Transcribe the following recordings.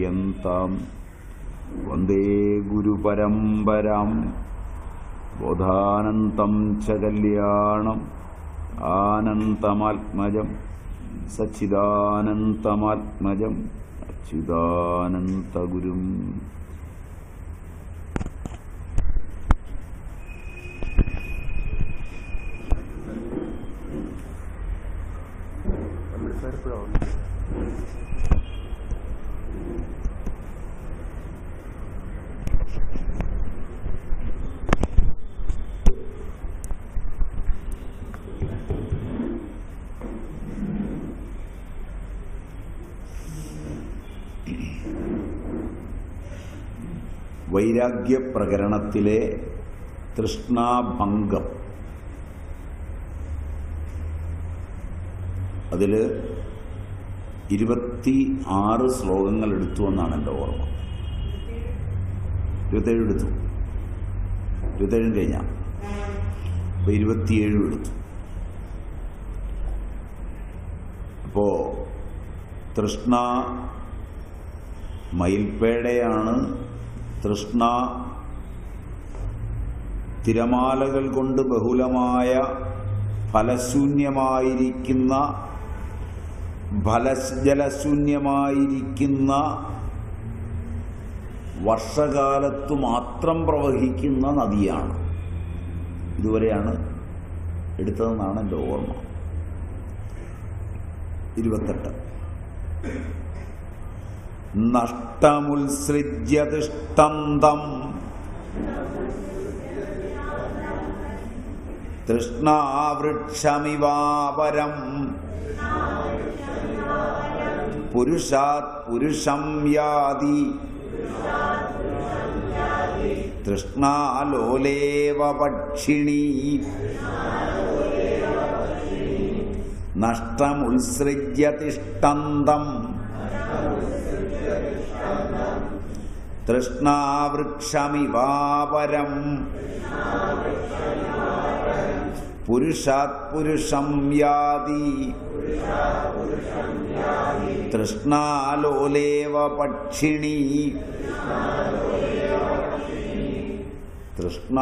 യന്താം വന്ദേ ഗുരുപരമ്പരാം ബോധാനന്തം ച കല്യാണം ആനന്തമാത്മജം സച്ചിദാനന്തമാത്മജം അച്യുതാനന്തഗുരും. വൈരാഗ്യപ്രകരണത്തിലെ തൃഷ്ണാഭംഗം, അതിൽ 26 ശ്ലോകങ്ങൾ എടുത്തു എന്നാണ് എൻ്റെ ഓർമ്മ. 27 എടുത്തു, 27 കഴിഞ്ഞാൽ അപ്പോൾ 27 എടുത്തു. അപ്പോൾ തൃഷ്ണ മയിൽപ്പേടയാണ്. തൃഷ്ണ തിരമാലകൾ കൊണ്ട് ബഹുലമായ ഫലശൂന്യമായിരിക്കുന്ന ജലശൂന്യമായിരിക്കുന്ന വർഷകാലത്തു മാത്രം പ്രവഹിക്കുന്ന നദിയാണ്. ഇതുവരെയാണ് എടുത്തതെന്നാണ് എൻ്റെ ഓർമ്മ. 28 നഷ്ടമുത്സൃജ്യ തിഷ്ടന്തം തൃഷ്ണാവൃക്ഷമിവാപരം പുരുഷാത് പുരുഷം യാതി തൃഷ്ണാലോലേവ പക്ഷിണീ നഷ്ടമുത്സൃജ്യ തിഷ്ടന്തം തൃഷ്ണാവൃക്ഷമിവാപരം പുരുഷാത് പുരുഷം യാതി തൃഷ്ണാലോലേവ പക്ഷിണീ. തൃഷ്ണ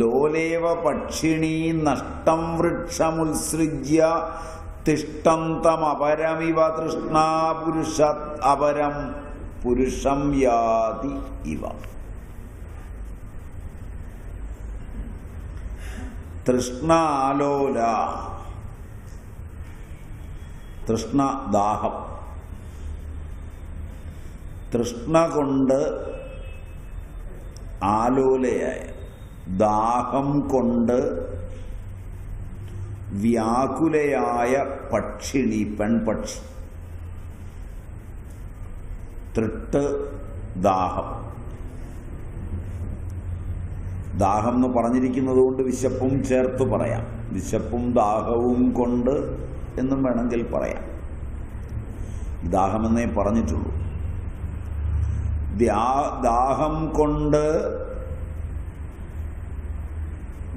ലോലേവ പക്ഷിണീ നഷ്ടം വൃക്ഷമുത്സൃജ്യ തിഷ്ടന്തമപരമിവ തൃഷ്ണാ പുരുഷാത് അപരം പുരുഷം യാതി ഇവ. തൃഷ്ണാലോല, തൃഷ്ണദാഹം. തൃഷ്ണ കൊണ്ട് ആലോലയായ, ദാഹം കൊണ്ട് വ്യാകുലയായ പക്ഷിണി, പെൺപക്ഷി. തൃട്ട് ദാഹം. ദാഹം എന്ന് പറഞ്ഞിരിക്കുന്നത് കൊണ്ട് വിശപ്പും ചേർത്ത് പറയാം. വിശപ്പും ദാഹവും കൊണ്ട് എന്നും വേണമെങ്കിൽ പറയാം. ദാഹമെന്നേ പറഞ്ഞിട്ടുള്ളൂ. ദാഹം കൊണ്ട്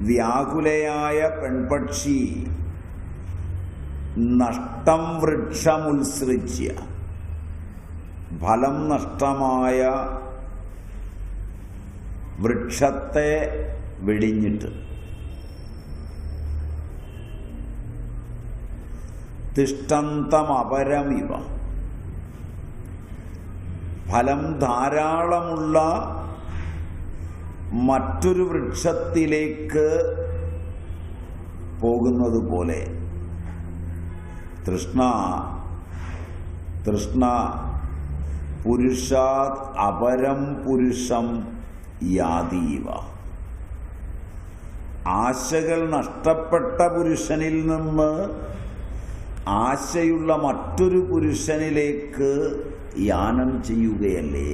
വ്യാകുലയായ പെൺപക്ഷി നഷ്ടം വൃക്ഷമുത്സൃജ്യ, ഫലം നഷ്ടമായ വൃക്ഷത്തെ വെടിഞ്ഞിട്ട് തിഷ്ടന്തമപരമിവ, ഫലം ധാരാളമുള്ള മറ്റൊരു വൃക്ഷത്തിലേക്ക് പോകുന്നത് പോലെ തൃഷ്ണ പുരുഷാത് അപരം പുരുഷം യാതീവ. ആശകൾ നഷ്ടപ്പെട്ട പുരുഷനിൽ നിന്ന് ആശയുള്ള മറ്റൊരു പുരുഷനിലേക്ക് യാനം ചെയ്യുകയല്ലേ.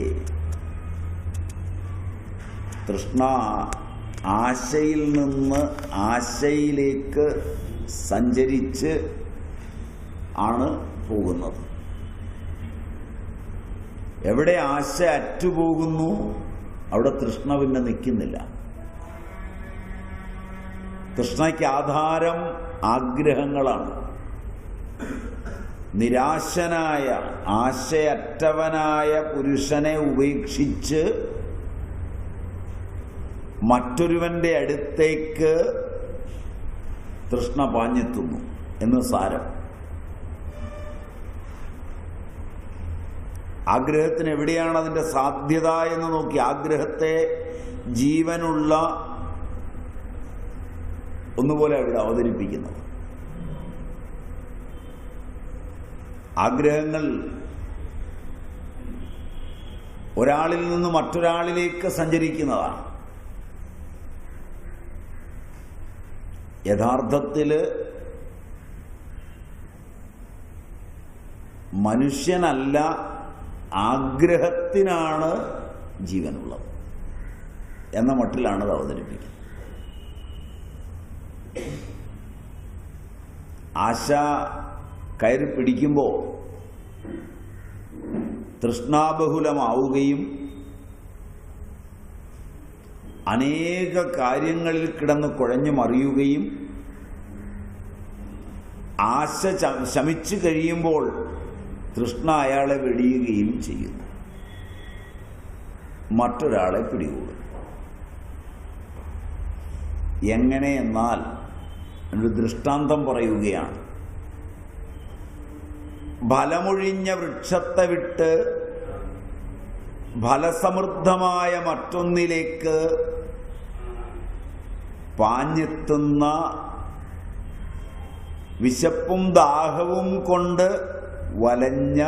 തൃഷ്ണ ആശയിൽ നിന്ന് ആശയിലേക്ക് സഞ്ചരിച്ച് ആണ് പോകുന്നത്. എവിടെ ആശ അറ്റുപോകുന്നു അവിടെ തൃഷ്ണ പിന്നെ നിൽക്കുന്നില്ല. തൃഷ്ണയ്ക്ക് ആധാരം ആഗ്രഹങ്ങളാണ്. നിരാശനായ ആശയറ്റവനായ പുരുഷനെ ഉപേക്ഷിച്ച് മറ്റൊരുവന്റെ അടുത്തേക്ക് തൃഷ്ണ പാഞ്ഞെത്തുന്നു എന്ന് സാരം. ആഗ്രഹത്തിന് എവിടെയാണ് അതിൻ്റെ സാധ്യത എന്ന് നോക്കി ആഗ്രഹത്തെ ജീവനുള്ള ഒന്നുപോലെ അവിടെ അവതരിപ്പിക്കുന്നത്. ആഗ്രഹങ്ങൾ ഒരാളിൽ നിന്ന് മറ്റൊരാളിലേക്ക് സഞ്ചരിക്കുന്നതാണ്. യഥാർത്ഥത്തിൽ മനുഷ്യനല്ല, ആഗ്രഹത്തിനാണ് ജീവനുള്ളത് എന്ന മട്ടിലാണ് അത് അവതരിപ്പിക്കുന്നത്. ആശ കയറി പിടിക്കുമ്പോൾ തൃഷ്ണാബഹുലമാവുകയും അനേക കാര്യങ്ങളിൽ കിടന്ന് കുഴഞ്ഞു മറിയുകയും ആശ ശമിച്ചു കഴിയുമ്പോൾ തൃഷ്ണ അയാളെ വെടിയുകയും ചെയ്യുന്നു, മറ്റൊരാളെ പിടികൂടും. എങ്ങനെയെന്നാൽ ഒരു ദൃഷ്ടാന്തം പറയുകയാണ്. ഫലമൊഴിഞ്ഞ വൃക്ഷത്തെ വിട്ട് ഫലസമൃദ്ധമായ മറ്റൊന്നിലേക്ക് പാഞ്ഞെത്തുന്ന വിശപ്പും ദാഹവും കൊണ്ട് വലഞ്ഞ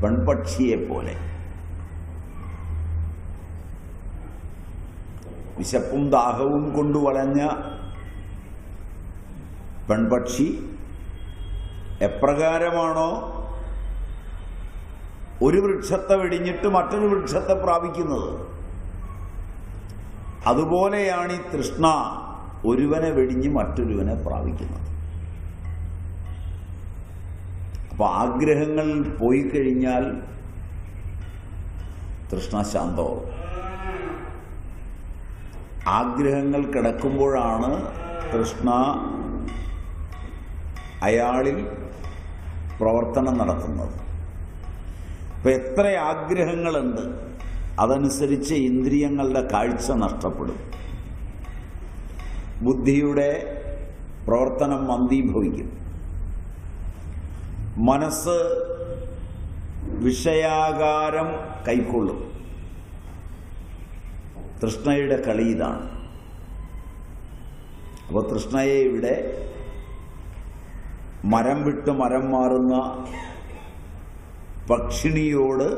പെൺപക്ഷിയെ പോലെ. വിശപ്പും ദാഹവും കൊണ്ട് വലഞ്ഞ പെൺപക്ഷി എപ്രകാരമാണോ ഒരു വൃക്ഷത്തെ വെടിഞ്ഞിട്ട് മറ്റൊരു വൃക്ഷത്തെ പ്രാപിക്കുന്നത്, അതുപോലെയാണ് ഈ തൃഷ്ണ ഒരുവനെ വെടിഞ്ഞ് മറ്റൊരുവനെ പ്രാപിക്കുന്നത്. അപ്പൊ ആഗ്രഹങ്ങൾ പോയി കഴിഞ്ഞാൽ തൃഷ്ണ ശാന്തമാവും. ആഗ്രഹങ്ങൾ കിടക്കുമ്പോഴാണ് തൃഷ്ണ അയാളിൽ പ്രവർത്തനം നടത്തുന്നത്. ഇപ്പം എത്ര ആഗ്രഹങ്ങളുണ്ട്, അതനുസരിച്ച് ഇന്ദ്രിയങ്ങളുടെ കാഴ്ച നഷ്ടപ്പെടും, ബുദ്ധിയുടെ പ്രവർത്തനം മന്ദീഭവിക്കും, മനസ്സ് വിഷയാകാരം കൈക്കൊള്ളും. തൃഷ്ണയുടെ കളി ഇതാണ്. അപ്പോൾ തൃഷ്ണയെ ഇവിടെ മരം വിട്ട് മരം മാറുന്ന പക്ഷിണിയോട്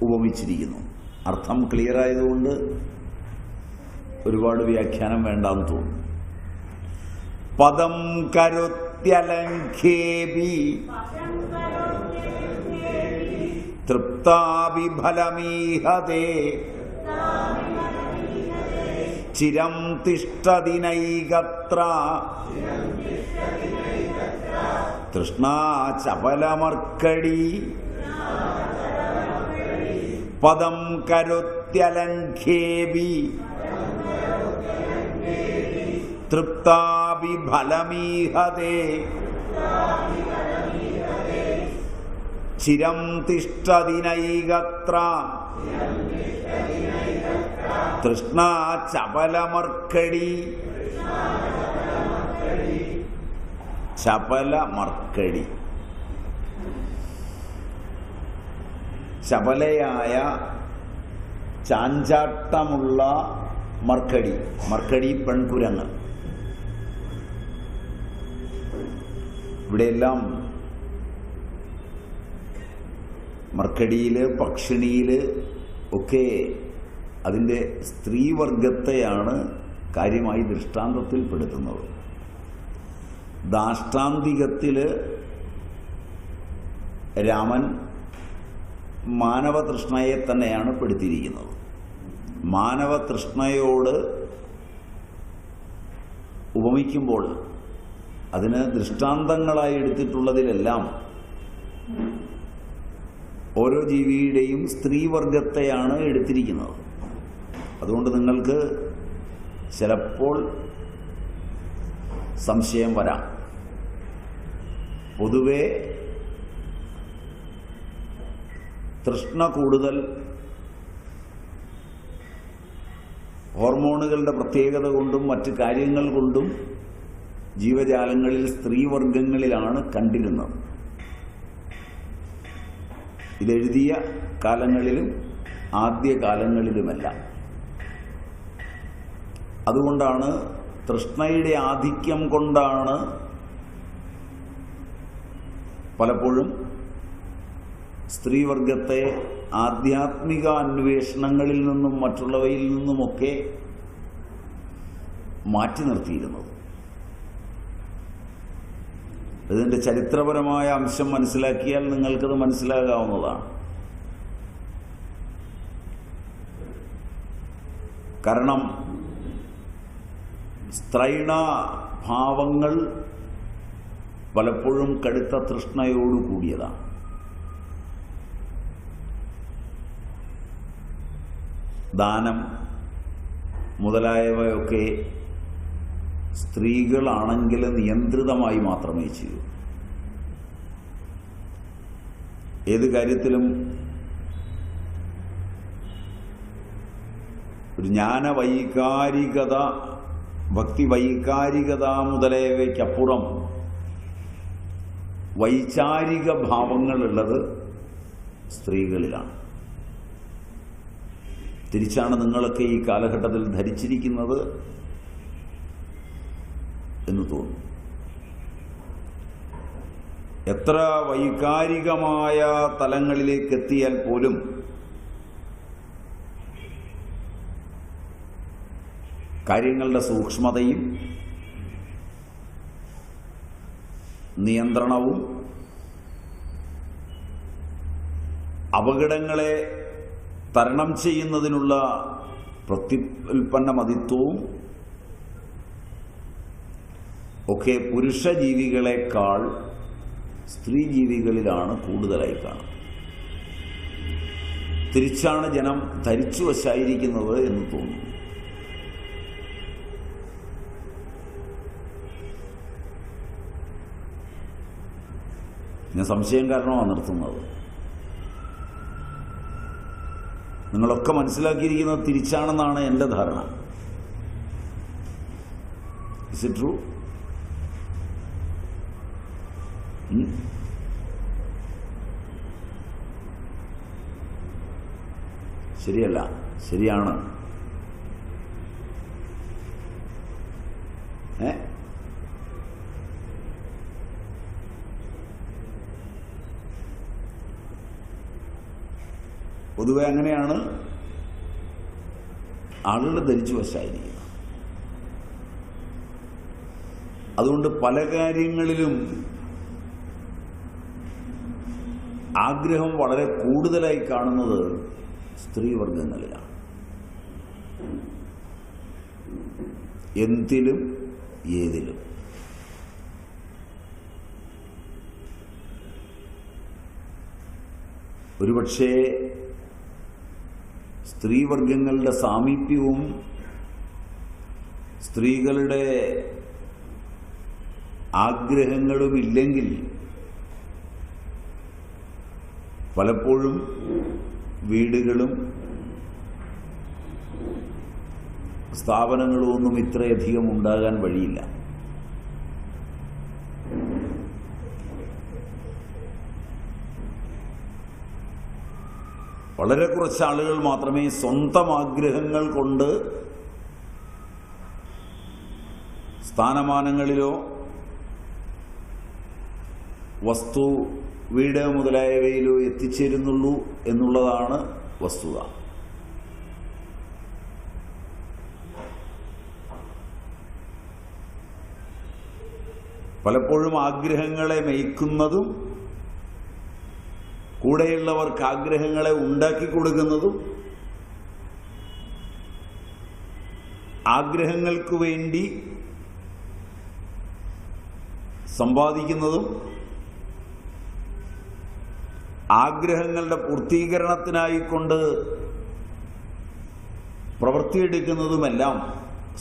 ഉപമിച്ചിരിക്കുന്നു. അർത്ഥം ക്ലിയർ ആയതുകൊണ്ട് ഒരുപാട് വ്യാഖ്യാനം വേണ്ടാന്ന് തോന്നുന്നു. പദം കരുത്യലംഘേബി തൃപ്താപി ഫലമീഹതേ ചിരം തിഷ്ഠതി നൈകത്ര തൃഷ്ണാ ചപലമർക്കടി. പദം കരുത്യലംഘേബി തൃപ്താപി ഫലമീഹതേ ചിരം തിഷ്ഠതി നൈകത്ര തൃഷ്ണാ ചപലമർക്കടി. ചപലമർക്കടി, ചപലയായ ചാഞ്ചാട്ടമുള്ള മർക്കടി. മർക്കടി പെൺകുരങ്ങ്. ഇവിടെയെല്ലാം മർക്കടിയില് പക്ഷിണിയില് ഒക്കെ അതിൻ്റെ സ്ത്രീവർഗത്തെയാണ് കാര്യമായി ദൃഷ്ടാന്തത്തിൽപ്പെടുത്തുന്നത്. ദാഷ്ടാന്തികത്തിൽ രാമൻ മാനവതൃഷ്ണയെ തന്നെയാണ് പെടുത്തിയിരിക്കുന്നത്. മാനവതൃഷ്ണയോട് ഉപമിക്കുമ്പോൾ അതിന് ദൃഷ്ടാന്തങ്ങളായി എടുത്തിട്ടുള്ളതിലെല്ലാം ഓരോ ജീവിയുടെയും സ്ത്രീവർഗത്തെയാണ് എടുത്തിരിക്കുന്നത്. അതുകൊണ്ട് നിങ്ങൾക്ക് ചിലപ്പോൾ സംശയം വരാം. പൊതുവെ തൃഷ്ണ കൂടുതൽ ഹോർമോണുകളുടെ പ്രത്യേകത കൊണ്ടും മറ്റ് കാര്യങ്ങൾ കൊണ്ടും ജീവജാലങ്ങളിൽ സ്ത്രീവർഗങ്ങളിലാണ് കണ്ടിരുന്നത്. ഇതെഴുതിയ കാലങ്ങളിലും ആദ്യകാലങ്ങളിലുമല്ല. അതുകൊണ്ടാണ് തൃഷ്ണയുടെ ആധിക്യം കൊണ്ടാണ് പലപ്പോഴും സ്ത്രീവർഗത്തെ ആധ്യാത്മിക അന്വേഷണങ്ങളിൽ നിന്നും മറ്റുള്ളവയിൽ നിന്നുമൊക്കെ മാറ്റി നിർത്തിയിരുന്നത്. ഇതിൻ്റെ ചരിത്രപരമായ അംശം മനസ്സിലാക്കിയാൽ നിങ്ങൾക്കത് മനസ്സിലാകാവുന്നതാണ്. കാരണം സ്ത്രൈണ ഭാവങ്ങൾ പലപ്പോഴും കടുത്ത തൃഷ്ണയോടു കൂടിയതാണ്. ദാനം മുതലായവയൊക്കെ സ്ത്രീകളാണെങ്കിൽ നിയന്ത്രിതമായി മാത്രമേ ചെയ്യൂ. ഏത് കാര്യത്തിലും ഒരു ജ്ഞാനവൈകാരികത, ഭക്തിവൈകാരികത മുതലായവയ്ക്കപ്പുറം വൈചാരിക ഭാവങ്ങളുള്ളത് സ്ത്രീകളിലാണ്. തിരിച്ചാണ് നിങ്ങളൊക്കെ ഈ കാലഘട്ടത്തിൽ ധരിച്ചിരിക്കുന്നത് എന്ന് തോന്നുന്നു. എത്ര വൈകാരികമായ തലങ്ങളിലേക്ക് എത്തിയാൽ പോലും കാര്യങ്ങളുടെ സൂക്ഷ്മതയും നിയന്ത്രണവും അപകടങ്ങളെ തരണം ചെയ്യുന്നതിനുള്ള പ്രത്യുൽപ്പന്നമതിത്വവും ഒക്കെ പുരുഷ ജീവികളെക്കാൾ സ്ത്രീ ജീവികളിലാണ് കൂടുതലായി കാണുന്നത്. തിരിച്ചാണ് ജനം ധരിച്ചു വശായിരിക്കുന്നത് എന്ന് തോന്നുന്നു. ഞാൻ സംശയം കാരണമാണ് നിർത്തുന്നത്. നിങ്ങളൊക്കെ മനസ്സിലാക്കിയിരിക്കുന്നത് തിരിച്ചാണെന്നാണ് എൻ്റെ ധാരണ. Is it true? ശരിയല്ല, ശരിയാണ്. പൊതുവെ അങ്ങനെയാണ് ആളുകൾ ധരിച്ചു വശായിരിക്കുന്നത്. അതുകൊണ്ട് പല കാര്യങ്ങളിലും ആഗ്രഹം വളരെ കൂടുതലായി കാണുന്നത് സ്ത്രീവർഗങ്ങളിലാണ്. എന്തിലും ഏതിലും. ഒരുപക്ഷേ സ്ത്രീവർഗങ്ങളുടെ സാമീപ്യവും സ്ത്രീകളുടെ ആഗ്രഹങ്ങളും ഇല്ലെങ്കിൽ പലപ്പോഴും വീടുകളും സ്ഥാപനങ്ങളും ഒന്നും ഇത്രയധികം ഉണ്ടാകാൻ വഴിയില്ല. വളരെ കുറച്ച് ആളുകൾ മാത്രമേ സ്വന്തം ആഗ്രഹങ്ങൾ കൊണ്ട് സ്ഥാനമാനങ്ങളിലോ വസ്തു, വീട് മുതലായവയിലോ എത്തിച്ചേരുന്നുള്ളൂ എന്നുള്ളതാണ് വസ്തുത. പലപ്പോഴും ആഗ്രഹങ്ങളെ മേയ്ക്കുന്നതും കൂടെയുള്ളവർക്ക് ആഗ്രഹങ്ങളെ ഉണ്ടാക്കി കൊടുക്കുന്നതും ആഗ്രഹങ്ങൾക്ക് വേണ്ടി സമ്പാദിക്കുന്നതും ആഗ്രഹങ്ങളുടെ പൂർത്തീകരണത്തിനായിക്കൊണ്ട് പ്രവൃത്തിയെടുക്കുന്നതുമെല്ലാം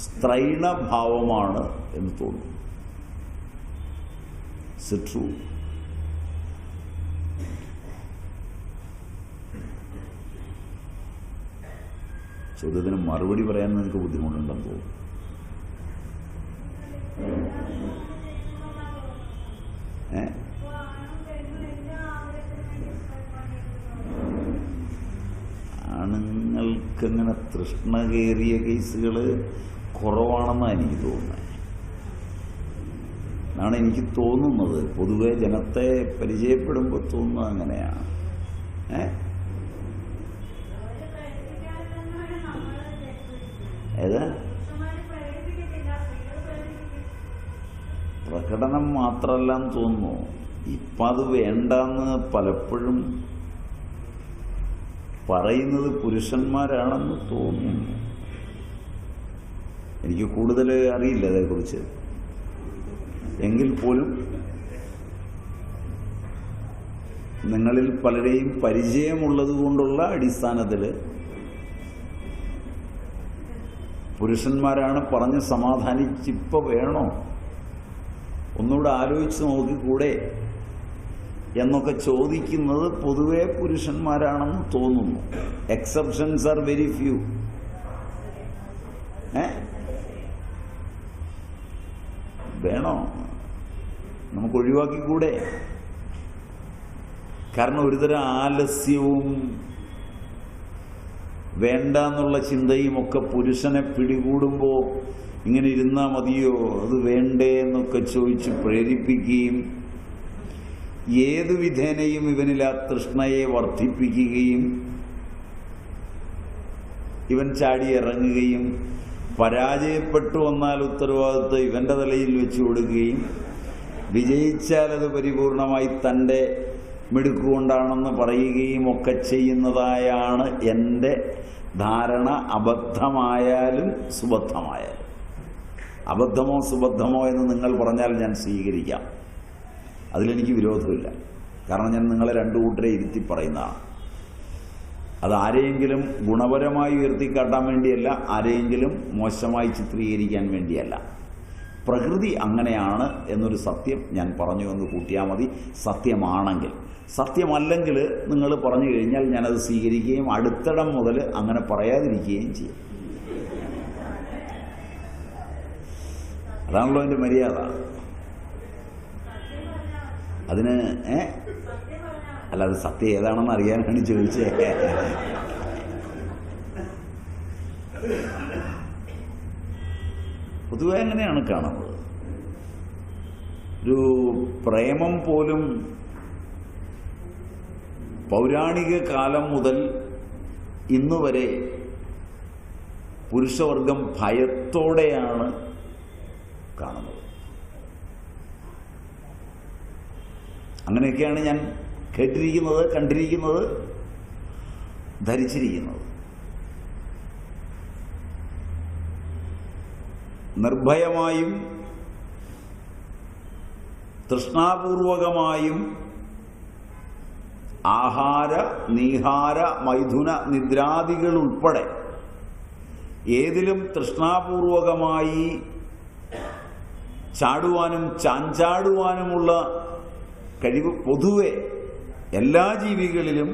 സ്ത്രൈണഭാവമാണ് എന്ന് തോന്നുന്നു. Is it true? ചോദ്യത്തിന് മറുപടി പറയാൻ നിനക്ക് ബുദ്ധിമുട്ടുണ്ടെന്ന് തോന്നുന്നു. ആണുങ്ങൾക്കങ്ങനെ തൃഷ്ണ കയറിയ കേസുകൾ കുറവാണെന്നാണ് എനിക്ക് തോന്നുന്നത്. എന്നാണ് എനിക്ക് തോന്നുന്നത്. പൊതുവെ ജനത്തെ പരിചയപ്പെടുമ്പോൾ തോന്നുന്നത് അങ്ങനെയാണ്. ഏത് പ്രകടനം മാത്രമല്ലെന്ന് തോന്നുന്നു. ഇപ്പം അത് വേണ്ടെന്ന് പലപ്പോഴും പറയുന്നത് പുരുഷന്മാരാണെന്ന് തോന്നുന്നു. എനിക്ക് കൂടുതൽ അറിയില്ല അതേക്കുറിച്ച്. എങ്കിൽ പോലും നിങ്ങളിൽ പലരെയും പരിചയമുള്ളത് കൊണ്ടുള്ള അടിസ്ഥാനത്തിൽ പുരുഷന്മാരാണ് പറഞ്ഞ് സമാധാനിച്ചിപ്പോൾ വേണോ, ഒന്നുകൂടെ ആലോചിച്ച് നോക്കിക്കൂടെ എന്നൊക്കെ ചോദിക്കുന്നത് പൊതുവെ പുരുഷന്മാരാണെന്ന് തോന്നുന്നു. Exceptions are very few. വേണോ, നമുക്ക് ഒഴിവാക്കിക്കൂടെ? കാരണം ഒരുതരം ആലസ്യവും വേണ്ട എന്നുള്ള ചിന്തയും ഒക്കെ പുരുഷനെ പിടികൂടുമ്പോൾ ഇങ്ങനെ ഇരുന്നാൽ മതിയോ, അത് വേണ്ടേ എന്നൊക്കെ ചോദിച്ച് പ്രേരിപ്പിക്കുകയും ഏതു വിധേനയും ഇവനിൽ ആ തൃഷ്ണയെ വർദ്ധിപ്പിക്കുകയും ഇവൻ ചാടി ഇറങ്ങുകയും പരാജയപ്പെട്ടു വന്നാൽ ഉത്തരവാദിത്വം ഇവന്റെ തലയിൽ വെച്ചു കൊടുക്കുകയും വിജയിച്ചാൽ അത് പരിപൂർണമായി തൻ്റെ മിടുക്കുകൊണ്ടാണെന്ന് പറയുകയും ഒക്കെ ചെയ്യുന്നതായാണ് എൻ്റെ ധാരണ. അബദ്ധമായാലും സുബദ്ധമായാലും. അബദ്ധമോ സുബദ്ധമോ എന്ന് നിങ്ങൾ പറഞ്ഞാൽ ഞാൻ സ്വീകരിക്കാം, അതിലെനിക്ക് വിരോധമില്ല. കാരണം ഞാൻ നിങ്ങളെ രണ്ടു കൂട്ടരെ ഇരുത്തി പറയുന്നതാണ്. അത് ആരെയെങ്കിലും ഗുണപരമായി ഉയർത്തിക്കാട്ടാൻ വേണ്ടിയല്ല, ആരെയെങ്കിലും മോശമായി ചിത്രീകരിക്കാൻ വേണ്ടിയല്ല. പ്രകൃതി അങ്ങനെയാണ് എന്നൊരു സത്യം ഞാൻ പറഞ്ഞു എന്ന് കൂട്ടിയാൽ മതി, സത്യമാണെങ്കിൽ. സത്യമല്ലെങ്കിൽ നിങ്ങൾ പറഞ്ഞു കഴിഞ്ഞാൽ ഞാനത് സ്വീകരിക്കുകയും അടുത്തിടം മുതൽ അങ്ങനെ പറയാതിരിക്കുകയും ചെയ്യും. അതാണല്ലോ എൻ്റെ മര്യാദ. അതിന് അല്ല, അത് സത്യം ഏതാണെന്ന് അറിയാനാണ് ചോദിച്ചത്. പൊതുവെ അങ്ങനെയാണ് കാണുന്നത്. ഒരു പ്രേമം പോലും പൗരാണിക കാലം മുതൽ ഇന്ന് വരെ പുരുഷവർഗം ഭയത്തോടെയാണ് കാണുന്നത്. അങ്ങനെയൊക്കെയാണ് ഞാൻ കേട്ടിരിക്കുന്നത്, കണ്ടിരിക്കുന്നത്, ധരിച്ചിരിക്കുന്നത്. നിർഭയമായും തൃഷ്ണാപൂർവകമായും ആഹാര നീഹാര മൈഥുന നിദ്രാദികൾ ഉൾപ്പെടെ ഏതിലും തൃഷ്ണാപൂർവകമായി ചാടുവാനും ചാഞ്ചാടുവാനുമുള്ള കഴിവ് പൊതുവെ എല്ലാ ജീവികളിലും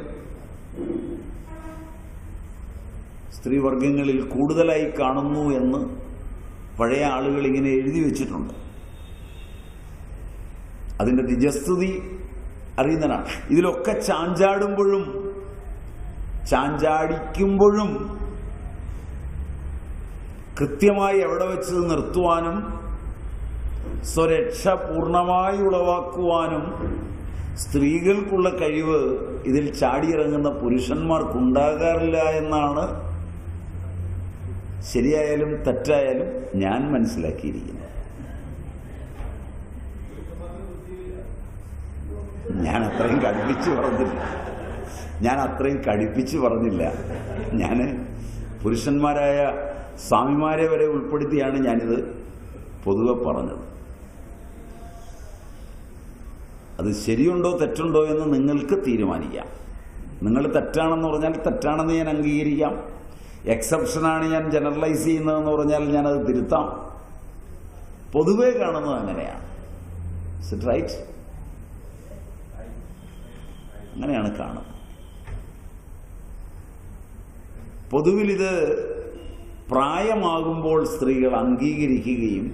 സ്ത്രീവർഗങ്ങളിൽ കൂടുതലായി കാണുന്നു എന്ന് പഴയ ആളുകൾ ഇങ്ങനെ എഴുതി വച്ചിട്ടുണ്ട്. അതിൻ്റെ നിജസ്ഥിതി അറിയുന്നതാണ്. ഇതിലൊക്കെ ചാഞ്ചാടുമ്പോഴും ചാഞ്ചാടിക്കുമ്പോഴും കൃത്യമായി എവിടെ വെച്ച് നിർത്തുവാനും സ്വരക്ഷ പൂർണ്ണമായി ഉളവാക്കുവാനും സ്ത്രീകൾക്കുള്ള കഴിവ് ഇതിൽ ചാടിയിറങ്ങുന്ന പുരുഷന്മാർക്കുണ്ടാകാറില്ല എന്നാണ് ശരിയായാലും തെറ്റായാലും ഞാൻ മനസ്സിലാക്കിയിരിക്കുന്നത്. ഞാൻ അത്രയും കടുപ്പിച്ച് പറഞ്ഞില്ല. ഞാൻ പുരുഷന്മാരായ സ്വാമിമാരെ വരെ ഉൾപ്പെടുത്തിയാണ് ഞാനിത് പൊതുവെ പറഞ്ഞത്. അത് ശരിയുണ്ടോ തെറ്റുണ്ടോ എന്ന് നിങ്ങൾക്ക് തീരുമാനിക്കാം. നിങ്ങൾ തെറ്റാണെന്ന് പറഞ്ഞാൽ തെറ്റാണെന്ന് ഞാൻ അംഗീകരിക്കാം. എക്സെപ്ഷനാണ് ഞാൻ ജനറലൈസ് ചെയ്യുന്നതെന്ന് പറഞ്ഞാൽ ഞാനത് തിരുത്താം. പൊതുവെ കാണുന്നത് അങ്ങനെയാണ്. Is it right? അങ്ങനെയാണ് കാണുന്നത്. പൊതുവിൽ ഇത് പ്രായമാകുമ്പോൾ സ്ത്രീകൾ അംഗീകരിക്കുകയും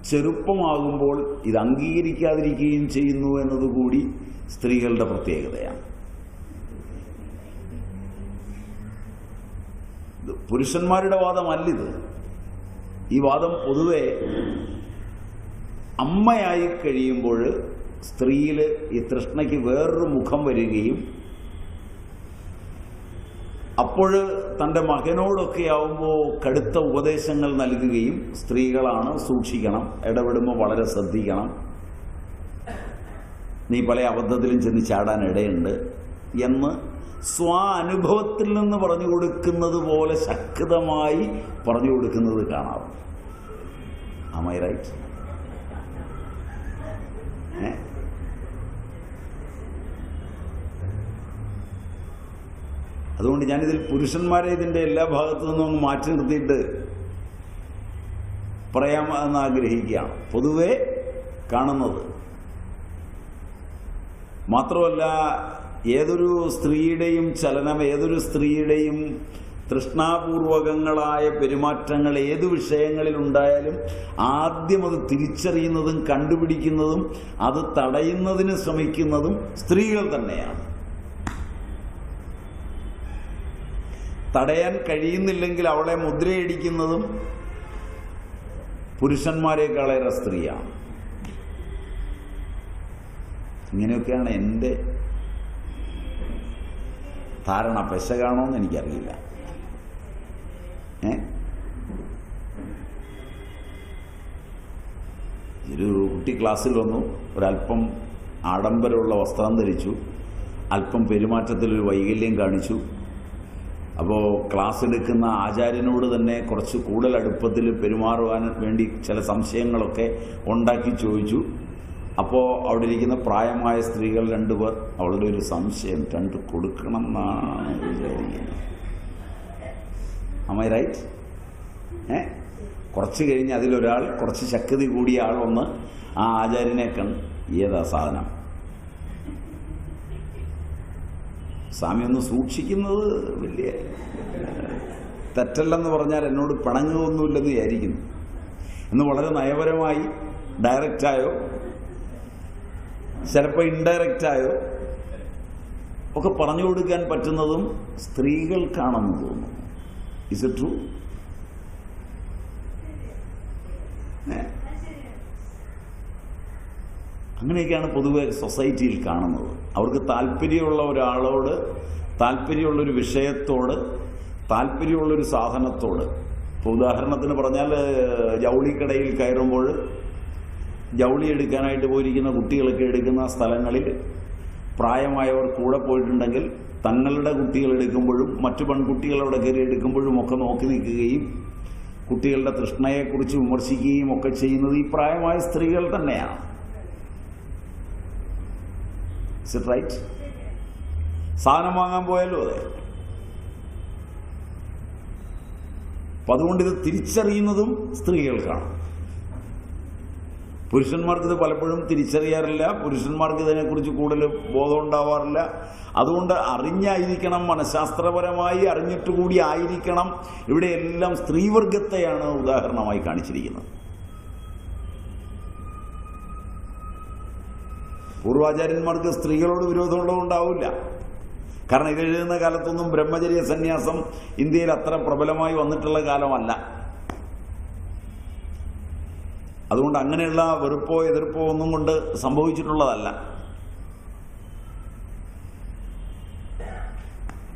ചെറുപ്പമാകുമ്പോൾ ഇത് അംഗീകരിക്കാതിരിക്കുകയും ചെയ്യുന്നു എന്നതുകൂടി സ്ത്രീകളുടെ പ്രത്യേകതയാണ്. പുരുഷന്മാരുടെ വാദമല്ലിത്. ഈ വാദം പൊതുവെ അമ്മയായി കഴിയുമ്പോൾ സ്ത്രീയിൽ ഈ തൃഷ്ണയ്ക്ക് വേറൊരു മുഖം വരികയും അപ്പോൾ തൻ്റെ മകനോടൊക്കെ ആവുമ്പോൾ കടുത്ത ഉപദേശങ്ങൾ നൽകുകയും സ്ത്രീകളാണ് സൂക്ഷിക്കണം, ഇടപെടുമ്പോൾ വളരെ ശ്രദ്ധിക്കണം, നീ പല അബദ്ധത്തിലും ചെന്ന് ചാടാൻ ഇടയുണ്ട് എന്ന് സ്വാനുഭവത്തിൽ നിന്ന് പറഞ്ഞു കൊടുക്കുന്നത് പോലെ ശക്തമായി പറഞ്ഞു കൊടുക്കുന്നത് കാണാറുണ്ട്. Am I right? അതുകൊണ്ട് ഞാനിതിൽ പുരുഷന്മാരെ ഇതിൻ്റെ എല്ലാ ഭാഗത്തു നിന്നും ഒന്ന് മാറ്റി നിർത്തിയിട്ട് പറയാമെന്ന് ആഗ്രഹിക്കുകയാണ്. പൊതുവെ കാണുന്നത് മാത്രമല്ല, ഏതൊരു സ്ത്രീയുടെയും ചലനം, ഏതൊരു സ്ത്രീയുടെയും തൃഷ്ണാപൂർവകങ്ങളായ പെരുമാറ്റങ്ങൾ ഏതു വിഷയങ്ങളിൽ ഉണ്ടായാലും ആദ്യം അത് തിരിച്ചറിയുന്നതും കണ്ടുപിടിക്കുന്നതും അത് തടയുന്നതിന് ശ്രമിക്കുന്നതും സ്ത്രീകൾ തന്നെയാണ്. തടയാൻ കഴിയുന്നില്ലെങ്കിൽ അവളെ മുദ്രയടിക്കുന്നതും പുരുഷന്മാരെക്കാളേറെ സ്ത്രീയാണ്. ഇങ്ങനെയൊക്കെയാണ് എൻ്റെ ധാരണ. പെശകാണോന്ന് എനിക്കറിയില്ല. ഒരു കുട്ടി ക്ലാസ്സിൽ വന്നു, ഒരല്പം ആഡംബരമുള്ള വസ്ത്രം ധരിച്ചു, അല്പം പെരുമാറ്റത്തിലൊരു വൈകല്യം കാണിച്ചു. അപ്പോൾ ക്ലാസ് എടുക്കുന്ന ആചാര്യനോട് തന്നെ കുറച്ച് കൂടുതൽ അടുപ്പത്തിൽ പെരുമാറുവാൻ വേണ്ടി ചില സംശയങ്ങളൊക്കെ ഉണ്ടാക്കി ചോദിച്ചു. അപ്പോൾ അവിടെ ഇരിക്കുന്ന പ്രായമായ സ്ത്രീകൾ രണ്ടുപേർ അവളുടെ ഒരു സംശയം കണ്ടു കൊടുക്കണം എന്നാണ് വിചാരിക്കുന്നത്. Am I right? കുറച്ച് കഴിഞ്ഞ് അതിലൊരാൾ, കുറച്ച് ശക്തി കൂടിയ ആൾ വന്ന് ആ ആചാര്യനെ കണ്ട്, ഏതാ സാധനം, സ്വാമി ഒന്ന് സൂക്ഷിക്കുന്നത് വലിയ തെറ്റല്ലെന്ന് പറഞ്ഞാൽ എന്നോട് പിണങ്ങുകയൊന്നുമില്ലെന്ന് വിചാരിക്കുന്നു എന്ന് വളരെ നയപരമായി ഡയറക്റ്റായോ ചിലപ്പോൾ ഇൻഡയറക്റ്റായോ ഒക്കെ പറഞ്ഞു കൊടുക്കാൻ പറ്റുന്നതും സ്ത്രീകൾക്കാണെന്ന് തോന്നുന്നു. Is it true? അങ്ങനെയൊക്കെയാണ് പൊതുവെ സൊസൈറ്റിയിൽ കാണുന്നത്. അവർക്ക് താല്പര്യമുള്ള ഒരാളോട്, താല്പര്യമുള്ളൊരു വിഷയത്തോട്, താല്പര്യമുള്ളൊരു സാധനത്തോട്, ഇപ്പോൾ ഉദാഹരണത്തിന് പറഞ്ഞാൽ ജൗളിക്കടയിൽ കയറുമ്പോൾ ജൗളി എടുക്കാനായിട്ട് പോയിരിക്കുന്ന കുട്ടികളൊക്കെ എടുക്കുന്ന സ്ഥലങ്ങളിൽ പ്രായമായവർ കൂടെ പോയിട്ടുണ്ടെങ്കിൽ തങ്ങളുടെ കുട്ടികൾ എടുക്കുമ്പോഴും മറ്റു പെൺകുട്ടികളവിടെ കയറി എടുക്കുമ്പോഴും ഒക്കെ നോക്കി നിൽക്കുകയും കുട്ടികളുടെ തൃഷ്ണയെക്കുറിച്ച് വിമർശിക്കുകയും ഒക്കെ ചെയ്യുന്നത് ഈ പ്രായമായ സ്ത്രീകൾ തന്നെയാണ്. Is it right? സാധനം വാങ്ങാൻ പോയാലും അതെ. അപ്പം അതുകൊണ്ട് ഇത് തിരിച്ചറിയുന്നതും സ്ത്രീകൾക്കാണ്. പുരുഷന്മാർക്കിത് പലപ്പോഴും തിരിച്ചറിയാറില്ല, പുരുഷന്മാർക്ക് ഇതിനെക്കുറിച്ച് കൂടുതൽ ബോധം ഉണ്ടാവാറില്ല. അതുകൊണ്ട് അറിഞ്ഞായിരിക്കണം, മനഃശാസ്ത്രപരമായി അറിഞ്ഞിട്ട് കൂടി ആയിരിക്കണം. ഇവിടെ എല്ലാം സ്ത്രീവർഗത്തെയാണ് ഉദാഹരണമായി കാണിച്ചിരിക്കുന്നത്. പൂർവാചാര്യന്മാർക്ക് സ്ത്രീകളോട് വിരോധമുള്ളതുണ്ടാവില്ല. കാരണം ഇതെഴുതുന്ന കാലത്തൊന്നും ബ്രഹ്മചര്യ സന്യാസം ഇന്ത്യയിൽ അത്ര പ്രബലമായി വന്നിട്ടുള്ള കാലമല്ല. അതുകൊണ്ട് അങ്ങനെയുള്ള വെറുപ്പോ എതിർപ്പോ ഒന്നും കൊണ്ട് സംഭവിച്ചിട്ടുള്ളതല്ല.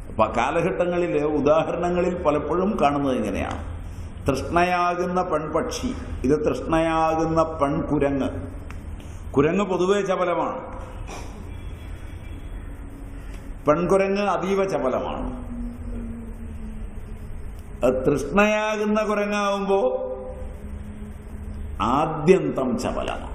അപ്പൊ കാലഘട്ടങ്ങളിൽ ഉദാഹരണങ്ങളിൽ പലപ്പോഴും കാണുന്നത് ഇങ്ങനെയാണ്. തൃഷ്ണയാകുന്ന പെൺപക്ഷി, ഇത് തൃഷ്ണയാകുന്ന പെൺകുരങ്ങ്. കുരങ്ങ് പൊതുവെ ചപലമാണ്, പെൺകുരങ്ങ് അതീവ ചപലമാണ്. തൃഷ്ണയാകുന്ന കുരങ്ങാവുമ്പോ ആദ്യന്തം ചപലമാണ്.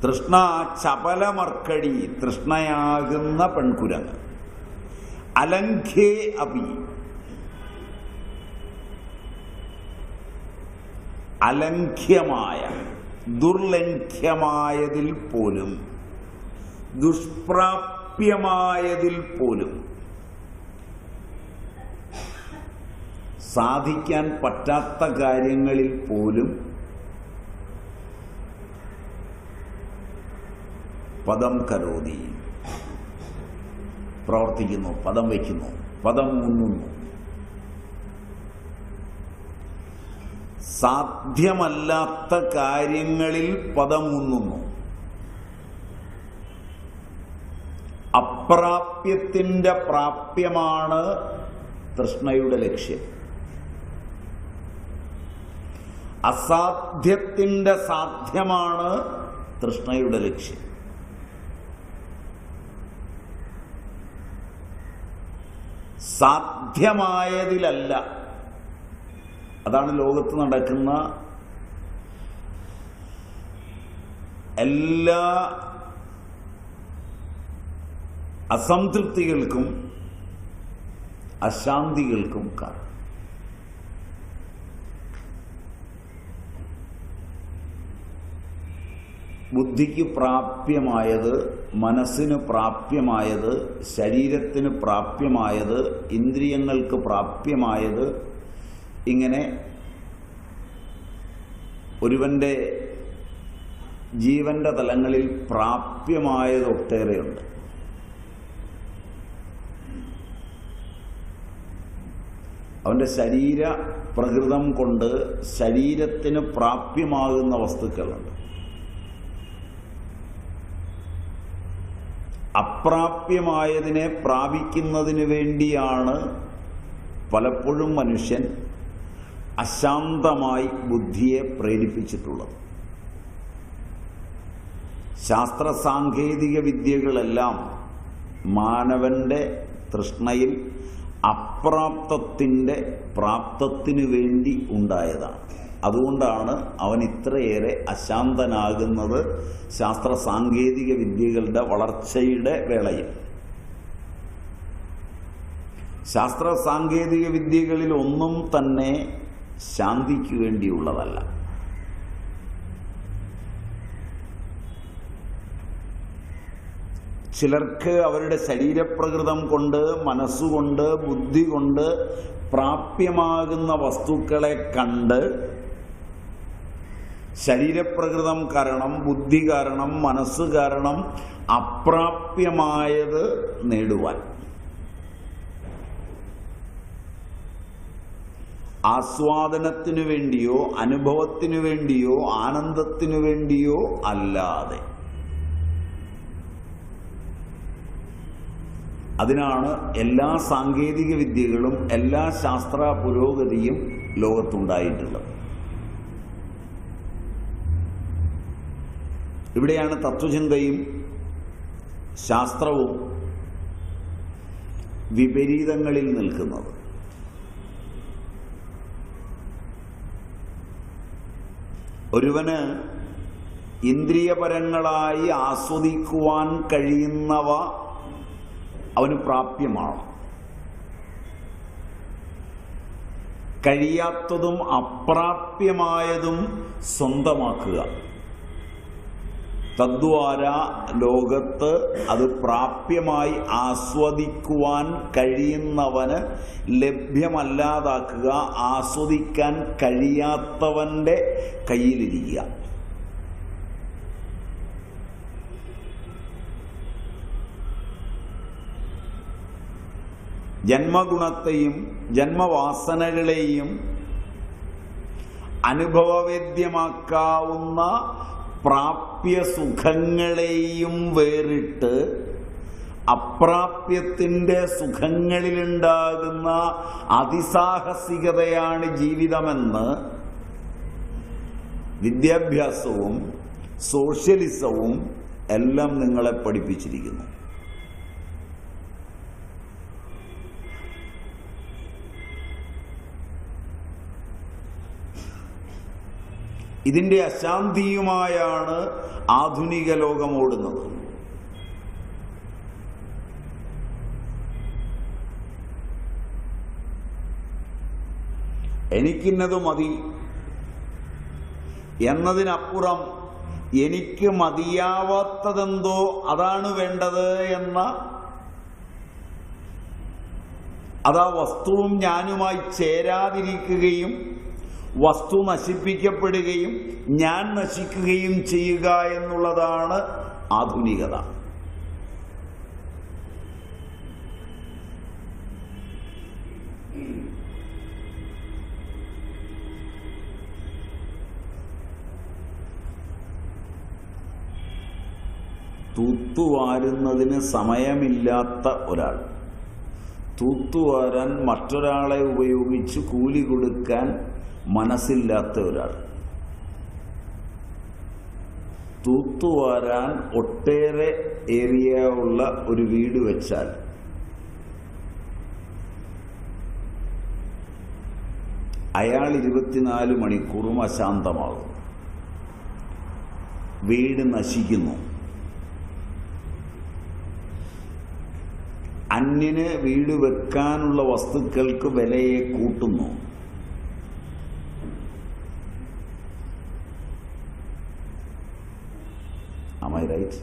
തൃഷ്ണ ചപലമർക്കടി, തൃഷ്ണയാകുന്ന പെൺകുരങ്ങ്. അലംഘ്യേ അപി, അലംഘ്യമായ, ദുർലംഘ്യമായതിൽ പോലും, ദുഷ്പ്രാപ്യമായ പ്രാപ്യമായതിൽ പോലും സാധിക്കാൻ പറ്റാത്ത കാര്യങ്ങളിൽ പോലും പദം കരോതി, പ്രവർത്തിക്കുന്നു, പദം വയ്ക്കുന്നു, പദം ഉണ്ണുന്നു. സാധ്യമല്ലാത്ത കാര്യങ്ങളിൽ പദം ഉണ്ണുന്നു. അപ്രാപ്യത്തിന്റെ പ്രാപ്യമാണ് തൃഷ്ണയുടെ ലക്ഷ്യം. അസാധ്യത്തിന്റെ സാധ്യമാണ് തൃഷ്ണയുടെ ലക്ഷ്യം. സാധ്യമായതിലല്ല. അതാണ് ലോകത്ത് നടക്കുന്ന എല്ലാ അസംതൃപ്തികൾക്കും അശാന്തികൾക്കും കാരണം. ബുദ്ധിക്ക് പ്രാപ്യമായത്, മനസ്സിന് പ്രാപ്യമായത്, ശരീരത്തിന് പ്രാപ്യമായത്, ഇന്ദ്രിയങ്ങൾക്ക് പ്രാപ്യമായത്, ഇങ്ങനെ ഒരുവന്റെ ജീവന്റെ തലങ്ങളിൽ പ്രാപ്യമായത് ഒട്ടേറെയുണ്ട്. അവന്റെ ശരീര പ്രകൃതം കൊണ്ട് ശരീരത്തിന് പ്രാപ്യമാകുന്ന വസ്തുക്കളുണ്ട്. അപ്രാപ്യമായതിനെ പ്രാപിക്കുന്നതിന് വേണ്ടിയാണ് പലപ്പോഴും മനുഷ്യൻ അശാന്തമായി ബുദ്ധിയെ പ്രേരിപ്പിച്ചിട്ടുള്ളത്. ശാസ്ത്ര സാങ്കേതിക വിദ്യകളെല്ലാം മാനവന്റെ തൃഷ്ണയിൽ അപ്രാപ്തത്തിൻ്റെ പ്രാപ്തത്തിനു വേണ്ടി ഉണ്ടായതാണ്. അതുകൊണ്ടാണ് അവൻ ഇത്രയേറെ അശാന്തനാകുന്നത് ശാസ്ത്ര സാങ്കേതിക വിദ്യകളുടെ വളർച്ചയുടെ വേളയിൽ. ശാസ്ത്ര സാങ്കേതിക വിദ്യകളിൽ ഒന്നും തന്നെ ശാന്തിക്ക് വേണ്ടിയുള്ളതല്ല. ചിലർക്ക് അവരുടെ ശരീരപ്രകൃതം കൊണ്ട്, മനസ്സുകൊണ്ട്, ബുദ്ധി കൊണ്ട് പ്രാപ്യമാകുന്ന വസ്തുക്കളെ കണ്ട് ശരീരപ്രകൃതം കാരണം, ബുദ്ധി കാരണം, മനസ്സ് കാരണം അപ്രാപ്യമായത് നേടുവാൻ, ആസ്വാദനത്തിനു വേണ്ടിയോ അനുഭവത്തിനു വേണ്ടിയോ ആനന്ദത്തിനു വേണ്ടിയോ അല്ലാതെ. അതിനാണ് എല്ലാ സാങ്കേതിക വിദ്യകളും എല്ലാ ശാസ്ത്ര പുരോഗതിയും ലോകത്തുണ്ടായിട്ടുള്ളത്. ഇവിടെയാണ് തത്വചിന്തയും ശാസ്ത്രവും വിപരീതങ്ങളിൽ നിൽക്കുന്നത്. ഒരുവന് ഇന്ദ്രിയപരങ്ങളായി ആസ്വദിക്കുവാൻ കഴിയുന്നവ അവന് പ്രാപ്യമാണ്. കഴിയാത്തതും അപ്രാപ്യമായതും സ്വന്തമാക്കുക. തദ്വാര ലോകത്ത് അത് പ്രാപ്യമായി ആസ്വദിക്കുവാൻ കഴിയുന്നവന് ലഭ്യമല്ലാതാക്കുക, ആസ്വദിക്കാൻ കഴിയാത്തവന്റെ കയ്യിലിരിക്കുക. ജന്മഗുണത്തെയും ജന്മവാസനകളെയും അനുഭവവേദ്യമാക്കാവുന്ന പ്രാപ്യ സുഖങ്ങളെയും വേറിട്ട് അപ്രാപ്യത്തിൻ്റെ സുഖങ്ങളിലുണ്ടാകുന്ന അതിസാഹസികതയാണ് ജീവിതമെന്ന് വിദ്യാഭ്യാസവും സോഷ്യലിസവും എല്ലാം നിങ്ങളെ പഠിപ്പിച്ചിരിക്കുന്നു. ഇതിൻ്റെ അശാന്തിയുമായാണ് ആധുനിക ലോകം ഓടുന്നത്. എനിക്കിന്നത് മതി എന്നതിനപ്പുറം എനിക്ക് മതിയാവാത്തതെന്തോ അതാണ് വേണ്ടത് എന്ന അതാ വസ്തുവും ഞാനുമായി ചേരാതിരിക്കുകയും വസ്തു നശിപ്പിക്കപ്പെടുകയും ഞാൻ നശിക്കുകയും ചെയ്യുക എന്നുള്ളതാണ് ആധുനികത. തൂത്തുവാരുന്നതിന് സമയമില്ലാത്ത ഒരാൾ, തൂത്തുവാരാൻ മറ്റൊരാളെ ഉപയോഗിച്ച് കൂലി കൊടുക്കാൻ മനസ്സില്ലാത്ത ഒരാൾ, തൂത്തുവാരാൻ ഒട്ടേറെ ഏരിയ ഉള്ള ഒരു വീട് വെച്ചാൽ അയാൾ 24 മണിക്കൂറും അശാന്തമാകും, വീട് നശിക്കുന്നു. അന്യന് വീട് വെക്കാനുള്ള വസ്തുക്കൾക്ക് വിലയെ കൂട്ടുന്നു. Am I right?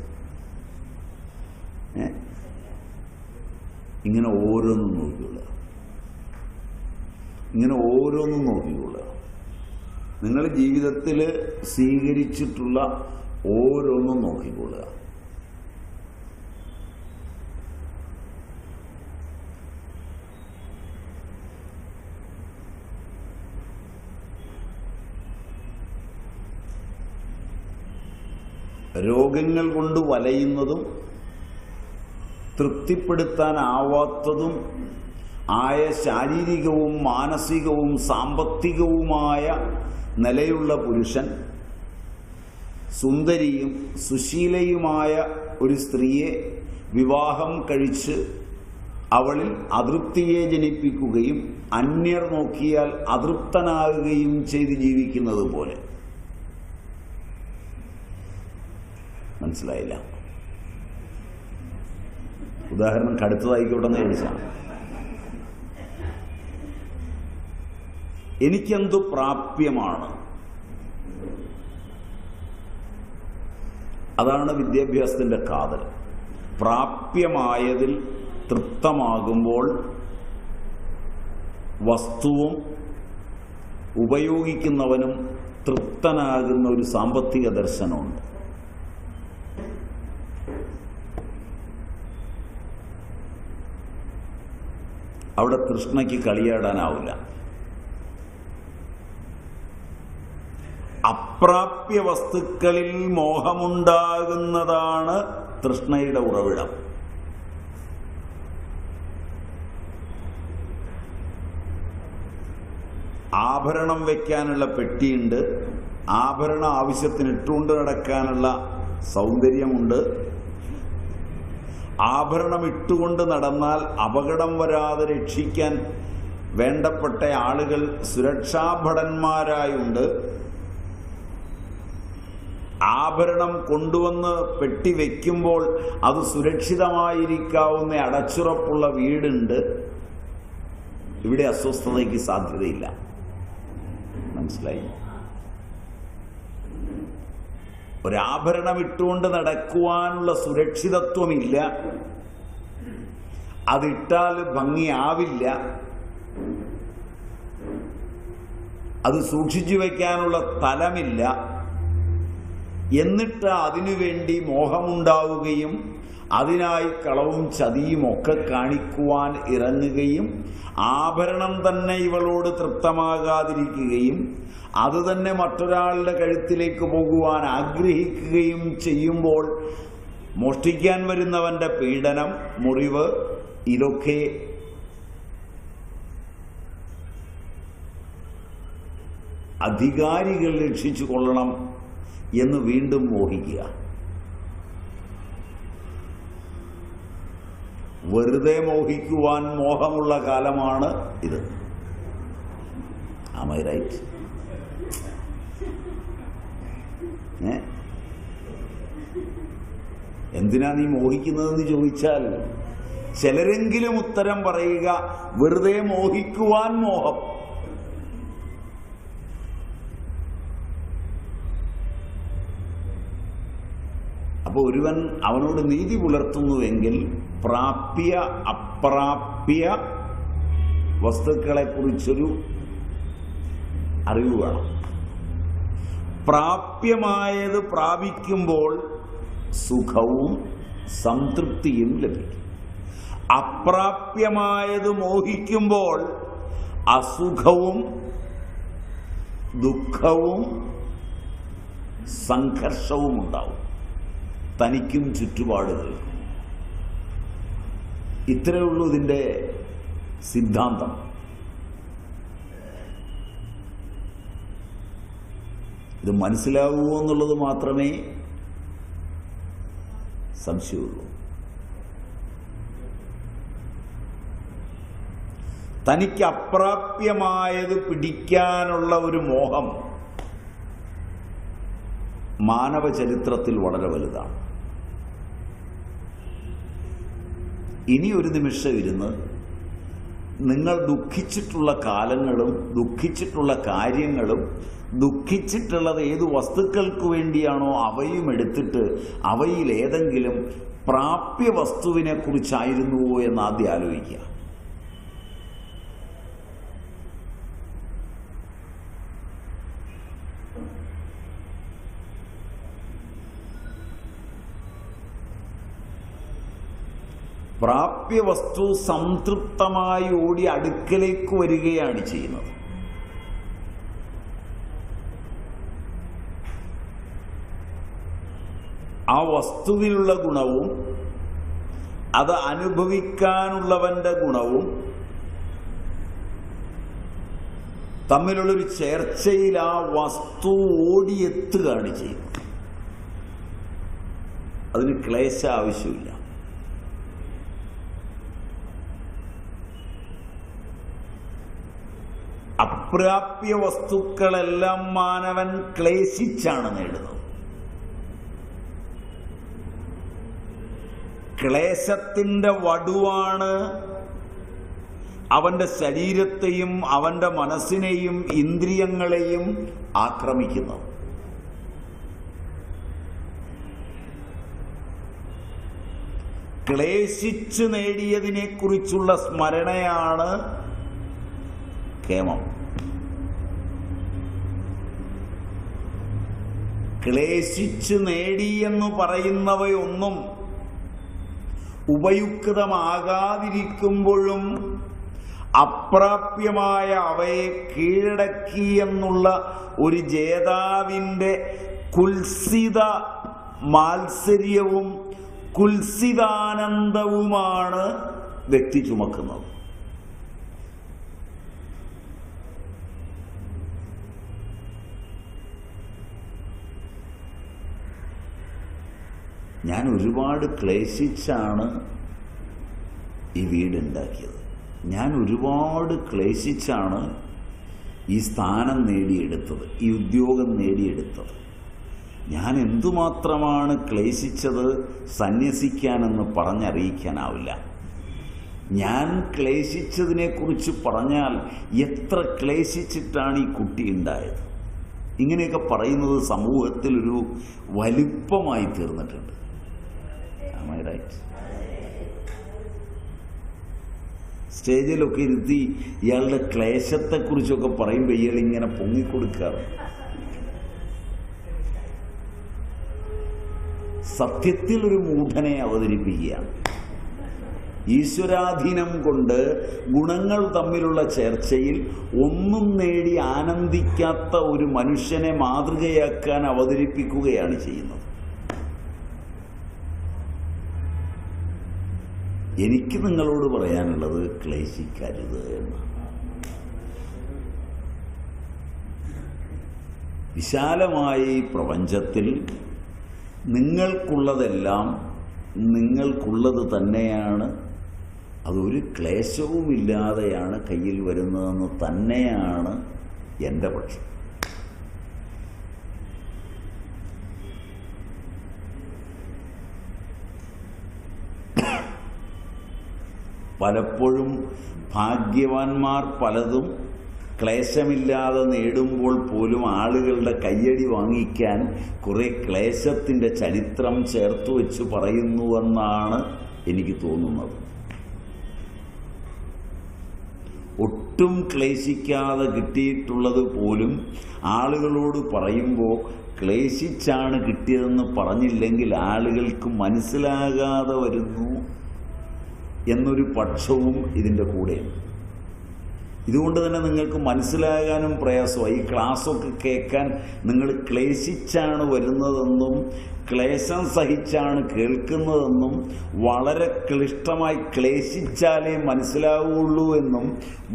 ഇങ്ങനെ ഓരോന്നും നോക്കിയുള്ള, ഇങ്ങനെ ഓരോന്നും നോക്കിയുള്ള നിങ്ങൾ ജീവിതത്തിൽ സ്വീകരിച്ചിട്ടുള്ള ഓരോന്നും നോക്കിക്കൊള്ളുക. രോഗങ്ങൾ കൊണ്ട് വലയുന്നതും തൃപ്തിപ്പെടുത്താനാവാത്തതും ആയ ശാരീരികവും മാനസികവും സാമ്പത്തികവുമായ നിലയുള്ള പുരുഷൻ സുന്ദരിയും സുശീലയുമായ ഒരു സ്ത്രീയെ വിവാഹം കഴിച്ച് അവളിൽ അതൃപ്തിയെ ജനിപ്പിക്കുകയും അന്യർ നോക്കിയാൽ അതൃപ്തനാകുകയും ചെയ്ത് ജീവിക്കുന്നത് പോലെ. മനസ്സിലായില്ല? ഉദാഹരണം കടുത്തതായിക്കോട്ടെ എന്ന് ചോദിച്ചാണ്. എനിക്കെന്തു പ്രാപ്യമാണ്, അതാണ് വിദ്യാഭ്യാസത്തിന്റെ കാതൽ. പ്രാപ്യമായതിൽ തൃപ്തമാകുമ്പോൾ വസ്തുവും ഉപയോഗിക്കുന്നവനും തൃപ്തനാകുന്ന ഒരു സാമ്പത്തിക ദർശനമുണ്ട്. അവിടെ തൃഷ്ണയ്ക്ക് കളിയാടാനാവില്ല. അപ്രാപ്യ വസ്തുക്കളിൽ മോഹമുണ്ടാകുന്നതാണ് തൃഷ്ണയുടെ ഉറവിടം. ആഭരണം വയ്ക്കാനുള്ള പെട്ടിയുണ്ട്, ആഭരണ ആവശ്യത്തിന് ഇട്ടുകൊണ്ട് നടക്കാനുള്ള സൗന്ദര്യമുണ്ട്. ആഭരണം ഇട്ടുകൊണ്ട് നടന്നാൽ അപകടം വരാതെ രക്ഷിക്കാൻ വേണ്ടപ്പെട്ട ആളുകൾ സുരക്ഷാഭടന്മാരായുണ്ട്. ആഭരണം കൊണ്ടുവന്ന് പെട്ടി വയ്ക്കുമ്പോൾ അത് സുരക്ഷിതമായിരിക്കാവുന്ന അടച്ചുറപ്പുള്ള വീടുണ്ട്. ഇവിടെ അസ്വസ്ഥതയ്ക്ക് സാധ്യതയില്ല. മനസ്സിലായി? ഒരാഭരണം ഇട്ടുകൊണ്ട് നടക്കുവാനുള്ള സുരക്ഷിതത്വമില്ല, അതിട്ടാൽ ഭംഗിയാവില്ല, അത് സൂക്ഷിച്ചു വയ്ക്കാനുള്ള സ്ഥലമില്ല. എന്നിട്ട് അതിനുവേണ്ടി മോഹമുണ്ടാവുകയും അതിനായി കളവും ചതിയും ഒക്കെ കാണിക്കുവാൻ ഇറങ്ങുകയും ആഭരണം തന്നെ ഇവളോട് തൃപ്തമാകാതിരിക്കുകയും അതുതന്നെ മറ്റൊരാളുടെ കഴുത്തിലേക്ക് പോകുവാൻ ആഗ്രഹിക്കുകയും ചെയ്യുമ്പോൾ മോഷ്ടിക്കാൻ വരുന്നവന്റെ പീഡനം, മുറിവ്, ഇതൊക്കെ അധികാരികൾ രക്ഷിച്ചു കൊള്ളണം എന്ന് വീണ്ടും മോഹിക്കുക. വെറുതെ മോഹിക്കുവാൻ മോഹമുള്ള കാലമാണ് ഇത്. Am I right? എന്തിനാ നീ മോഹിക്കുന്നതെന്ന് ചോദിച്ചാൽ ചിലരെങ്കിലും ഉത്തരം പറയുക, വെറുതെ മോഹിക്കുവാൻ മോഹം. അപ്പോൾ ഒരുവൻ അവനോട് നീതി പുലർത്തുന്നുവെങ്കിൽ പ്രാപ്യ അപ്രാപ്യ വസ്തുക്കളെക്കുറിച്ചൊരു അറിവ് വേണം. പ്രാപ്യമായത് പ്രാപിക്കുമ്പോൾ സുഖവും സംതൃപ്തിയും ലഭിക്കും. അപ്രാപ്യമായത് മോഹിക്കുമ്പോൾ അസുഖവും ദുഃഖവും സംഘർഷവും ഉണ്ടാവും, തനിക്കും ചുറ്റുപാടുകൾക്കും. ഇത്രയേ ഉള്ളൂ ഇതിൻ്റെ സിദ്ധാന്തം. ഇത് മനസ്സിലാവുമോ എന്നുള്ളത് മാത്രമേ സംശയമുള്ളൂ. തനിക്ക് അപ്രാപ്യമായത് പിടിക്കാനുള്ള ഒരു മോഹം മാനവ ചരിത്രത്തിൽ വളരെ വലുതാണ്. ഇനി ഒരു നിമിഷം ഇരുന്ന് നിങ്ങൾ ദുഃഖിച്ചിട്ടുള്ള കാലങ്ങളും ദുഃഖിച്ചിട്ടുള്ള കാര്യങ്ങളും ദുഃഖിച്ചിട്ടുള്ളത് ഏത് വസ്തുക്കൾക്ക് വേണ്ടിയാണോ അവയും എടുത്തിട്ട് അവയിൽ ഏതെങ്കിലും പ്രാപ്യ വസ്തുവിനെ കുറിച്ചായിരുന്നുവോ എന്ന് ആദ്യം ആലോചിക്കുക. പ്രാപ്യവസ്തു സംതൃപ്തമായി ഓടി അടുക്കലേക്ക് വരികയാണ് ചെയ്യുന്നത്. ആ വസ്തുവിലുള്ള ഗുണവും അത് അനുഭവിക്കാനുള്ളവന്റെ ഗുണവും തമ്മിലുള്ളൊരു ചേർച്ചയിൽ ആ വസ്തു ഓടിയെത്തുകയാണ് ചെയ്യുന്നത്. അതിന് ക്ലേശ ആവശ്യമില്ല. അപ്രാപ്യ വസ്തുക്കളെല്ലാം മാനവൻ ക്ലേശിച്ചാണ് നേടുന്നത്. ക്ലേശത്തിന്റെ വടുവാണ് അവന്റെ ശരീരത്തെയും അവന്റെ മനസ്സിനെയും ഇന്ദ്രിയങ്ങളെയും ആക്രമിക്കുന്നത്. ക്ലേശിച്ച് നേടിയതിനെക്കുറിച്ചുള്ള സ്മരണയാണ് കേമം. ക്ലേശിച്ച് നേടിയെന്ന് പറയുന്നവയൊന്നും ഉപയുക്തമാകാതിരിക്കുമ്പോഴും അപ്രാപ്യമായ അവയെ കീഴടക്കി എന്നുള്ള ഒരു ജേതാവിൻ്റെ കുൽസിത മാത്സര്യവും കുൽസിതാനന്ദവുമാണ് വ്യക്തി ചുമക്കുന്നത്. ഞാൻ ഒരുപാട് ക്ലേശിച്ചാണ് ഈ വീടുണ്ടാക്കിയത്. ഞാൻ ഒരുപാട് ക്ലേശിച്ചാണ് ഈ സ്ഥാനം നേടിയെടുത്തത്, ഈ ഉദ്യോഗം നേടിയെടുത്തത്. ഞാൻ എന്തുമാത്രമാണ് ക്ലേശിച്ചത് സന്യസിക്കാനെന്ന് പറഞ്ഞറിയിക്കാനാവില്ല. ഞാൻ ക്ലേശിച്ചതിനെക്കുറിച്ച് പറഞ്ഞാൽ എത്ര ക്ലേശിച്ചിട്ടാണ് ഈ കുട്ടി ഉണ്ടായത്, ഇങ്ങനെയൊക്കെ പറയുന്നത് സമൂഹത്തിലൊരു വലിപ്പമായി തീർന്നിട്ടുണ്ട്. സ്റ്റേജിലൊക്കെ ഇരുത്തി ഇയാളുടെ ക്ലേശത്തെക്കുറിച്ചൊക്കെ പറയുമ്പോൾ ഇയാൾ ഇങ്ങനെ പൊങ്ങിക്കൊടുക്കാറ്. സത്യത്തിൽ ഒരു മൂഢനെ അവതരിപ്പിക്കുകയാണ്. ഈശ്വരാധീനം കൊണ്ട് ഗുണങ്ങൾ തമ്മിലുള്ള ചർച്ചയിൽ ഒന്നും നേടി ആനന്ദിക്കാത്ത ഒരു മനുഷ്യനെ മാതൃകയാക്കാൻ അവതരിപ്പിക്കുകയാണ് ചെയ്യുന്നത്. എനിക്ക് നിങ്ങളോട് പറയാനുള്ളത് ക്ലേശിക്കരുത് എന്നാണ്. വിശാലമായ ഈ പ്രപഞ്ചത്തിൽ നിങ്ങൾക്കുള്ളതെല്ലാം നിങ്ങൾക്കുള്ളത് തന്നെയാണ്. അതൊരു ക്ലേശവുമില്ലാതെയാണ് കയ്യിൽ വരുന്നതെന്ന് തന്നെയാണ് എൻ്റെ പക്ഷം. പലപ്പോഴും ഭാഗ്യവാന്മാർ പലതും ക്ലേശമില്ലാതെ നേടുമ്പോൾ പോലും ആളുകളുടെ കയ്യടി വാങ്ങിക്കാൻ കുറെ ക്ലേശത്തിൻ്റെ ചരിത്രം ചേർത്ത് വെച്ച് പറയുന്നുവെന്നാണ് എനിക്ക് തോന്നുന്നത്. ഒട്ടും ക്ലേശിക്കാതെ കിട്ടിയിട്ടുള്ളത് പോലും ആളുകളോട് പറയുമ്പോൾ ക്ലേശിച്ചാണ് കിട്ടിയതെന്ന് പറഞ്ഞില്ലെങ്കിൽ ആളുകൾക്ക് മനസ്സിലാകാതെ വരുന്നു എന്നൊരു പക്ഷവും ഇതിൻ്റെ കൂടെയുണ്ട്. ഇതുകൊണ്ട് തന്നെ നിങ്ങൾക്ക് മനസ്സിലാകാനും പ്രയാസമായി. ഈ ക്ലാസ്സൊക്കെ കേൾക്കാൻ നിങ്ങൾ ക്ലേശിച്ചാണ് വരുന്നതെന്നും ക്ലേശം സഹിച്ചാണ് കേൾക്കുന്നതെന്നും വളരെ ക്ലിഷ്ടമായി ക്ലേശിച്ചാലേ മനസ്സിലാവുള്ളൂ എന്നും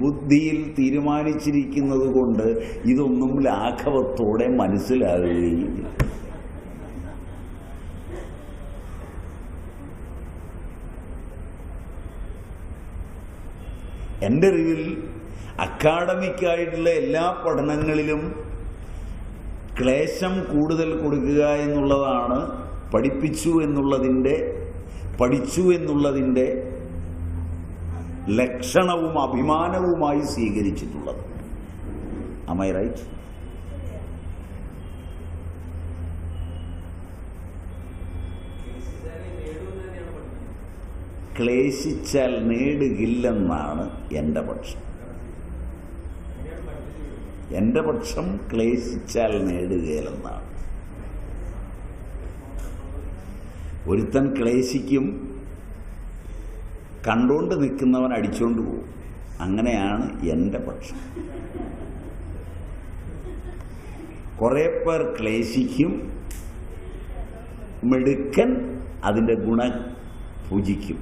ബുദ്ധിയിൽ തീരുമാനിച്ചിരിക്കുന്നത് കൊണ്ട് ഇതൊന്നും ലാഘവത്തോടെ മനസ്സിലാകുകയില്ല. എൻ്റെ അറിവിൽ അക്കാഡമിക്കായിട്ടുള്ള എല്ലാ പഠനങ്ങളിലും ക്ലേശം കൂടുതൽ കൊടുക്കുക എന്നുള്ളതാണ് പഠിച്ചു എന്നുള്ളതിൻ്റെ ലക്ഷണവും അഭിമാനവുമായി സ്വീകരിച്ചിട്ടുള്ളത്. Am I right? ക്ലേശിച്ചാൽ നേടുകില്ലെന്നാണ് എൻ്റെ പക്ഷം. എൻ്റെ പക്ഷം ക്ലേശിച്ചാൽ നേടുകയില്ലെന്നാണ്. ഒരുത്തൻ ക്ലേശിക്കും, കണ്ടുകൊണ്ട് നിൽക്കുന്നവൻ അടിച്ചുകൊണ്ട് പോകും. അങ്ങനെയാണ് എൻ്റെ പക്ഷം. കുറേ പേർ ക്ലേശിക്കും, മിടുക്കൻ അതിൻ്റെ ഗുണം പൂജിക്കും.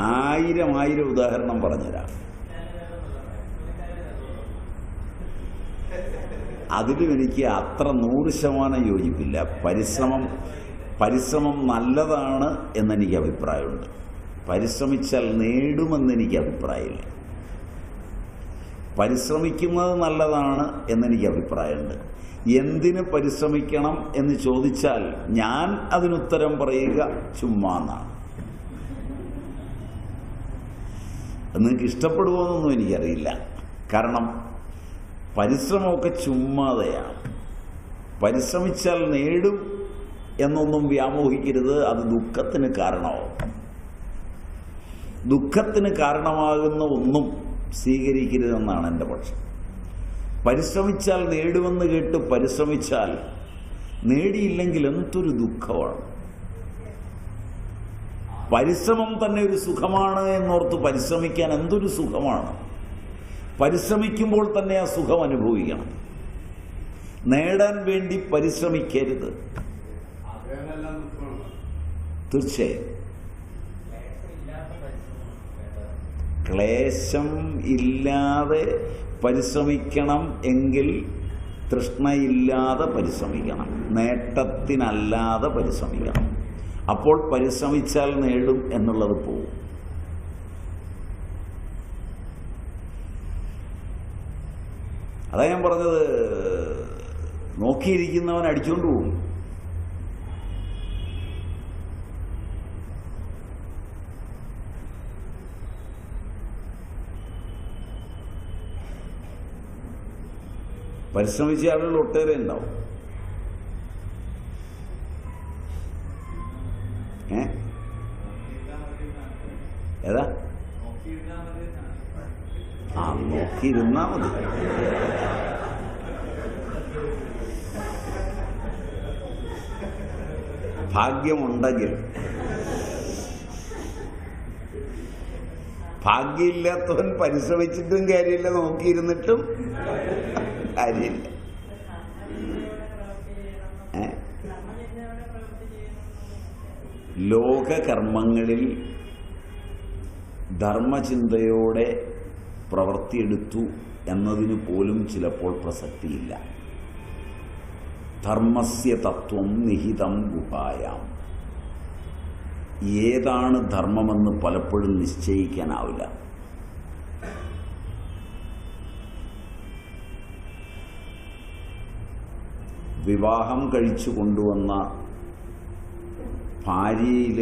ആയിരം ഉദാഹരണം പറഞ്ഞുതരാം. അതിലും എനിക്ക് അത്ര 100% യോജിപ്പില്ല. പരിശ്രമം നല്ലതാണ് എന്നെനിക്ക് അഭിപ്രായമുണ്ട്. പരിശ്രമിച്ചാൽ നേടുമെന്നെനിക്ക് അഭിപ്രായമില്ല. പരിശ്രമിക്കുന്നത് നല്ലതാണ് എന്നെനിക്ക് അഭിപ്രായമുണ്ട്. എന്തിന് പരിശ്രമിക്കണം എന്ന് ചോദിച്ചാൽ ഞാൻ അതിനുത്തരം പറയുക ചുമ്മാ എന്നാണ്. നിങ്ങൾക്ക് ഇഷ്ടപ്പെടുമോയെന്നൊന്നും എനിക്കറിയില്ല. കാരണം പരിശ്രമമൊക്കെ ചുമ്മാതെയാണ്. പരിശ്രമിച്ചാൽ നേടും എന്നൊന്നും വ്യാമോഹിക്കരുത്. അത് ദുഃഖത്തിന് കാരണമാവും. ദുഃഖത്തിന് കാരണമാകുന്ന ഒന്നും സ്വീകരിക്കരുതെന്നാണ് എൻ്റെ പക്ഷം. പരിശ്രമിച്ചാൽ നേടുമെന്ന് കേട്ട് പരിശ്രമിച്ചാൽ നേടിയില്ലെങ്കിൽ എന്തൊരു ദുഃഖമാണ്. പരിശ്രമം തന്നെ ഒരു സുഖമാണ് എന്നോർത്ത് പരിശ്രമിക്കാൻ എന്തൊരു സുഖമാണ്. പരിശ്രമിക്കുമ്പോൾ തന്നെ ആ സുഖം അനുഭവിക്കണം. നേടാൻ വേണ്ടി പരിശ്രമിക്കരുത്. തീർച്ചയായും ക്ലേശം ഇല്ലാതെ പരിശ്രമിക്കണം എങ്കിൽ തൃഷ്ണയില്ലാതെ പരിശ്രമിക്കണം, നേട്ടത്തിനല്ലാതെ പരിശ്രമിക്കണം. അപ്പോൾ പരിശ്രമിച്ചാൽ നേടും എന്നുള്ളത് പോവും. അതാ ഞാൻ പറഞ്ഞത്, നോക്കിയിരിക്കുന്നവൻ അടിച്ചുകൊണ്ട് പോകും. പരിശ്രമിച്ച ആളുകൾ ഒട്ടേറെ ഉണ്ടാവും. ഏതാ? നോക്കിയിരുന്നാ മതി. ഭാഗ്യമുണ്ടെങ്കിൽ. ഭാഗ്യമില്ലാത്തവൻ പരിശ്രമിച്ചിട്ടും കാര്യമില്ല, നോക്കിയിരുന്നിട്ടും കാര്യമില്ല. ലോകകർമ്മങ്ങളിൽ ധർമ്മചിന്തയോടെ പ്രവൃത്തിയെടുത്തു എന്നതിന് പോലും ചിലപ്പോൾ പ്രസക്തിയില്ല. ധർമ്മസ്യ തത്വം നിഹിതം ഗുഹായാം. ഏതാണ് ധർമ്മമെന്ന് പലപ്പോഴും നിശ്ചയിക്കാനാവില്ല. വിവാഹം കഴിച്ചു കൊണ്ടുവന്ന ഭാര്യയിൽ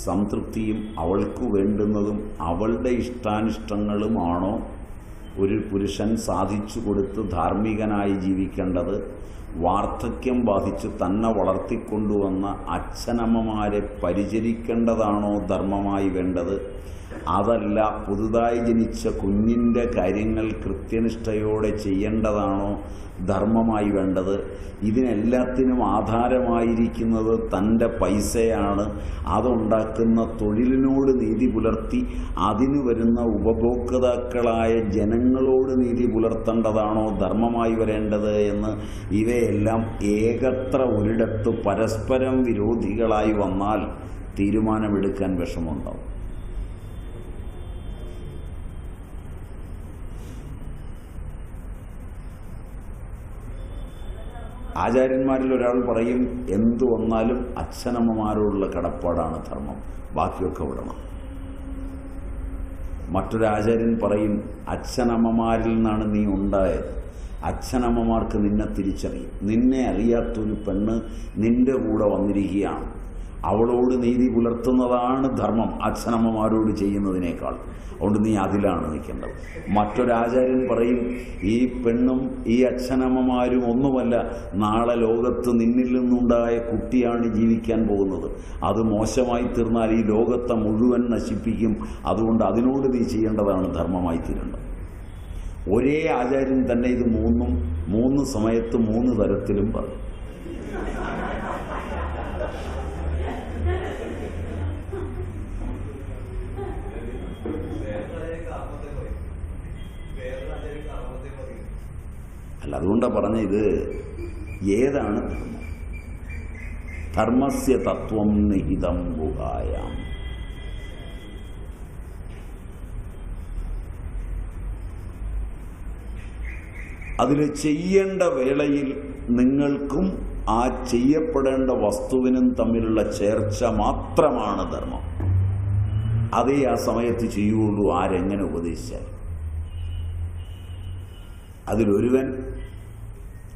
സംതൃപ്തിയും അവൾക്ക് വേണ്ടുന്നതും അവളുടെ ഇഷ്ടാനിഷ്ടങ്ങളുമാണോ ഒരു പുരുഷൻ സാധിച്ചു കൊടുത്ത് ധാർമ്മികനായി ജീവിക്കേണ്ടത്? വാർദ്ധക്യം ബാധിച്ച് തന്നെ വളർത്തിക്കൊണ്ടുവന്ന അച്ഛനമ്മമാരെ പരിചരിക്കേണ്ടതാണോ ധർമ്മമായി വേണ്ടത്? അതല്ല പുതുതായി ജനിച്ച കുഞ്ഞിൻ്റെ കാര്യങ്ങൾ കൃത്യനിഷ്ഠയോടെ ചെയ്യേണ്ടതാണോ ധർമ്മമായി വേണ്ടത്? ഇതിനെല്ലാത്തിനും ആധാരമായിരിക്കുന്നത് തൻ്റെ പൈസയാണ്. അതുണ്ടാക്കുന്ന തൊഴിലിനോട് നീതി പുലർത്തി അതിന് വരുന്ന ഉപഭോക്താക്കളായ ജനങ്ങളോട് നീതി പുലർത്തേണ്ടതാണോ ധർമ്മമായി വരേണ്ടത് എന്ന് ഇവയെല്ലാം ഏകത്ര ഒരിടത്ത് പരസ്പരം വിരോധികളായി വന്നാൽ തീരുമാനമെടുക്കാൻ വിഷമമുണ്ടാവും. ആചാര്യന്മാരിൽ ഒരാൾ പറയും, എന്തു വന്നാലും അച്ഛനമ്മമാരോടുള്ള കടപ്പാടാണ് ധർമ്മം, ബാക്കിയൊക്കെ വിടണം. മറ്റൊരാചാര്യൻ പറയും, അച്ഛനമ്മമാരിൽ നിന്നാണ് നീ ഉണ്ടായത്, അച്ഛനമ്മമാർക്ക് നിന്നെ തിരിച്ചറിയും. നിന്നെ അറിയാത്തൊരു പെണ്ണ് നിന്റെ കൂടെ വന്നിരിക്കുകയാണ്, അവളോട് നീതി പുലർത്തുന്നതാണ് ധർമ്മം അച്ഛനമ്മമാരോട് ചെയ്യുന്നതിനേക്കാൾ. അതുകൊണ്ട് നീ അതിലാണ് നിൽക്കേണ്ടത്. മറ്റൊരാചാര്യൻ പറയും, ഈ പെണ്ണും ഈ അച്ഛനമ്മമാരും ഒന്നുമല്ല, നാളെ ലോകത്ത് നിന്നിൽ നിന്നുണ്ടായ കുട്ടിയാണ് ജീവിക്കാൻ പോകുന്നത്. അത് മോശമായി തീർന്നാൽ ഈ ലോകത്തെ മുഴുവൻ നശിപ്പിക്കും. അതുകൊണ്ട് അതിനോട് നീ ചെയ്യേണ്ടതാണ് ധർമ്മമായി തീരേണ്ടത്. ഒരേ ആചാര്യൻ തന്നെ ഇത് മൂന്ന് സമയത്ത് 3 തരത്തിലും പറയും. അല്ല, അതുകൊണ്ടാണ് പറഞ്ഞ ഇത് ഏതാണ് ധർമ്മം? ധർമ്മസ്യ തത്വം നിഹിതം ഗുഹായാം. അതിൽ ചെയ്യേണ്ട വേളയിൽ നിങ്ങൾക്കും ആ ചെയ്യപ്പെടേണ്ട വസ്തുവിനും തമ്മിലുള്ള ചേർച്ച മാത്രമാണ് ധർമ്മം. അതേ ആ സമയത്ത് ചെയ്യുള്ളൂ, ആരെങ്ങനെ ഉപദേശിച്ചാൽ. അതിലൊരുവൻ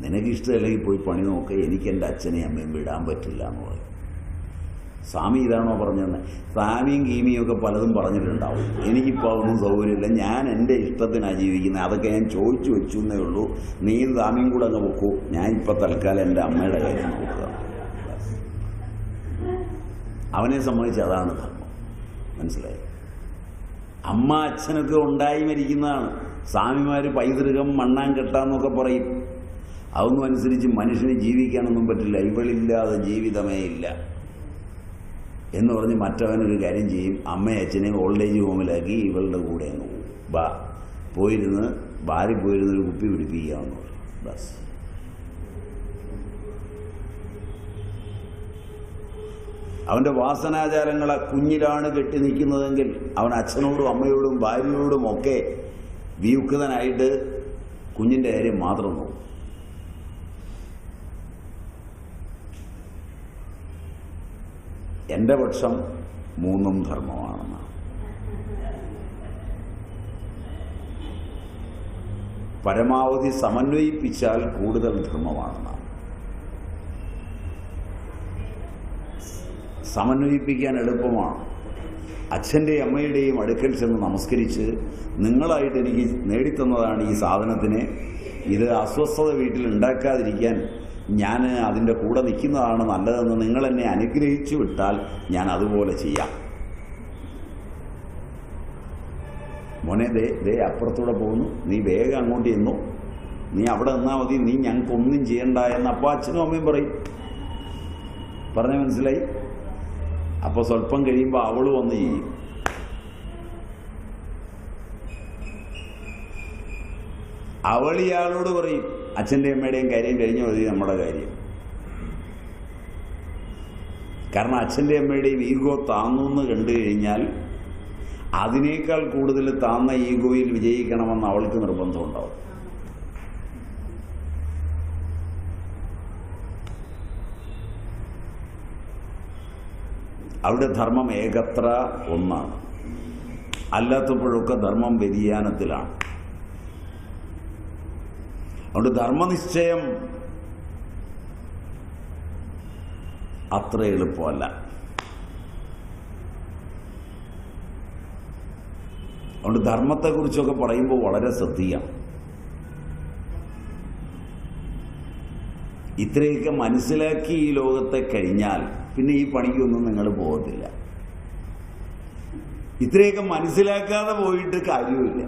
നിനക്കിഷ്ടമല്ലെങ്കിൽ പോയി പണി നോക്ക്, എനിക്ക് എൻ്റെ അച്ഛനെയും അമ്മയും വിടാൻ പറ്റില്ല എന്ന് പറയും. സ്വാമി ഇതാണോ പറഞ്ഞതെന്ന്? സ്വാമിയും കീമിയും ഒക്കെ പലതും പറഞ്ഞിട്ടുണ്ടാവും. എനിക്കിപ്പോൾ ഒന്നും സൗകര്യമില്ല, ഞാൻ എൻ്റെ ഇഷ്ടത്തിനാണ് ജീവിക്കുന്നത്, അതൊക്കെ ഞാൻ ചോദിച്ചു വെച്ചു എന്നേ ഉള്ളൂ. നീ സ്വാമിയും കൂടെ അങ്ങ് വെക്കൂ, ഞാൻ ഇപ്പോൾ തൽക്കാലം എൻ്റെ അമ്മയുടെ കാര്യം നോക്കുക. അവനെ സംബന്ധിച്ച് അതാണ് ധർമ്മം. മനസ്സിലായി? അമ്മ അച്ഛനൊക്കെ ഉണ്ടായി മരിക്കുന്നതാണ്. സ്വാമിമാർ പൈതൃകം മണ്ണാങ്കെട്ടാന്നൊക്കെ പറയും. അതൊന്നും അനുസരിച്ച് മനുഷ്യന് ജീവിക്കാനൊന്നും പറ്റില്ല. ഇവളില്ലാതെ ജീവിതമേ ഇല്ല എന്ന് പറഞ്ഞ് മറ്റവനൊരു കാര്യം ചെയ്യും, അമ്മയും അച്ഛനെയും ഓൾഡ് ഏജ് ഹോമിലാക്കി ഇവളുടെ കൂടെ അങ്ങ് പോകും. പോയിരുന്ന് ബാറിൽ പോയിരുന്നൊരു കുപ്പി പിടിപ്പിക്കാമെന്ന് പറയും. ബസ്. അവൻ്റെ വാസനാചാരങ്ങളെ കുഞ്ഞിലാണ് കെട്ടി നിൽക്കുന്നതെങ്കിൽ അവൻ അച്ഛനോടും അമ്മയോടും ഭാര്യയോടും ഒക്കെ വിയുക്തനായിട്ട് കുഞ്ഞിൻ്റെ കാര്യം മാത്രം നോക്കും. എൻ്റെ പക്ഷം 3 ധർമ്മമാണെന്നാണ്. പരമാവധി സമന്വയിപ്പിച്ചാൽ കൂടുതൽ ധർമ്മമാണെന്നാണ്. സമന്വയിപ്പിക്കാൻ എളുപ്പമാണ്. അച്ഛൻ്റെയും അമ്മയുടെയും അടുക്കൽ ചെന്ന് നമസ്കരിച്ച്, നിങ്ങളായിട്ട് എനിക്ക് നേടിത്തന്നതാണ് ഈ സാധനത്തിനെ, ഇത് അസ്വസ്ഥത വീട്ടിൽ ഉണ്ടാക്കാതിരിക്കാൻ ഞാൻ അതിൻ്റെ കൂടെ നിൽക്കുന്നതാണ് നല്ലതെന്ന് നിങ്ങളെന്നെ അനുഗ്രഹിച്ചു വിട്ടാൽ ഞാൻ അതുപോലെ ചെയ്യാം. മോനെ, ദേ അപ്പുറത്തൂടെ പോകുന്നു, നീ വേഗം അങ്ങോട്ട് ചെന്നു, നീ അവിടെ നിന്നാൽ മതി, നീ ഞങ്ങൾക്കൊന്നും ചെയ്യണ്ട എന്ന് അപ്പോൾ അച്ഛനും അമ്മയും പറയും. പറഞ്ഞ മനസ്സിലായി? അപ്പോൾ സ്വല്പം കഴിയുമ്പോൾ അവൾ വന്ന് ചെയ്യും. അവൾ ഇയാളോട് പറയും, അച്ഛൻ്റെ അമ്മയുടെയും കാര്യം കഴിഞ്ഞു മതി നമ്മുടെ കാര്യം. കാരണം അച്ഛൻ്റെ അമ്മയുടെയും ഈഗോ താന്നു എന്ന് കണ്ടു കഴിഞ്ഞാൽ അതിനേക്കാൾ കൂടുതൽ താന്ന ഈഗോയിൽ വിജയിക്കണമെന്ന് അവൾക്ക് നിർബന്ധമുണ്ടാവും. അവിടെ ധർമ്മം ഏകത്ര ഒന്നാണ്. അല്ലാത്തപ്പോഴൊക്കെ ധർമ്മം വ്യതിയാനത്തിലാണ്. അതുകൊണ്ട് ധർമ്മനിശ്ചയം അത്ര എളുപ്പമല്ല. അതുകൊണ്ട് ധർമ്മത്തെക്കുറിച്ചൊക്കെ പറയുമ്പോൾ വളരെ ശ്രദ്ധിക്കണം. ഇത്രയൊക്കെ മനസ്സിലാക്കി ഈ ലോകത്തെ കഴിഞ്ഞാൽ പിന്നെ ഈ പണിക്കൊന്നും നിങ്ങൾ പോകത്തില്ല. ഇത്രയൊക്കെ മനസ്സിലാക്കാതെ പോയിട്ട് കാര്യമില്ല.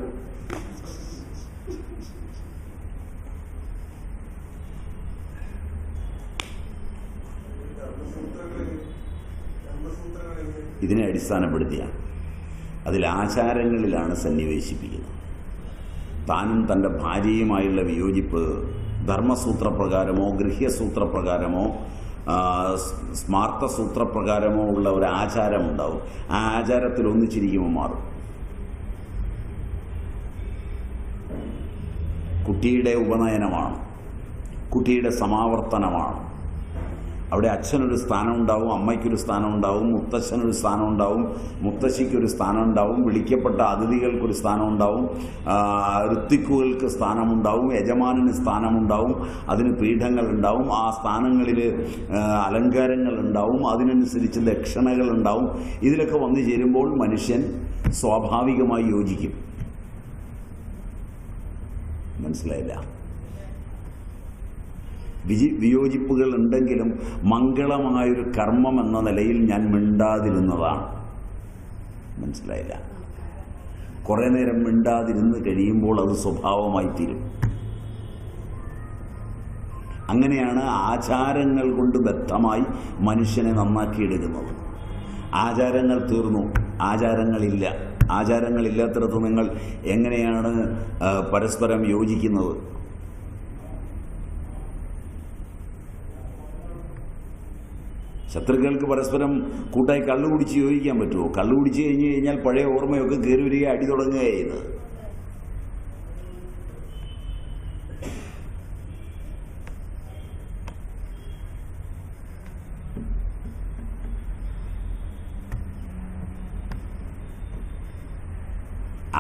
ഇതിനെ അടിസ്ഥാനപ്പെടുത്തിയാണ് അതിൽ ആചാരങ്ങളിലാണ് സന്നിവേശിപ്പിക്കുന്നത്. താനും തൻ്റെ ഭാര്യയുമായുള്ള വിയോജിപ്പ് ധർമ്മസൂത്രപ്രകാരമോ ഗൃഹ്യസൂത്രപ്രകാരമോ സ്മാർത്ഥസൂത്രപ്രകാരമോ ഉള്ള ഒരു ആചാരമുണ്ടാവും. ആ ആചാരത്തിൽ ഒന്നിച്ചിരിക്കുമ്പോൾ മാറും. കുട്ടിയുടെ ഉപനയനമാണ്, കുട്ടിയുടെ സമാവർത്തനമാണ്. അവിടെ അച്ഛനൊരു സ്ഥാനം ഉണ്ടാവും, അമ്മയ്ക്കൊരു സ്ഥാനം ഉണ്ടാവും, മുത്തച്ഛനൊരു സ്ഥാനം ഉണ്ടാവും, മുത്തശ്ശിക്കൊരു സ്ഥാനം ഉണ്ടാവും, വിളിക്കപ്പെട്ട അതിഥികൾക്കൊരു സ്ഥാനം ഉണ്ടാവും, ഋത്വിക്കുകൾക്ക് സ്ഥാനമുണ്ടാവും, യജമാനന് സ്ഥാനമുണ്ടാവും, അതിന് പീഠങ്ങൾ ഉണ്ടാവും, ആ സ്ഥാനങ്ങളിൽ അലങ്കാരങ്ങൾ ഉണ്ടാവും, അതിനനുസരിച്ച് ദക്ഷിണകൾ ഉണ്ടാവും. ഇതിലൊക്കെ വന്നു ചേരുമ്പോൾ മനുഷ്യൻ സ്വാഭാവികമായി യോജിക്കും. മനസ്സിലായില്ല? വിയോജിപ്പുകൾ ഉണ്ടെങ്കിലും മംഗളമായൊരു കർമ്മം എന്ന നിലയിൽ ഞാൻ മിണ്ടാതിരുന്നതാണ്. മനസ്സിലായില്ല? കുറേ നേരം മിണ്ടാതിരുന്ന് കഴിയുമ്പോൾ അത് സ്വഭാവമായി തീരും. അങ്ങനെയാണ് ആചാരങ്ങൾ കൊണ്ട് ബദ്ധമായി മനുഷ്യനെ നന്നാക്കിയെടുക്കുന്നത്. ആചാരങ്ങൾ തീർന്നു, ആചാരങ്ങളില്ല. ആചാരങ്ങളില്ലാത്തിടത്ത് നിങ്ങൾ എങ്ങനെയാണ് പരസ്പരം യോജിക്കുന്നത്? ശത്രുക്കൾക്ക് പരസ്പരം കൂട്ടായി കള്ളു കുടിച്ച് യോജിക്കാൻ പറ്റുമോ? കള്ളു കുടിച്ച് കഴിഞ്ഞ് കഴിഞ്ഞാൽ പഴയ ഓർമ്മയൊക്കെ കയറി വരിക, അടി തുടങ്ങുക ചെയ്യുന്നത്.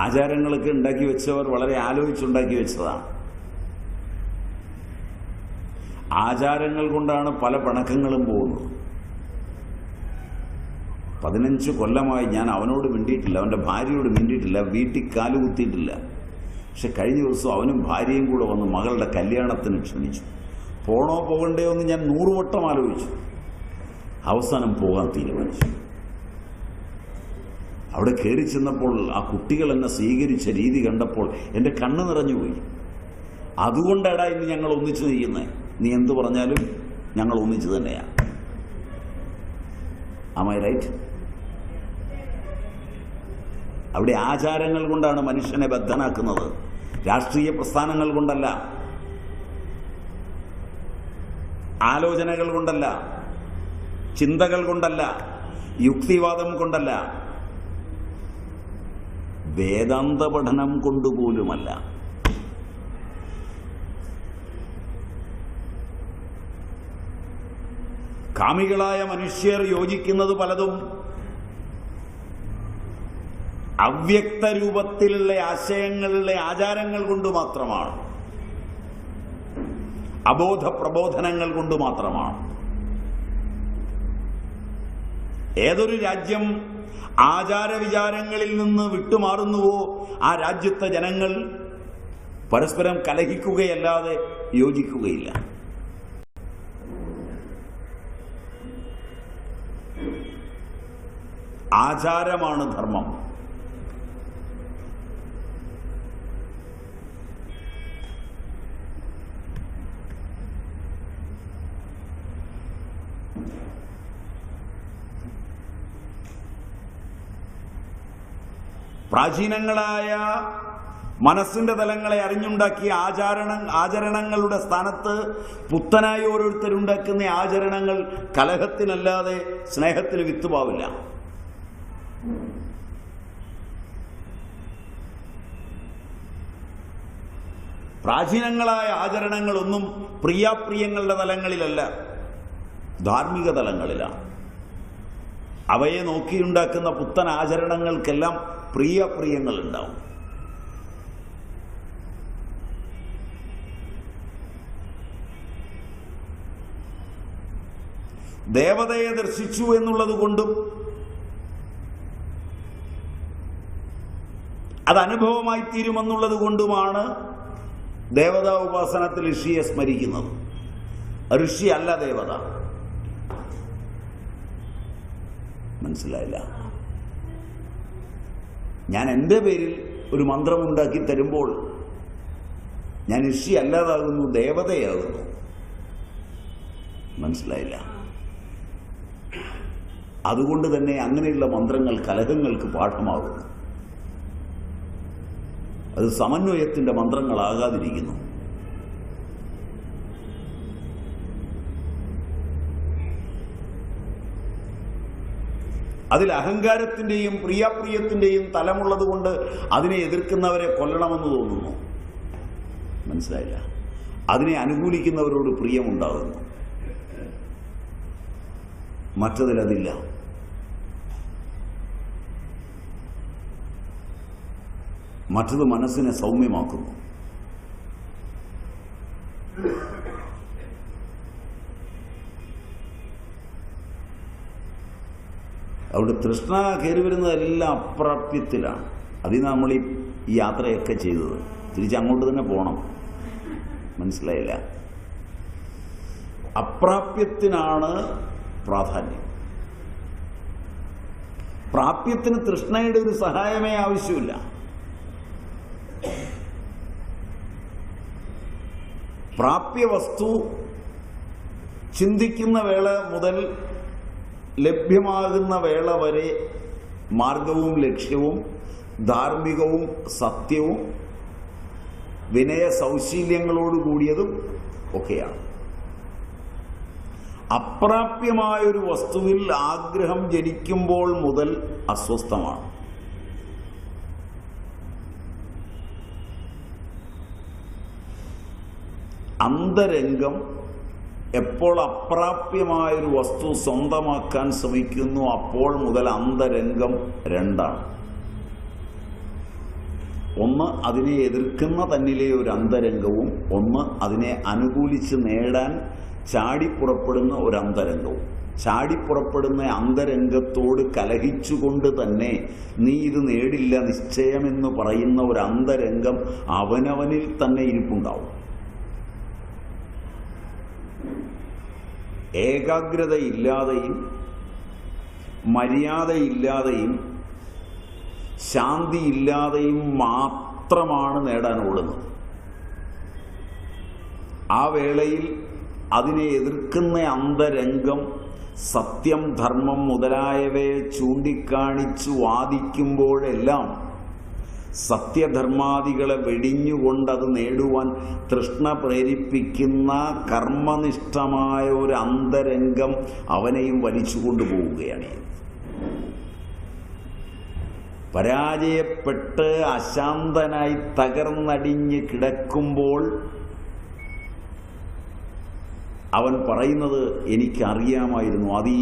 ആചാരങ്ങളൊക്കെ ഉണ്ടാക്കി വെച്ചവർ വളരെ ആലോചിച്ചുണ്ടാക്കി വെച്ചതാണ്. ആചാരങ്ങൾ കൊണ്ടാണ് പല പിണക്കങ്ങളും പോകുന്നത്. 15 കൊല്ലമായി ഞാൻ അവനോട് മിണ്ടിയിട്ടില്ല, അവൻ്റെ ഭാര്യയോട് മിണ്ടിയിട്ടില്ല, വീട്ടിൽ കാലുകുത്തിയിട്ടില്ല. പക്ഷെ കഴിഞ്ഞ ദിവസം അവനും ഭാര്യയും കൂടെ വന്ന് മകളുടെ കല്യാണത്തിന് ക്ഷണിച്ചു. പോണോ പോകണ്ടയോ എന്ന് ഞാൻ 100 വട്ടം ആലോചിച്ചു. അവസാനം പോകാൻ തീരുമാനിച്ചു. അവിടെ കയറി ചെന്നപ്പോൾ ആ കുട്ടികൾ എന്നെ സ്വീകരിച്ച രീതി കണ്ടപ്പോൾ എൻ്റെ കണ്ണ് നിറഞ്ഞുപോയി. അതുകൊണ്ടാടാ ഇന്ന് ഞങ്ങൾ ഒന്നിച്ചു നിൽക്കുന്നത്. നീ എന്തു പറഞ്ഞാലും ഞങ്ങൾ ഒന്നിച്ചു തന്നെയാണ്. Am I right? അവിടെ ആചാരങ്ങൾ കൊണ്ടാണ് മനുഷ്യനെ ബദ്ധനാക്കുന്നത്, രാഷ്ട്രീയ പ്രസ്ഥാനങ്ങൾ കൊണ്ടല്ല, ആലോചനകൾ കൊണ്ടല്ല, ചിന്തകൾ കൊണ്ടല്ല, യുക്തിവാദം കൊണ്ടല്ല, വേദാന്ത പഠനം കൊണ്ടുപോലുമല്ല. കാമികളായ മനുഷ്യർ യോജിക്കുന്നത് പലതും അവ്യക്ത രൂപത്തിലുള്ള ആശയങ്ങളിലെ ആചാരങ്ങൾ കൊണ്ട് മാത്രമാണ്, അബോധ പ്രബോധനങ്ങൾ കൊണ്ട് മാത്രമാണ്. ഏതൊരു രാജ്യം ആചാരവിചാരങ്ങളിൽ നിന്ന് വിട്ടുമാറുന്നുവോ ആ രാജ്യത്തെ ജനങ്ങൾ പരസ്പരം കലഹിക്കുകയല്ലാതെ യോജിക്കുകയില്ല. ആചാരമാണ് ധർമ്മം. പ്രാചീനങ്ങളായ മനസ്സിന്റെ തലങ്ങളെ അറിഞ്ഞുണ്ടാക്കിയ ആചരണങ്ങളുടെ സ്ഥാനത്ത് പുത്തനായി ഓരോരുത്തരുണ്ടാക്കുന്ന ആചരണങ്ങൾ കലഹത്തിനല്ലാതെ സ്നേഹത്തിന് വിത്തുപാവില്ല. പ്രാചീനങ്ങളായ ആചരണങ്ങളൊന്നും പ്രിയാപ്രിയങ്ങളുടെ തലങ്ങളിലല്ല, ധാർമ്മിക തലങ്ങളിലാണ്. അവയെ നോക്കിയുണ്ടാക്കുന്ന പുത്തൻ ആചരണങ്ങൾക്കെല്ലാം പ്രിയപ്രിയങ്ങൾ ഉണ്ടാവും. ദേവതയെ ദർശിച്ചു എന്നുള്ളത് കൊണ്ടും അത് അനുഭവമായി തീരുമെന്നുള്ളത് കൊണ്ടുമാണ് ദേവതാ ഉപാസനത്തിൽ ഋഷിയെ സ്മരിക്കുന്നത്. ഋഷി അല്ല ദേവത. മനസ്സിലായില്ല? ഞാൻ എൻ്റെ പേരിൽ ഒരു മന്ത്രമുണ്ടാക്കി തരുമ്പോൾ ഞാൻ ഋഷി അല്ലാതാകുന്നു, ദേവതയാകുന്നു. മനസ്സിലായില്ല? അതുകൊണ്ട് തന്നെ അങ്ങനെയുള്ള മന്ത്രങ്ങൾ കലഹങ്ങൾക്ക് പാഠമാകുന്നു. അത് സമന്വയത്തിന്റെ മന്ത്രങ്ങളാകാതിരിക്കുന്നു. അതിൽ അഹങ്കാരത്തിന്റെയും പ്രിയാപ്രിയത്തിന്റെയും തലമുള്ളത് കൊണ്ട് അതിനെ എതിർക്കുന്നവരെ കൊല്ലണമെന്ന് തോന്നുന്നു. മനസ്സിലായില്ല? അതിനെ അനുകൂലിക്കുന്നവരോട് പ്രിയമുണ്ടാകുന്നു. മറ്റതിലതില്ല. മറ്റത് മനസ്സിനെ സൗമ്യമാക്കുന്നു. അവിടെ തൃഷ്ണ കയറി വരുന്നതെല്ലാം അപ്രാപ്യത്തിലാണ്. അതിൽ നമ്മൾ ഈ യാത്രയൊക്കെ ചെയ്തത് തിരിച്ചങ്ങോട്ട് തന്നെ പോകണം. മനസ്സിലായില്ല? അപ്രാപ്യത്തിനാണ് പ്രാധാന്യം. പ്രാപ്യത്തിന് തൃഷ്ണയുടെ ഒരു സഹായമേ ആവശ്യമില്ല. പ്രാപ്യവസ്തു ചിന്തിക്കുന്ന വേള മുതൽ ലഭ്യമാകുന്ന വേള വരെ മാർഗവും ലക്ഷ്യവും ധാർമ്മികവും സത്യവും വിനയ സൗശീല്യങ്ങളോടുകൂടിയതും ഒക്കെയാണ്. അപ്രാപ്യമായൊരു വസ്തുവിൽ ആഗ്രഹം ജനിക്കുമ്പോൾ മുതൽ അസ്വസ്ഥമാണ്. അന്തരംഗം എപ്പോൾ അപ്രാപ്യമായൊരു വസ്തു സ്വന്തമാക്കാൻ ശ്രമിക്കുന്നു അപ്പോൾ മുതൽ അന്തരംഗം രണ്ടാണ്. ഒന്ന് അതിനെ എതിർക്കുന്ന തന്നിലെ ഒരു അന്തരംഗവും, ഒന്ന് അതിനെ അനുകൂലിച്ച് നേടാൻ ചാടിപ്പുറപ്പെടുന്ന ഒരു അന്തരംഗവും. ചാടിപ്പുറപ്പെടുന്ന അന്തരംഗത്തോട് കലഹിച്ചുകൊണ്ട് തന്നെ നീ ഇത് നേടില്ല നിശ്ചയമെന്ന് പറയുന്ന ഒരു അന്തരംഗം അവനവനിൽ തന്നെ ഇരിപ്പുണ്ടാവും. ഏകാഗ്രതയില്ലാതെയും മര്യാദയില്ലാതെയും ശാന്തിയില്ലാതെയും മാത്രമാണ് നേടാൻ ഓടുന്നത്. ആ വേളയിൽ അതിനെ എതിർക്കുന്ന അന്തരംഗം സത്യം ധർമ്മം മുതലായവയെ ചൂണ്ടിക്കാണിച്ചു വാദിക്കുമ്പോഴെല്ലാം സത്യധർമാദികളെ വെടിഞ്ഞുകൊണ്ടത് നേടുവാൻ തൃഷ്ണ പ്രേരിപ്പിക്കുന്ന കർമ്മനിഷ്ഠമായ ഒരു അന്തരംഗം അവനെയും വലിച്ചുകൊണ്ടുപോവുകയാണ്. പരാജയപ്പെട്ട് അശാന്തനായി തകർന്നടിഞ്ഞ് കിടക്കുമ്പോൾ അവൻ പറയുന്നത് എനിക്കറിയാമായിരുന്നു. അത് ഈ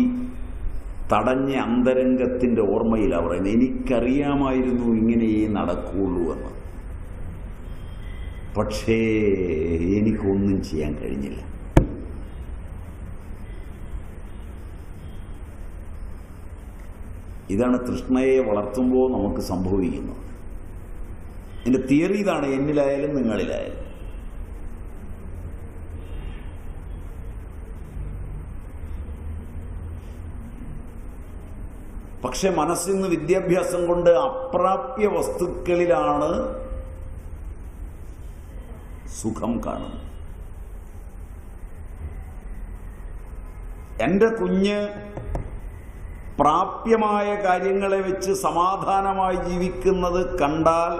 തടഞ്ഞ അന്തരംഗത്തിൻ്റെ ഓർമ്മയിലാണ് പറയുന്നത്. എനിക്കറിയാമായിരുന്നു ഇങ്ങനെയേ നടക്കുകയുള്ളൂ എന്ന്. പക്ഷേ എനിക്കൊന്നും ചെയ്യാൻ കഴിഞ്ഞില്ല. ഇതാണ് തൃഷ്ണയെ വളർത്തുമ്പോൾ നമുക്ക് സംഭവിക്കുന്നത്. എൻ്റെ തിയറി ഇതാണ്, എന്നിലായാലും നിങ്ങളിലായാലും. പക്ഷെ മനസ്സിന്ന് വിദ്യാഭ്യാസം കൊണ്ട് അപ്രാപ്യ വസ്തുക്കളിലാണ് സുഖം കാണുന്നത്. എൻ്റെ കുഞ്ഞ് പ്രാപ്യമായ കാര്യങ്ങളെ വെച്ച് സമാധാനമായി ജീവിക്കുന്നത് കണ്ടാൽ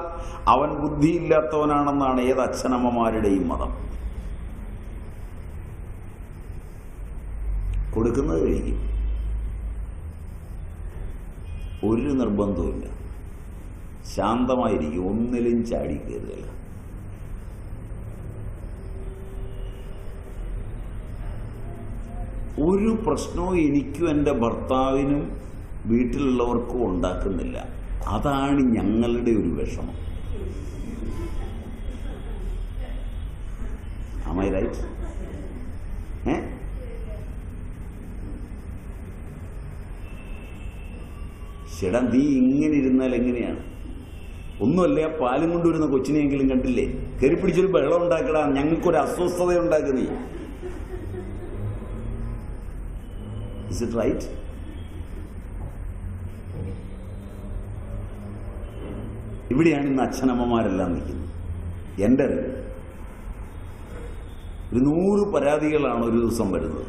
അവൻ ബുദ്ധിയില്ലാത്തവനാണെന്നാണ് ഏത് അച്ഛനമ്മമാരുടെയും മതം. കൊടുക്കുന്നത് കഴിക്കും, ഒരു നിർബന്ധവുമില്ല, ശാന്തമായിരിക്കും, ഒന്നിലും ചാടി കയറുകയില്ല. ഒരു പ്രശ്നവും എനിക്കും എൻ്റെ ഭർത്താവിനും വീട്ടിലുള്ളവർക്കും ഉണ്ടാക്കുന്നില്ല. അതാണ് ഞങ്ങളുടെ ഒരു വിഷമം. Am I right? ചേട്ടാ നീ ഇങ്ങനെ ഇരുന്നാൽ എങ്ങനെയാണ്? ഒന്നുമല്ല, പാലും കൊണ്ടുവരുന്ന കൊച്ചിനെയെങ്കിലും കണ്ടില്ലേ? കയറി പിടിച്ചൊരു ബഹളം ഉണ്ടാക്കടാ, ഞങ്ങൾക്കൊരു അസ്വസ്ഥത ഉണ്ടാക്കുന്നേ. Is it right? ഇവിടെയാണ് ഇന്ന് അച്ഛനമ്മമാരെല്ലാം നിൽക്കുന്നത്. എൻ്റെ അറിവ് ഒരു 100 പരാതികളാണ് ഒരു ദിവസം വരുന്നത്.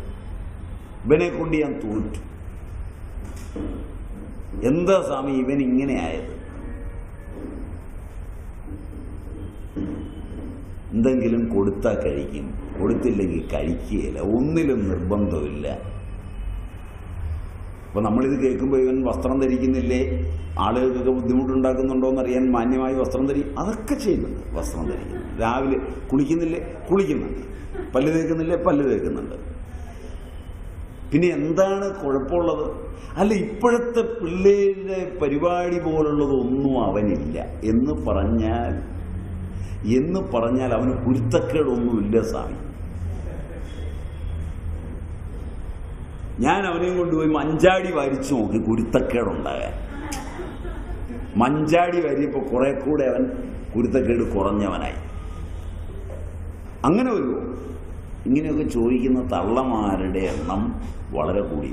ഇവനെ കൊണ്ട് ഞാൻ തോറ്റു. എന്താ സ്വാമി ഇവൻ ഇങ്ങനെ ആയത്? എന്തെങ്കിലും കൊടുത്താൽ കഴിക്കും, കൊടുത്തില്ലെങ്കിൽ കഴിക്കുകയില്ല, ഒന്നിലും നിർബന്ധമില്ല. അപ്പോൾ നമ്മളിത് കേൾക്കുമ്പോൾ ഇവൻ വസ്ത്രം ധരിക്കുന്നില്ലേ, ആളുകൾക്കൊക്കെ ബുദ്ധിമുട്ടുണ്ടാക്കുന്നുണ്ടോ എന്നറിയാൻ മാന്യമായി വസ്ത്രം അതൊക്കെ ചെയ്യുന്നുണ്ട്. വസ്ത്രം ധരിക്കുന്നു, രാവിലെ കുളിക്കുന്നില്ലേ, കുളിക്കുന്നുണ്ട്, പല്ല് തേക്കുന്നില്ലേ, പല്ല് തേക്കുന്നുണ്ട്. പിന്നെ എന്താണ് കുഴപ്പമുള്ളത്? അല്ല, ഇപ്പോഴത്തെ പിള്ളേരുടെ പരിപാടി പോലുള്ളതൊന്നും അവനില്ല എന്ന് പറഞ്ഞാൽ അവന് കുരുത്തക്കേടൊന്നുമില്ല സ്വാമി. ഞാൻ അവനെയും കൊണ്ടുപോയി മഞ്ചാടി വാരിച്ചു നോക്കി കുരുത്തക്കേടുണ്ടാകാൻ. മഞ്ചാടി വാരിയപ്പോൾ കുറെ കൂടെ അവൻ കുരുത്തക്കേട് കുറഞ്ഞവനായി. അങ്ങനെ വരുമോ? ഇങ്ങനെയൊക്കെ ചോദിക്കുന്ന തള്ളമാരുടെ എണ്ണം വളരെ കൂടി.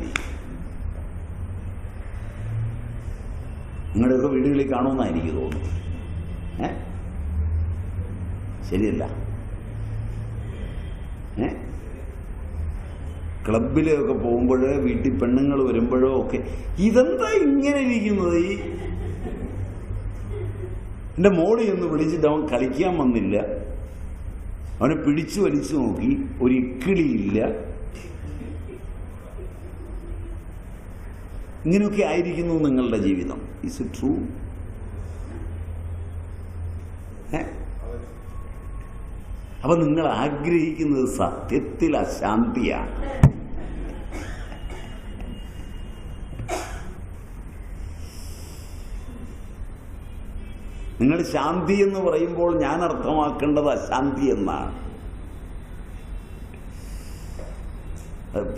നിങ്ങളുടെയൊക്കെ വീടുകളിൽ കാണുമെന്നാണ് എനിക്ക് തോന്നുന്നു. ശരിയല്ല? ക്ലബിലൊക്കെ പോകുമ്പോഴോ വീട്ടിൽ പെണ്ണുങ്ങൾ വരുമ്പോഴോ ഒക്കെ ഇതെന്താ ഇങ്ങനെ ഇരിക്കുന്നത്? എൻ്റെ മോളി ഒന്ന് വിളിച്ചിട്ട് അവൻ കളിക്കാൻ വന്നില്ല, അവനെ പിടിച്ചു വലിച്ചു നോക്കി, ഒരു ഇക്കിളിയില്ല. ഇങ്ങനെയൊക്കെ ആയിരിക്കുന്നു നിങ്ങളുടെ ജീവിതം. Is it true? അപ്പൊ നിങ്ങൾ ആഗ്രഹിക്കുന്നത് സത്യത്തിൽ അശാന്തിയാണ്. നിങ്ങൾ ശാന്തി എന്ന് പറയുമ്പോൾ ഞാൻ അർത്ഥമാക്കേണ്ടത് അശാന്തി എന്നാണ്.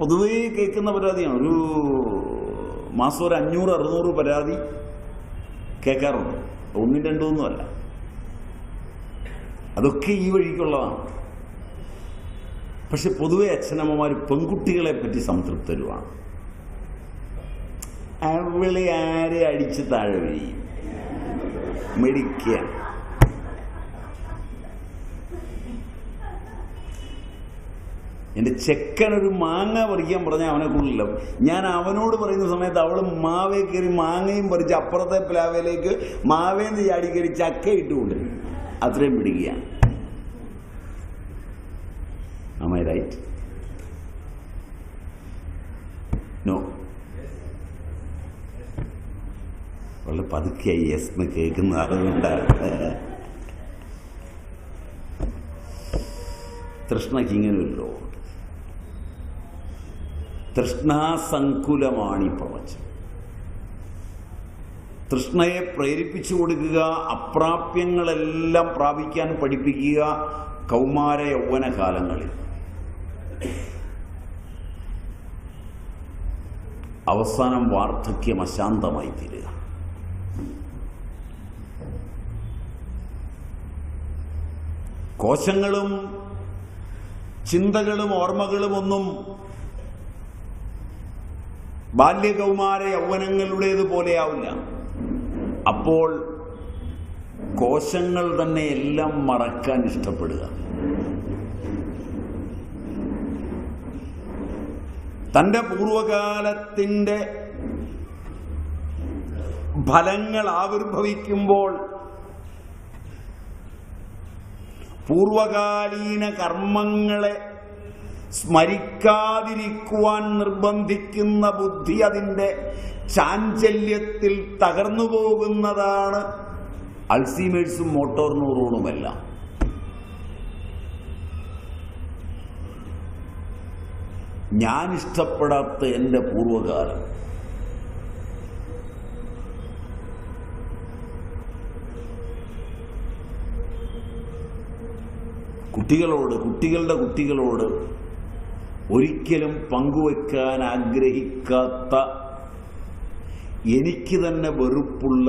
പൊതുവേ കേൾക്കുന്ന പരാതിയാണ്. ഒരു മാസം ഒരു 500-600 പരാതി കേൾക്കാറുണ്ട്. 1-2 അതൊക്കെ ഈ വഴിക്കുള്ളതാണ്. പക്ഷെ പൊതുവെ അച്ഛനമ്മമാർ പെൺകുട്ടികളെ പറ്റി സംതൃപ്തരുമാണ്. അവളെ ആരെ അടിച്ച് താഴെ വീഴും, മെഡിക്കുക. എൻ്റെ ചെക്കനൊരു മാങ്ങ പറിക്കാൻ പറഞ്ഞാൽ അവനെ കൊള്ളില്ല. ഞാൻ അവനോട് പറയുന്ന സമയത്ത് അവൾ മാവേ കയറി മാങ്ങയും പറിച്ച് അപ്പുറത്തെ പ്ലാവയിലേക്ക് മാവേന്ന് ചാടി കയറി ചക്ക ഇട്ടുകൊണ്ട് അത്രയും പിടിക്കുകയാണ്. Am I right? No. വളരെ പതുക്കെ യെസ് എന്ന് കേൾക്കുന്ന അറിവുണ്ടാണ്. തൃഷ്ണയ്ക്ക് ഇങ്ങനെ ഒരു ലോകം. തൃഷ്ണാസങ്കുലമാണ് ഈ പ്രപഞ്ചം. തൃഷ്ണയെ പ്രേരിപ്പിച്ചു കൊടുക്കുക, അപ്രാപ്യങ്ങളെല്ലാം പ്രാപിക്കാൻ പഠിപ്പിക്കുക കൗമാര യൗവന കാലങ്ങളിൽ. അവസാനം വാർദ്ധക്യം അശാന്തമായി തീരുക. കോശങ്ങളും ചിന്തകളും ഓർമ്മകളും ഒന്നും ബാല്യകൗമാര യൗവനങ്ങളുടേതുപോലെയാവില്ല. അപ്പോൾ കോശങ്ങൾ തന്നെ എല്ലാം മറക്കാൻ ഇഷ്ടപ്പെടുക. തൻ്റെ പൂർവകാലത്തിൻ്റെ ഫലങ്ങൾ ആവിർഭവിക്കുമ്പോൾ പൂർവകാലീന കർമ്മങ്ങളെ സ്മരിക്കാതിരിക്കുവാൻ നിർബന്ധിക്കുന്ന ബുദ്ധി അതിൻ്റെ ചാഞ്ചല്യത്തിൽ തകർന്നു പോകുന്നതാണ് അൾസീമേഴ്സും മോട്ടോർ ന്യൂറോണുമെല്ലാം. ഞാൻ ഇഷ്ടപ്പെടാത്ത എൻ്റെ പൂർവകാലം കുട്ടികളുടെ കുട്ടികളോട് ഒരിക്കലും പങ്കുവെക്കാൻ ആഗ്രഹിക്കാത്ത, എനിക്ക് തന്നെ വെറുപ്പുള്ള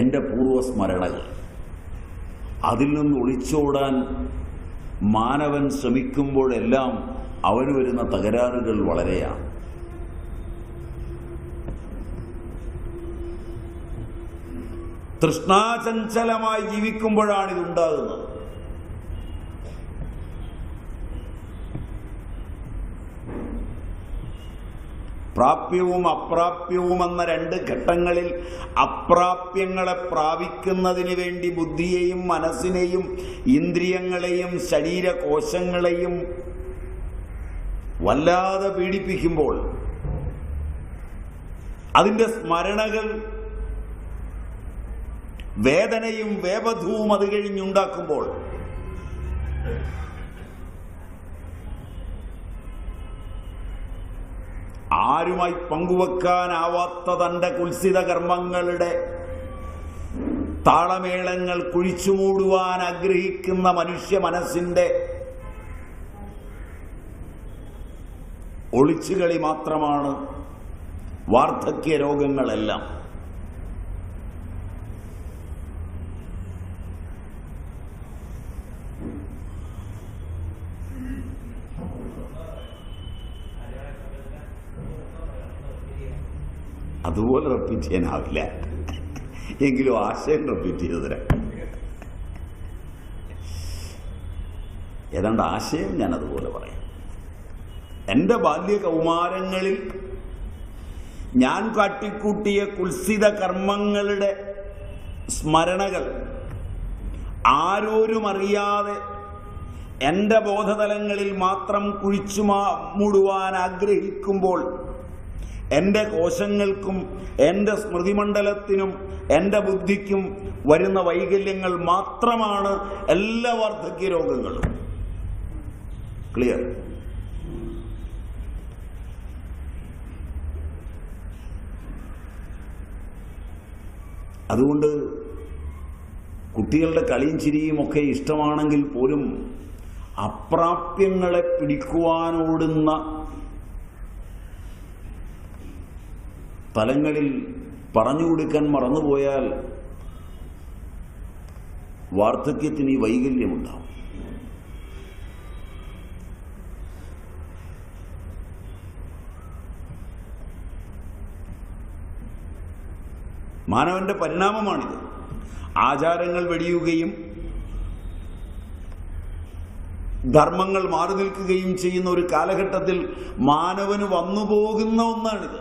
എൻ്റെ പൂർവ്വസ്മരണകൾ. അതിൽ നിന്ന് ഒളിച്ചോടാൻ മാനവൻ ശ്രമിക്കുമ്പോഴെല്ലാം അവന് വരുന്ന തകരാറുകൾ വളരെയാണ്. തൃഷ്ണാചഞ്ചലമായി ജീവിക്കുമ്പോഴാണിതുണ്ടാകുന്നത്. പ്രാപ്യവും അപ്രാപ്യവും എന്ന രണ്ട് ഘട്ടങ്ങളിൽ അപ്രാപ്യങ്ങളെ പ്രാപിക്കുന്നതിന് വേണ്ടി ബുദ്ധിയെയും മനസ്സിനെയും ഇന്ദ്രിയങ്ങളെയും ശരീരകോശങ്ങളെയും വല്ലാതെ പീഡിപ്പിക്കുമ്പോൾ, അതിൻ്റെ സ്മരണകൾ വേദനയും വേപധവും അത് കഴിഞ്ഞുണ്ടാക്കുമ്പോൾ ആരുമായി പങ്കുവെക്കാനാവാത്ത തൻ്റെ കുൽസിത കർമ്മങ്ങളുടെ താളമേളങ്ങൾ കുഴിച്ചുമൂടുവാൻ ആഗ്രഹിക്കുന്ന മനുഷ്യ മനസ്സിൻ്റെ ഒളിച്ചുകളി മാത്രമാണ് വാർദ്ധക്യ രോഗങ്ങളെല്ലാം. അതുപോലെ റിപ്പീറ്റ് ചെയ്യാനാവില്ല, എങ്കിലും ആശയം റിപ്പീറ്റ് ചെയ്തു തരാം. ഏതാണ്ട് ആശയം ഞാൻ അതുപോലെ പറയാം. എൻ്റെ ബാല്യ കൗമാരങ്ങളിൽ ഞാൻ കാട്ടിക്കൂട്ടിയ കുൽസിത കർമ്മങ്ങളുടെ സ്മരണകൾ ആരോരും അറിയാതെ എൻ്റെ ബോധതലങ്ങളിൽ മാത്രം കുഴിച്ചു മൂടുവാൻ ആഗ്രഹിക്കുമ്പോൾ എൻ്റെ കോശങ്ങൾക്കും എൻ്റെ സ്മൃതിമണ്ഡലത്തിനും എൻ്റെ ബുദ്ധിക്കും വരുന്ന വൈകല്യങ്ങൾ മാത്രമാണ് എല്ലാ വാർദ്ധക്യ രോഗങ്ങളും. ക്ലിയർ? അതുകൊണ്ട് കുട്ടികളുടെ കളിയും ചിരിയും ഒക്കെ ഇഷ്ടമാണെങ്കിൽ പോലും അപ്രാപ്യങ്ങളെ പിടിക്കുവാനോടുന്ന തലങ്ങളിൽ പറഞ്ഞു കൊടുക്കാൻ മറന്നുപോയാൽ വാർദ്ധക്യത്തിന് ഈ വൈകല്യമുണ്ടാവും. മാനവന്റെ പരിണാമമാണിത്. ആചാരങ്ങൾ വെടിയുകയും ധർമ്മങ്ങൾ മാറി നിൽക്കുകയും ചെയ്യുന്ന ഒരു കാലഘട്ടത്തിൽ മാനവന് വന്നുപോകുന്ന ഒന്നാണിത്.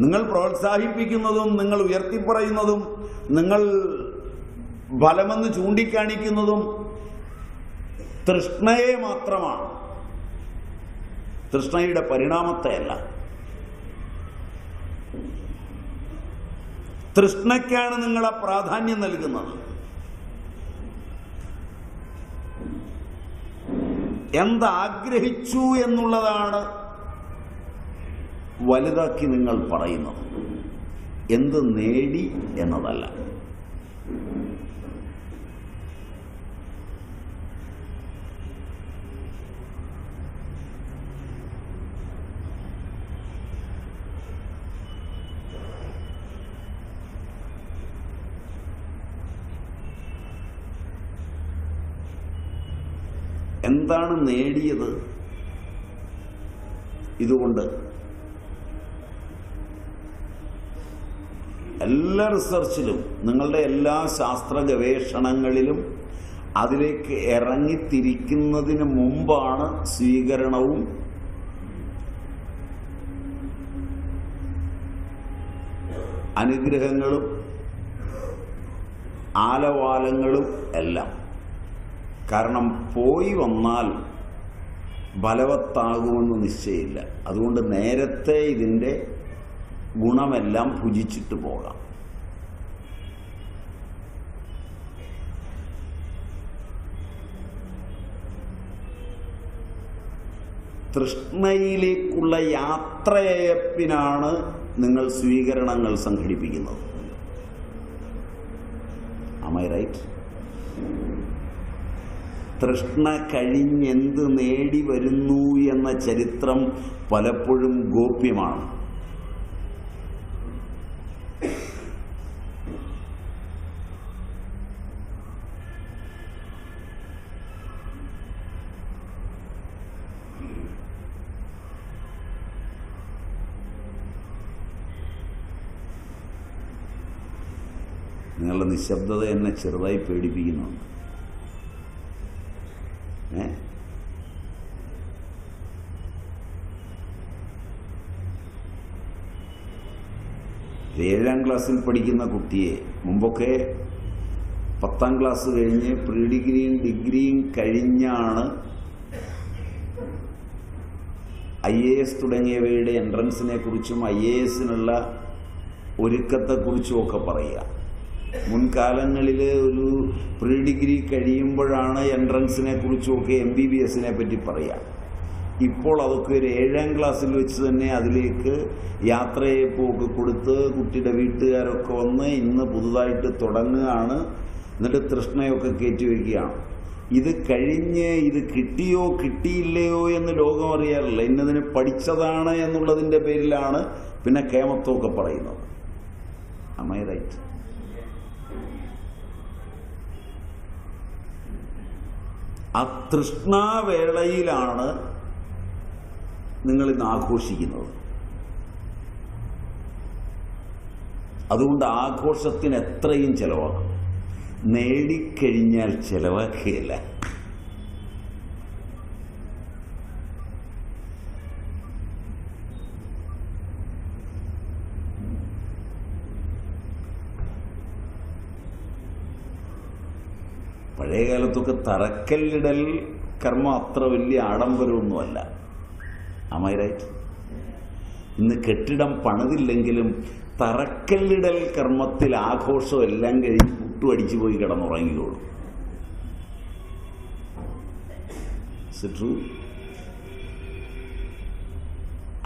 നിങ്ങൾ പ്രോത്സാഹിപ്പിക്കുന്നതും നിങ്ങൾ ഉയർത്തിപ്പറയുന്നതും നിങ്ങൾ ഫലമെന്ന് ചൂണ്ടിക്കാണിക്കുന്നതും തൃഷ്ണയെ മാത്രമാണ്, തൃഷ്ണയുടെ പരിണാമത്തെയല്ല. തൃഷ്ണയ്ക്കാണ് നിങ്ങളെ പ്രാധാന്യം നൽകുന്നത്. എന്താഗ്രഹിച്ചു എന്നുള്ളതാണ് വലുതാക്കി നിങ്ങൾ പറയുന്നത്, എന്ത് നേടി എന്നതല്ല. എന്താണ് നേടിയത് ഇതുകൊണ്ട്? എല്ലാ റിസർച്ചിലും നിങ്ങളുടെ എല്ലാ ശാസ്ത്ര ഗവേഷണങ്ങളിലും അതിലേക്ക് ഇറങ്ങിത്തിരിക്കുന്നതിന് മുമ്പാണ് സ്വീകരണവും അനുഗ്രഹങ്ങളും ആലവാലങ്ങളും എല്ലാം. കാരണം പോയി വന്നാൽ ബലവത്താകുമെന്ന് നിശ്ചയമില്ല. അതുകൊണ്ട് നേരത്തെ ഇതിൻ്റെ ഗുണമെല്ലാം ഭുജിച്ചിട്ട് പോകാം. തൃഷ്ണയിലേക്കുള്ള യാത്രയയപ്പിനാണ് നിങ്ങൾ സ്വീകരണങ്ങൾ സംഘടിപ്പിക്കുന്നത്. Am I right? തൃഷ്ണ കഴിഞ്ഞെന്ത് നേടി വരുന്നു എന്ന ചരിത്രം പലപ്പോഴും ഗോപ്യമാണ്. നിങ്ങളുടെ നിശബ്ദത എന്നെ ചെറുതായി പേടിപ്പിക്കുന്നുണ്ട്. ഏഴാം ക്ലാസ്സിൽ പഠിക്കുന്ന കുട്ടിയെ, മുമ്പൊക്കെ 10ാം ക്ലാസ് കഴിഞ്ഞ് പ്രീ ഡിഗ്രിയും ഡിഗ്രിയും കഴിഞ്ഞാണ് IAS തുടങ്ങിയവയുടെ എൻട്രൻസിനെ കുറിച്ചും IASനുള്ള ഒരുക്കത്തെക്കുറിച്ചും ഒക്കെ പറയുക. മുൻകാലങ്ങളിൽ ഒരു പ്രീ ഡിഗ്രി കഴിയുമ്പോഴാണ് എൻട്രൻസിനെ കുറിച്ചുമൊക്കെ MBBSനെ പറ്റി പറയുക. ഇപ്പോൾ അതൊക്കെ ഒരു 7ാം ക്ലാസ്സിൽ വെച്ച് തന്നെ അതിലേക്ക് യാത്രയയപ്പൊക്കെ കൊടുത്ത് കുട്ടിയുടെ വീട്ടുകാരൊക്കെ വന്ന് ഇന്ന് പുതുതായിട്ട് തുടങ്ങുകയാണ്. എന്നിട്ട് തൃഷ്ണയൊക്കെ കയറ്റിവെക്കുകയാണ്. ഇത് കഴിഞ്ഞ് ഇത് കിട്ടിയോ കിട്ടിയില്ലയോ എന്ന് ലോകം അറിയാറില്ല. ഇന്നതിന് പഠിച്ചതാണ് എന്നുള്ളതിൻ്റെ പേരിലാണ് പിന്നെ കേമത്വമൊക്കെ പറയുന്നത്. Am I right? ആ തൃഷ്ണാവേളയിലാണ് നിങ്ങളിന്ന് ആഘോഷിക്കുന്നത്. അതുകൊണ്ട് ആഘോഷത്തിന് എത്രയും ചെലവാക്കും. നേടിക്കഴിഞ്ഞാൽ ചെലവാക്കുകയില്ല. പഴയ കാലത്തൊക്കെ തറക്കല്ലിടൽ കർമ്മം അത്ര വലിയ ആഡംബരമൊന്നുമല്ല. Am I right? ഇന്ന് കെട്ടിടം പണിതില്ലെങ്കിലും തറക്കല്ലിടൽ കർമ്മത്തിൽ ആഘോഷം എല്ലാം കഴിഞ്ഞ് പുട്ടുമടിച്ചു പോയി കിടന്നുറങ്ങിയോളൂ.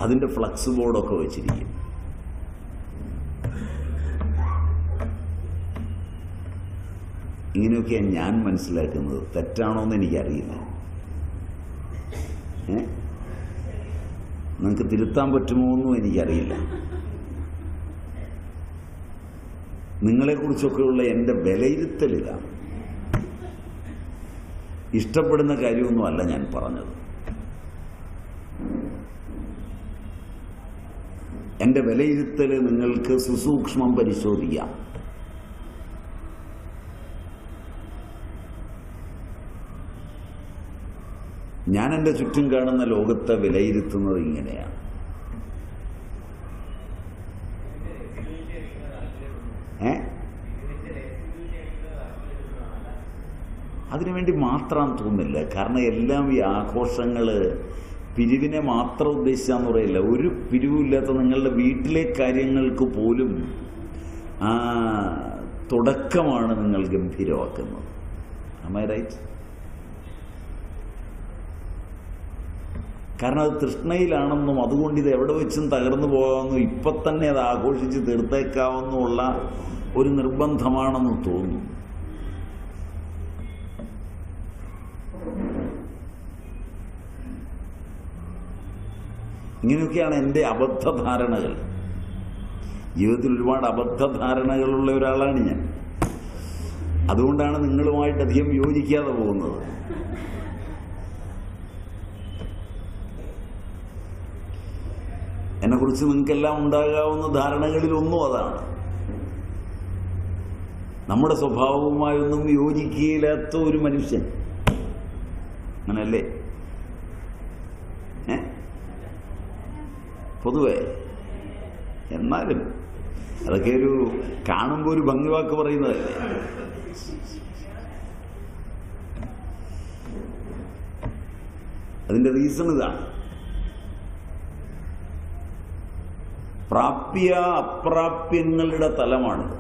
അതിൻ്റെ ഫ്ലക്സ് ബോർഡൊക്കെ വെച്ചിരിക്കും. ഇങ്ങനെയൊക്കെയാണ് ഞാൻ മനസ്സിലാക്കുന്നത്. തെറ്റാണോ എന്ന് എനിക്കറിയില്ല. നിങ്ങൾക്ക് തിരുത്താൻ പറ്റുമോ എന്നും എനിക്കറിയില്ല. നിങ്ങളെക്കുറിച്ചൊക്കെയുള്ള എൻ്റെ വിലയിരുത്തൽ ഇതാണ്. ഇഷ്ടപ്പെടുന്ന കാര്യമൊന്നുമല്ല ഞാൻ പറഞ്ഞത്. എൻ്റെ വിലയിരുത്തൽ നിങ്ങൾക്ക് സുസൂക്ഷ്മം പരിശോധിക്കാം. ഞാൻ എൻ്റെ ചുറ്റും കാണുന്ന ലോകത്തെ വിലയിരുത്തുന്നത് ഇങ്ങനെയാണ്. അതിനുവേണ്ടി മാത്രം തോന്നില്ല. കാരണം എല്ലാം ഈ ആഘോഷങ്ങൾ പിരിവിനെ മാത്രം ഉദ്ദേശിച്ചാന്ന് പറയില്ല. ഒരു പിരിവില്ലാത്ത നിങ്ങളുടെ വീട്ടിലെ കാര്യങ്ങൾക്ക് പോലും തുടക്കമാണ് നിങ്ങൾ ഗംഭീരമാക്കുന്നത്. Am I right? കാരണം അത് തൃഷ്ണയിലാണെന്നും അതുകൊണ്ട് ഇത് എവിടെ വെച്ചും തകർന്നു പോകാമെന്നും ഇപ്പം തന്നെ അത് ആഘോഷിച്ച് തീർത്തേക്കാവുന്നുള്ള ഒരു നിർബന്ധമാണെന്ന് തോന്നുന്നു. ഇങ്ങനെയൊക്കെയാണ് എൻ്റെ അബദ്ധധാരണകൾ. ജീവിതത്തിൽ ഒരുപാട് അബദ്ധധാരണകളുള്ള ഒരാളാണ് ഞാൻ. അതുകൊണ്ടാണ് നിങ്ങളുമായിട്ട് അധികം യോജിക്കാതെ പോകുന്നത്. എന്നെക്കുറിച്ച് നിങ്ങൾക്കെല്ലാം ഉണ്ടാകാവുന്ന ധാരണകളിലൊന്നും അതാണ്. നമ്മുടെ സ്വഭാവവുമായൊന്നും യോജിക്കുകയില്ലാത്ത ഒരു മനുഷ്യൻ, അങ്ങനല്ലേ പൊതുവെ? എന്നാലും അതൊക്കെ ഒരു കാണുമ്പോൾ ഒരു ഭംഗിവാക്ക് പറയുന്നതല്ലേ. അതിന്റെ റീസൺ ഇതാണ്. പ്രാപ്യ അപ്രാപ്യങ്ങളുടെ തലമാണിത്.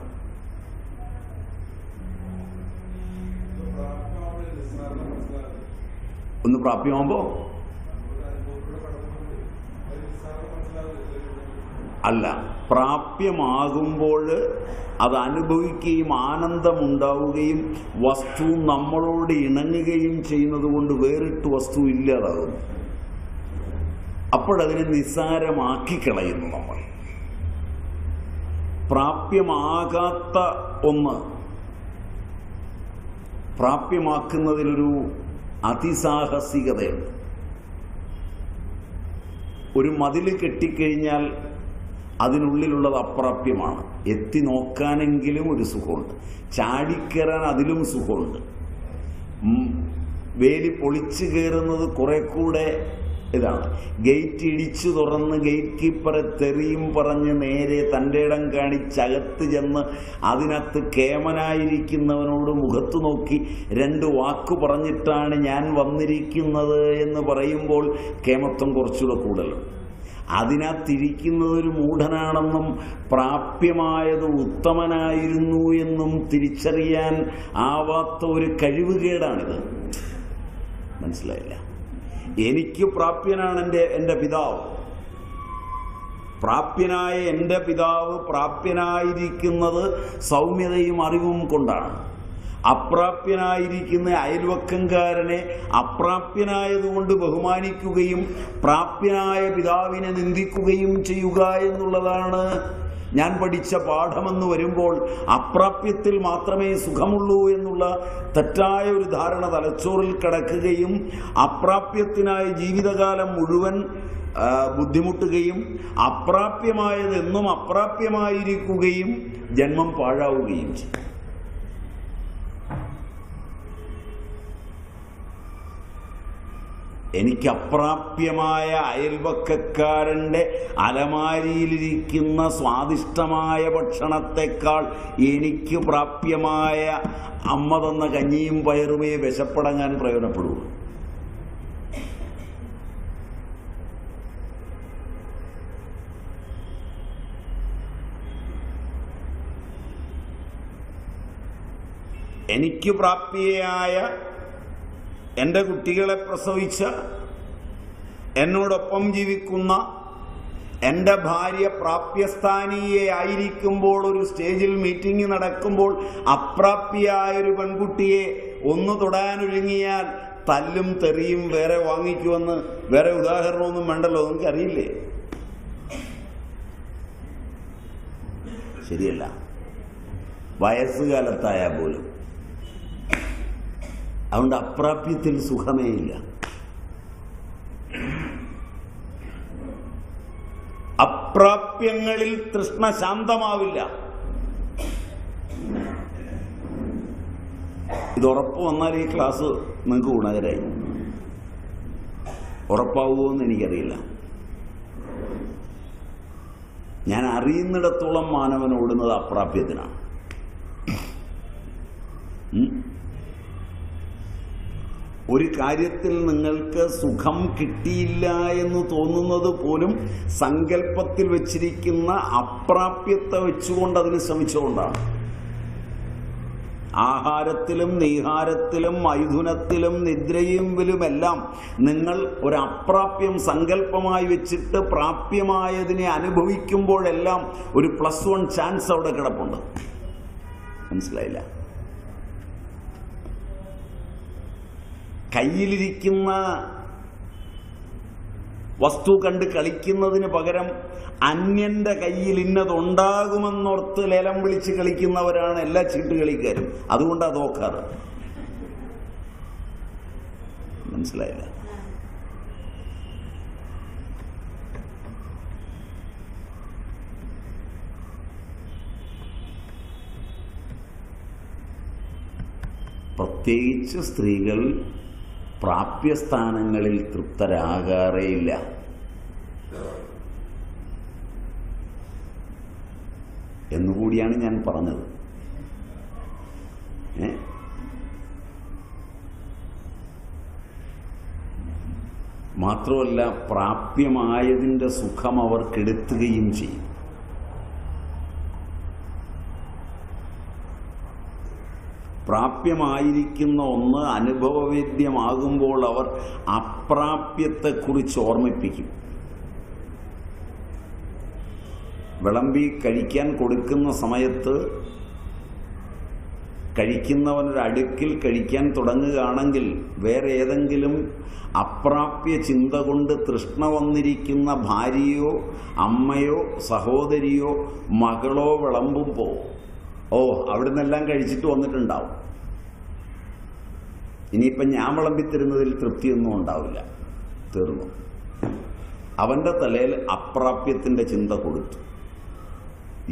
ഒന്ന് പ്രാപ്യമാകുമ്പോ അല്ല, പ്രാപ്യമാകുമ്പോൾ അത് അനുഭവിക്കുകയും ആനന്ദമുണ്ടാവുകയും വസ്തു നമ്മളോട് ഇണങ്ങുകയും ചെയ്യുന്നത് കൊണ്ട് വേറിട്ട് വസ്തു ഇല്ലാതാകുന്നു. അപ്പോഴതിനെ നിസ്സാരമാക്കി കളയുന്നു നമ്മൾ. പ്രാപ്യമാകാത്ത ഒന്ന് പ്രാപ്യമാക്കുന്നതിലൊരു അതിസാഹസികതയുണ്ട്. ഒരു മതിൽ കെട്ടിക്കഴിഞ്ഞാൽ അതിനുള്ളിലുള്ളത് അപ്രാപ്യമാണ്. എത്തി നോക്കാനെങ്കിലും ഒരു സുഖമുണ്ട്, ചാടിക്കയറാൻ അതിലും സുഖമുണ്ട്. വേലി പൊളിച്ചു കയറുന്നത് കുറെ കൂടെ ഇതാണ്. ഗേറ്റ് ഇടിച്ചു തുറന്ന് ഗേറ്റ് കീപ്പറെ തെറിയും പറഞ്ഞ് നേരെ തൻ്റെ ഇടം കാണിച്ചകത്ത് ചെന്ന് അതിനകത്ത് കേമനായിരിക്കുന്നവനോട് മുഖത്ത് നോക്കി 2 വാക്ക് പറഞ്ഞിട്ടാണ് ഞാൻ വന്നിരിക്കുന്നത് എന്ന് പറയുമ്പോൾ കേമത്വം കുറച്ചുകൂടെ കൂടുതലുണ്ട്. അതിനകത്തിരിക്കുന്നതൊരു മൂഢനാണെന്നും പ്രാപ്യമായത് ഉത്തമനായിരുന്നു എന്നും തിരിച്ചറിയാൻ ആവാത്ത ഒരു കഴിവുകേടാണിത്. മനസ്സിലായില്ല? എനിക്ക് പ്രാപ്യനാണ് എൻ്റെ പിതാവ്. പ്രാപ്യനായ എൻ്റെ പിതാവ് പ്രാപ്യനായിരിക്കുന്നത് സൗമ്യതയും അറിവും കൊണ്ടാണ്. അപ്രാപ്യനായിരിക്കുന്ന അയൽവക്കംകാരനെ അപ്രാപ്യനായതുകൊണ്ട് ബഹുമാനിക്കുകയും പ്രാപ്യനായ പിതാവിനെ നിന്ദിക്കുകയും ചെയ്യുക എന്നുള്ളതാണ് ഞാൻ പഠിച്ച പാഠമെന്ന് വരുമ്പോൾ അപ്രാപ്യത്തിൽ മാത്രമേ സുഖമുള്ളൂ എന്നുള്ള തെറ്റായ ഒരു ധാരണ തലച്ചോറിൽ കിടക്കുകയും അപ്രാപ്യത്തിനായി ജീവിതകാലം മുഴുവൻ ബുദ്ധിമുട്ടുകയും അപ്രാപ്യമായതെന്നും അപ്രാപ്യമായിരിക്കുകയും ജന്മം പാഴാവുകയും ചെയ്യും. എനിക്ക് അപ്രാപ്യമായ അയൽവക്കക്കാരൻ്റെ അലമാരിയിലിരിക്കുന്ന സ്വാദിഷ്ടമായ ഭക്ഷണത്തെക്കാൾ എനിക്ക് പ്രാപ്യമായ അമ്മ തന്ന കഞ്ഞിയും പയറുമേ വിശപ്പടങ്ങാൻ പ്രയോജനപ്പെടൂ. എനിക്ക് പ്രാപ്യയായ എൻ്റെ കുട്ടികളെ പ്രസവിച്ച എന്നോടൊപ്പം ജീവിക്കുന്ന എൻ്റെ ഭാര്യ പ്രാപ്യസ്ഥാനീയയായിരിക്കുമ്പോൾ ഒരു സ്റ്റേജിൽ മീറ്റിംഗ് നടക്കുമ്പോൾ അപ്രാപ്യയായൊരു പെൺകുട്ടിയെ ഒന്ന് തൊടാനൊരുങ്ങിയാൽ തല്ലും തെറിയും വേറെ വാങ്ങിക്കുമെന്ന് വേറെ ഉദാഹരണമൊന്നും വേണ്ടല്ലോ, നിങ്ങൾക്കറിയില്ലേ? ശരിയല്ല, വയസ്സുകാലത്തായാൽ പോലും. അതുകൊണ്ട് അപ്രാപ്യത്തിൽ സുഖമേ ഇല്ല. അപ്രാപ്യങ്ങളിൽ തൃഷ്ണ ശാന്തമാവില്ല. ഇത് ഉറപ്പ് വന്നാൽ ഈ ക്ലാസ് നിങ്ങൾക്ക് ഗുണകരായി. ഉറപ്പാവുമോ എന്ന് എനിക്കറിയില്ല. ഞാൻ അറിയുന്നിടത്തോളം മാനവൻ ഓടുന്നത് അപ്രാപ്യത്തിനാണ്. ഒരു കാര്യത്തിൽ നിങ്ങൾക്ക് സുഖം കിട്ടിയില്ല എന്ന് തോന്നുന്നത് പോലും സങ്കല്പത്തിൽ വെച്ചിരിക്കുന്ന അപ്രാപ്യത്തെ വെച്ചുകൊണ്ട് അതിന് ശ്രമിച്ചുകൊണ്ടാണ്. ആഹാരത്തിലും നീഹാരത്തിലും മൈഥുനത്തിലും നിദ്രയിലുമെല്ലാം നിങ്ങൾ ഒരു അപ്രാപ്യം സങ്കല്പമായി വെച്ചിട്ട് പ്രാപ്യമായതിനെ അനുഭവിക്കുമ്പോഴെല്ലാം ഒരു +1 ചാൻസ് അവിടെ കിടപ്പുണ്ട്. മനസ്സിലായില്ല? കയ്യിലിരിക്കുന്ന വസ്തു കണ്ട് കളിക്കുന്നതിന് പകരം അന്യന്റെ കയ്യിൽ ഇന്നതുണ്ടാകുമെന്നോർത്ത് ലേലം വിളിച്ച് കളിക്കുന്നവരാണ് എല്ലാ ചീട്ടുകളിക്കാരും. അതുകൊണ്ടാണ് നോക്കാറ്. മനസ്സിലായില്ല? പ്രത്യേകിച്ച് സ്ത്രീകൾ പ്രാപ്യസ്ഥാനങ്ങളിൽ തൃപ്തരാകാറേയില്ല. എന്നുകൂടിയാണ് ഞാൻ പറഞ്ഞത്. മാത്രമല്ല, പ്രാപ്യമായതിൻ്റെ സുഖം അവർ കെടുത്തുകയും ചെയ്യും. പ്രാപ്യമായിരിക്കുന്ന ഒന്ന് അനുഭവവേദ്യമാകുമ്പോൾ അവർ അപ്രാപ്യത്തെക്കുറിച്ച് ഓർമ്മിപ്പിക്കും. വിളമ്പി കഴിക്കാൻ കൊടുക്കുന്ന സമയത്ത് കഴിക്കുന്നവനൊരടുക്കിൽ കഴിക്കാൻ തുടങ്ങുകയാണെങ്കിൽ വേറെ ഏതെങ്കിലും അപ്രാപ്യ ചിന്ത കൊണ്ട് തൃഷ്ണ വന്നിരിക്കുന്ന ഭാര്യയോ അമ്മയോ സഹോദരിയോ മകളോ വിളമ്പുമ്പോൾ അവിടെ നിന്നെല്ലാം കഴിച്ചിട്ട് വന്നിട്ടുണ്ടാവും. ഇനിയിപ്പം ഞാൻ വിളമ്പിത്തരുന്നതിൽ തൃപ്തിയൊന്നും ഉണ്ടാവില്ല, തീർന്നു. അവൻ്റെ തലയിൽ അപ്രാപ്യത്തിൻ്റെ ചിന്ത കൊടുത്തു.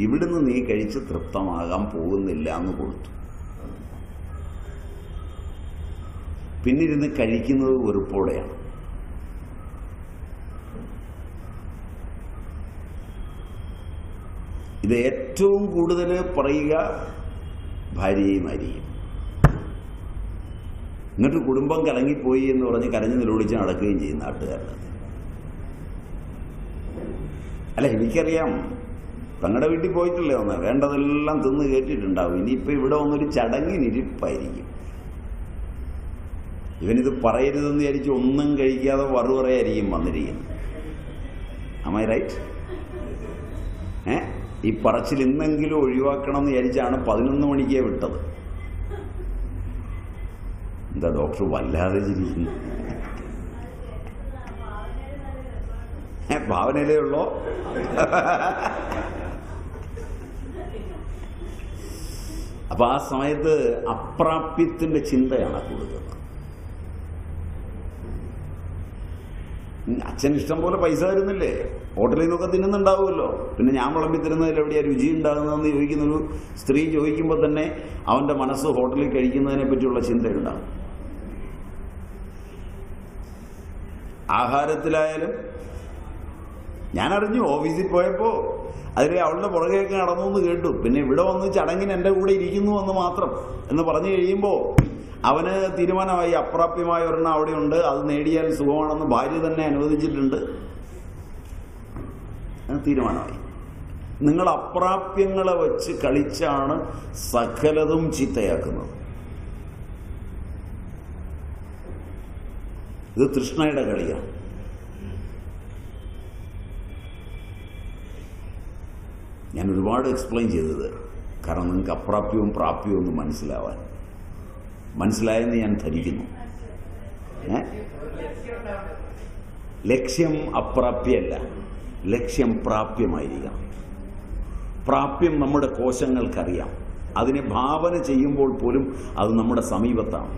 ഇവിടുന്ന് നീ കഴിച്ച് തൃപ്തമാകാൻ പോകുന്നില്ല എന്ന് കൊടുത്തു. പിന്നിരുന്ന് കഴിക്കുന്നത് വെറുപ്പോടെയാണ്. ഇത് ഏറ്റവും കൂടുതൽ പറയുക ഭാര്യയും ഭാര്യയും. എന്നിട്ട് കുടുംബം കലങ്ങിപ്പോയി എന്ന് പറഞ്ഞ് കരഞ്ഞു നിലവിളിച്ച് നടക്കുകയും ചെയ്യും നാട്ടുകാരുടെ. അല്ല, എനിക്കറിയാം, തങ്ങളുടെ വീട്ടിൽ പോയിട്ടില്ലേ ഒന്ന്, വേണ്ടതെല്ലാം തിന്ന് കേട്ടിട്ടുണ്ടാവും. ഇനിയിപ്പോൾ ഇവിടെ വന്നൊരു ചടങ്ങിനിരിപ്പായിരിക്കും. ഇവനിത് പറയരുതെന്ന് വിചാരിച്ച് ഒന്നും കഴിക്കാതെ വറുപറയായിരിക്കും വന്നിരിക്കുന്നത്. Am I right? ഈ പറച്ചിൽ ഇന്നെങ്കിലും ഒഴിവാക്കണം എന്ന് വിചാരിച്ചാണ് 11 മണിക്കേ വിട്ടത്. എന്താ ഡോക്ടർ വല്ലാതെ ചിരിക്കുന്നു? ഭാവനയിലേ ഉള്ളോ? അപ്പൊ ആ സമയത്ത് അപ്രാപ്യത്തിന്റെ ചിന്തയാണ് കൊടുക്കുന്നത്. അച്ഛൻ ഇഷ്ടം പോലെ പൈസ തരുന്നില്ലേ, ഹോട്ടലിൽ നിന്നൊക്കെ തിന്നുന്നുണ്ടാവുമല്ലോ, പിന്നെ ഞാൻ വിളമ്പി തരുന്നതിൽ എവിടെയാ രുചി ഉണ്ടാകുന്നതെന്ന് ചോദിക്കുന്നൊരു സ്ത്രീ ചോദിക്കുമ്പോൾ തന്നെ അവന്റെ മനസ്സ് ഹോട്ടലിൽ കഴിക്കുന്നതിനെ പറ്റിയുള്ള ചിന്തയുണ്ടാകും. ആഹാരത്തിലായാലും ഞാനറിഞ്ഞു, ഓഫീസിൽ പോയപ്പോൾ അതിൽ അവളുടെ പുറകെയൊക്കെ നടന്നു എന്ന് കേട്ടു. പിന്നെ ഇവിടെ വന്ന് ചടങ്ങിന് എൻ്റെ കൂടെ ഇരിക്കുന്നു എന്ന് മാത്രം എന്ന് പറഞ്ഞു കഴിയുമ്പോൾ അവന് തീരുമാനമായി, അപ്രാപ്യമായ ഒരെണ്ണം അവിടെയുണ്ട്, അത് നേടിയാൽ സുഖമാണെന്ന് ഭാര്യ തന്നെ അനുവദിച്ചിട്ടുണ്ട്. തീരുമാനമായി. നിങ്ങൾ അപ്രാപ്യങ്ങളെ വെച്ച് കളിച്ചാണ് സകലതും ചീത്തയാക്കുന്നത്. ഇത് തൃഷ്ണയുടെ കളിയാണ്. ഞാൻ ഒരുപാട് എക്സ്പ്ലെയിൻ ചെയ്തത് കാരണം നിങ്ങൾക്ക് അപ്രാപ്യവും പ്രാപ്യവും ഒന്ന് മനസ്സിലായെന്ന് ഞാൻ ധരിക്കുന്നു. ലക്ഷ്യം അപ്രാപ്യമല്ല, ലക്ഷ്യം പ്രാപ്യമായിരിക്കണം. പ്രാപ്യം നമ്മുടെ കോശങ്ങൾക്കറിയാം. അതിനെ ഭാവന ചെയ്യുമ്പോൾ പോലും അത് നമ്മുടെ സമീപത്താണ്.